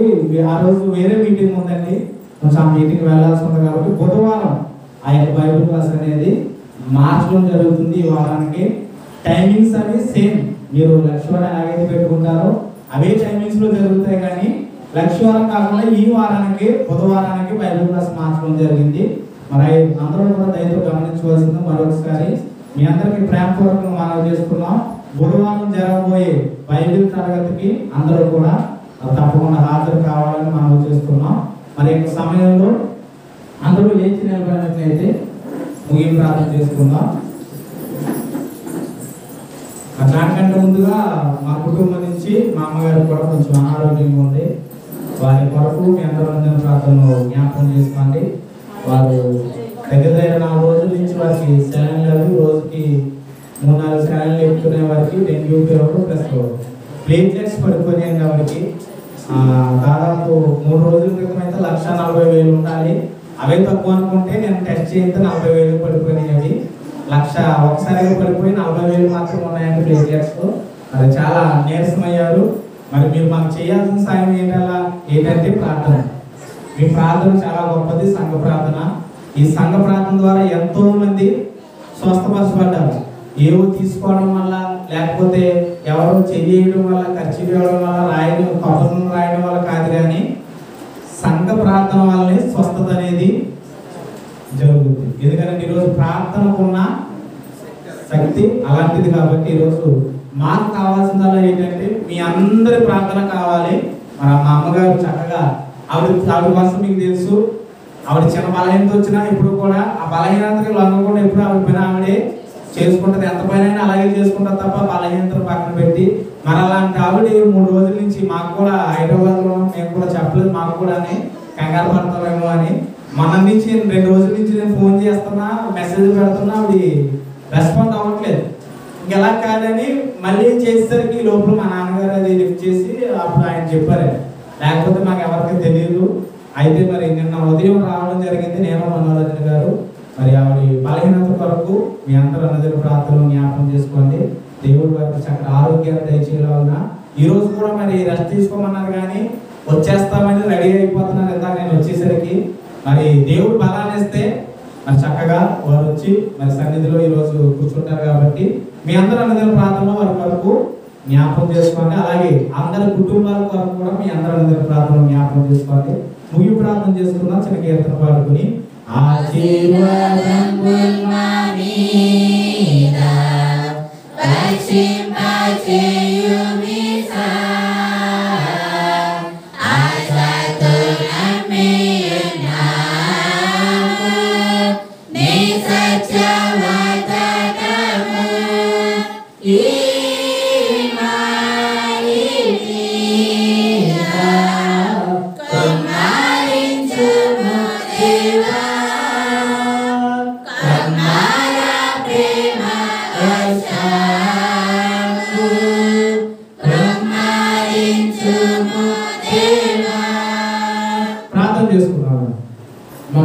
ఆ రోజు వేరే మీటింగ్ ఉందండి, కొంచెం ఆ మీటింగ్ వెళ్ళాల్సి ఉంది. కాబట్టి బుధవారం ఆ యొక్క బైబిల్ క్లాస్ అనేది మార్చడం జరుగుతుంది. ఈ వారానికి టైమింగ్స్ అవి సేమ్, మీరు లక్షవారం ఎలాగైతే పెట్టుకుంటారో అవే టైమింగ్స్ లో జరుగుతాయి, కానీ లక్షవారం కాకుండా ఈ వారానికి బుధవారానికి బైబిల్ క్లాస్ మార్చడం జరిగింది. మరి అందరూ కూడా దయతో గమనించవలసింది. మరొకసారి మీ అందరికి ప్రేమపూర్వకంగా మనవి చేసుకున్నాం. బుధవారం జరగబోయే బైబిల్ తరగతికి అందరూ కూడా తప్పకుండా హాజరు కావాలని మనం చేస్తున్నాం. మరి యొక్క సమయంలో అందరూ లేచి నిలబడినట్లయితే ముగింపు ప్రార్థన చేసుకుందాం. దానికంటే ముందుగా మా కుటుంబం నుంచి మా అమ్మగారికి కూడా కొంచెం అనారోగ్యంగా ఉంది. వారి కొరకు మీ అందరూ ప్రార్థనలో జ్ఞాపకం చేసుకోండి. వారు దగ్గర 4 రోజుల నుంచి వారికి సెలైన్లు రోజుకి 3-4 సెలైన్లు ఎక్కుతున్న వారికి డెంగ్యూ ఫీవర్ ప్లస్ ప్లేట్లెట్స్ పడిపోయాయండి. వారికి దాదాపు 3 రోజుల క్రితం అయితే 1,40,000 ఉండాలి. అవే తక్కువ అనుకుంటే నేను టెస్ట్ చేస్తే 40,000 పడిపోయినాయి. అవి 1,00,000 ఒకసారిగా పడిపోయి 40,000 మాత్రం ఉన్నాయండి ప్లేట్లెట్స్. అది చాలా నీరసమయ్యారు. మరి మీరు మాకు చేయాల్సిన సాయం ఏంటంటే ప్రార్థన. మీ ప్రార్థన చాలా గొప్పది, సంఘ ప్రార్థన. ఈ సంఘ ప్రార్థన ద్వారా ఎంతో మంది స్వస్థపరచబడ్డారు. ఏవో తీసుకోవడం వల్ల, లేకపోతే ఎవరో చేయడం వల్ల, ఖర్చు చేయడం వల్ల, కబుర్లను రాయడం వల్ల కాదు, కానీ సంఘ ప్రార్థన వల్లనే స్వస్థత అనేది జరుగుతుంది. ఎందుకంటే ఈరోజు ప్రార్థనకున్న శక్తి అలాంటిది. కాబట్టి ఈరోజు మాకు కావాల్సిందల్లా ఏంటంటే మీ అందరి ప్రార్థన కావాలి. మరి మా అమ్మగారు చక్కగా ఆవిడ కోసం మీకు తెలుసు, ఆవిడ చిన్న బలహీనత వచ్చినా ఇప్పుడు కూడా ఆ బలహీనతకి లొంగకుండా ఎప్పుడు ఆవిడ పైన ఆవిడే చేసుకుంటుంది. ఎంత పైన అలాగే చేసుకుంటారు తప్ప బలహీనతను పక్కన పెట్టి. మరి అలాంటి ఆవిడ 3 రోజుల నుంచి మాకు కూడా హైదరాబాద్లో మేము కూడా చెప్పలేదు, మాకు కూడా కంగారు పడతామేమో అని. మన నుంచి 2 రోజుల నుంచి నేను ఫోన్ చేస్తున్నా, మెసేజ్ పెడుతున్నా, ఆవిడ రెస్పాండ్ అవ్వట్లేదు. ఇంకెలా కాదని మళ్ళీ చేసేసరికి లోపల మా నాన్నగారు అది లిఫ్ట్ చేసి అప్పుడు ఆయన చెప్పారు, లేకపోతే మాకు ఎవరికి తెలియదు. అయితే మరి నిన్న ఉదయం రావడం జరిగింది, నేను మనోరంజన గారు. మరి ఆవిడ బలహీనత కొరకు మీ అందరూ అందరి ప్రార్థనలు జ్ఞాపకం చేసుకోండి. దేవుడు వారికి చక్కటి ఆరోగ్యాన్ని దయచేయాలన్నా. ఈ రోజు కూడా మరి రెస్ట్ తీసుకోమన్నారు, కానీ వచ్చేస్తామని రెడీ అయిపోతున్నారు. ఇందాక నేను వచ్చేసరికి మరి దేవుడు బలాన్ని ఇస్తే మరి చక్కగా వారు వచ్చి మరి సన్నిధిలో ఈరోజు కూర్చుంటారు. కాబట్టి మీ అందరూ అందరి ప్రార్థనలో వారి కొరకు జ్ఞాపకం చేసుకోండి. అలాగే అందరి కుటుంబాల కొరకు కూడా మీ అందరి ప్రార్థనలు జ్ఞాపకం చేసుకోండి. ముగి ప్రార్థన చేసుకున్నా చిన్న కీర్తన పాడుకుని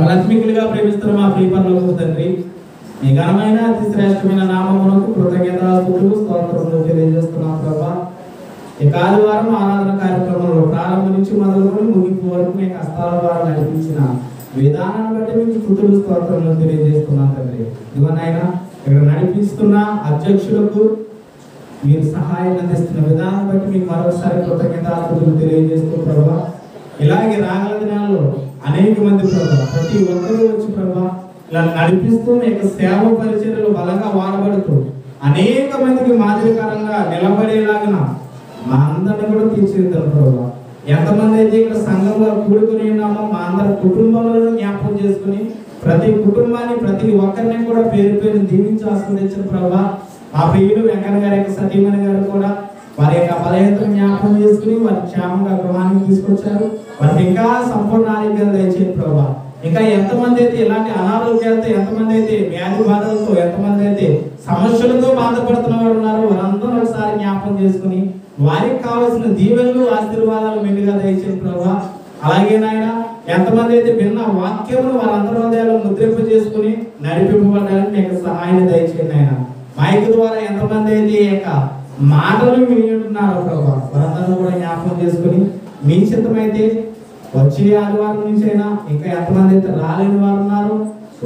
లక్ష్మికులుగా ప్రేమిస్తున్న మా ప్రియపరలోకపు తండ్రి, మీ ఘనమైన అతి శ్రేష్టమైన నామమునకు కృతజ్ఞతాస్తుతులు స్తోత్రములు తెలియజేస్తున్నాం ప్రభా. ఈ ఆదివారం ఆరాధన కార్యక్రమంలో ప్రారంభం నుంచి మొదలుకొని ముగింపు వరకు మీ హస్తాల ద్వారా నడిపించిన విధానాన్ని బట్టి మీకు స్తుతులు స్తోత్రములు తెలియజేస్తున్నాం తండ్రి. ఇవన్నైనా ఇక్కడ నడిపిస్తున్న అధ్యక్షులకు మీరు సహాయం అందిస్తున్న విధానం బట్టి మీకు మరొకసారి కృతజ్ఞతాస్తుతులు తెలియజేస్తూ ప్రభా. ఇలాగే రాగల దినాల్లో అనేక మంది ప్రభా, ప్రతి ఒక్కరూ వచ్చి ప్రభా ఇలా నడిపిస్తూ మీ యొక్క సేవ పరిచర్యలు బలంగా వాడబడుతూ అనేక మందికి మాదిరికరంగా నిలబడేలాగా మా అందరిని కూడా తీర్చిదిద్దాం ప్రభా. ఎంతమంది అయితే ఇక్కడ సంఘంలో కూడుకుని ఉన్నామో మా అందరి కుటుంబంలో జ్ఞాపకం చేసుకుని ప్రతి కుటుంబాన్ని ప్రతి ఒక్కరిని కూడా పేరు పేరు దీవించి ఆస్వాదించిన ప్రభా. మా ప్రియులు వెంకన్న గారి యొక్క సతీమణి గారు కూడా వారి యొక్క బలహీనతను జ్ఞాపకం చేసుకుని వారి క్షేమంగా గృహానికి తీసుకొచ్చారు. వారికి ఇంకా సంపూర్ణ ఆరోగ్యాలు దయచేయండి ప్రభా. ఇంకా ఎంతమంది అయితే ఇలాంటి అనారోగ్యాలతో, ఎంతమంది అయితే వ్యాధి బాధలతో, ఎంతమంది అయితే సమస్యలతో బాధపడుతున్న వారు ఉన్నారో వారందరూ ఒకసారి జ్ఞాపకం చేసుకుని వారికి కావాల్సిన దీవెనలు ఆశీర్వాదాలు మెండుగా దయచేయండి ప్రభా. అలాగే నాయన ఎంతమంది అయితే విన్న వాక్యమును వారందరి హృదయాలు ముద్రింప చేసుకుని నడిపింపబడాలని మీకు సహాయం దయచేయండి ఆయన. మైక్ ద్వారా ఎంతమంది అయితే ఈ యొక్క మాటలు వింటున్నారో ప్రభా వారందరూ కూడా జ్ఞాపకం చేసుకుని మీ చిత్తమైతే వచ్చే ఆదివారం నుంచి అయినా ఇంకా ఎంతమంది అయితే రాలేని వారు ఉన్నారు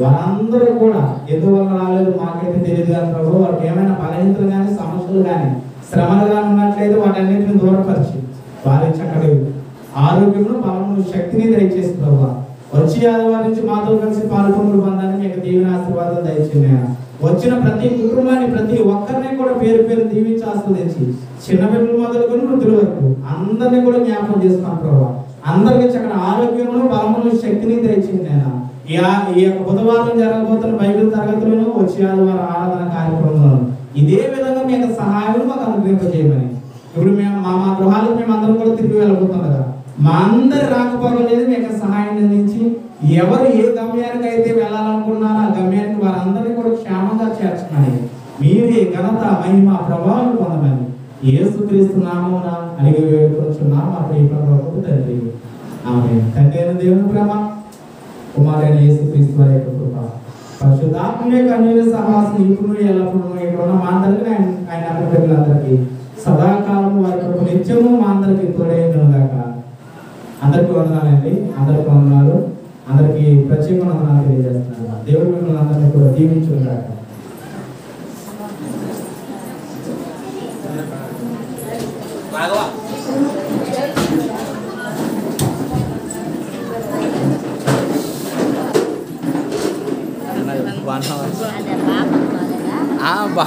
వారందరూ కూడా ఎందువల్ల రాలేదు మాకైతే తెలియదు కానీ ప్రభు వారికి ఏమైనా బలహీనతలు కానీ సమస్యలు కానీ శ్రమలు కానీ ఉన్నట్లయితే వాటన్నిటిని దూరపరిచి వారి చక్కటి ఆరోగ్యమును బలమును శక్తిని దయచేసి ప్రభు వచ్చే ఆదివారం నుంచి మాతో కలిసి పాల్గొనులు పొందాలని మీకు దీవెన ఆశీర్వాదం దయచేయండి. వచ్చిన ప్రతి కుటుంబాన్ని ప్రతి ఒక్కరిని కూడా పేరు పేరు దీవించి ఆస్వాదించి చిన్న పిల్లలు మొదలుకొని వృద్ధుల వరకు అందరినీ కూడా జ్ఞాపకం చేసుకున్నాం ప్రభు. అందరికీ చక్కటి ఆరోగ్యమును బలమును శక్తిని దయచేయండి నేను. ఈ యొక్క బుధవారం జరగబోతున్న బైబిల్ తరగతులను వచ్చే ఆదివారం ఆరాధన కార్యక్రమంలో ఇదే విధంగా మీ యొక్క సహాయం మాకు అనుగ్రహింపజేయమని ఇప్పుడు మేము మా గృహాలకు మేము అందరం కూడా తిరిగి వెళ్ళబోతున్నాం కదా మా అందరి రాకపోలేదు మీ యొక్క సహాయం అందించి ఎవరు ఏ గమ్యానికి అయితే వెళ్ళాలనుకున్నారో ఆ గమ్యానికి వారందరినీ కూడా క్షేమంగా చేర్చమని మీరే ఘనత మహిమ ప్రభావం పొందమని యేసుక్రీస్తు నామమున అడిగి వేడుకొనుచున్నాం మా ప్రియ ప్రభువు తండ్రి ఆమేన్. తండ్రి అయిన దేవుని ప్రేమ కుమారుడైన యేసుక్రీస్తు వారి యొక్క కృప పరిశుద్ధాత్మ యొక్క అన్యోన్య సహవాసం ఇప్పుడు ఎల్లప్పుడూ ఇక్కడ ఉన్న మా అందరికీ ఆయన బిడ్డలందరికీ సదాకాలం వారి కృప నిత్యము మా అందరికీ తోడైనగాక. అందరికీ వందనాలండి. అందరికీ వందనాలు. అందరికీ ప్రత్యేక వందనాలు తెలియజేస్తున్నాను. దేవుడు మిమ్మల్ని అందరినీ కూడా దీవించుగాక. Ada apa?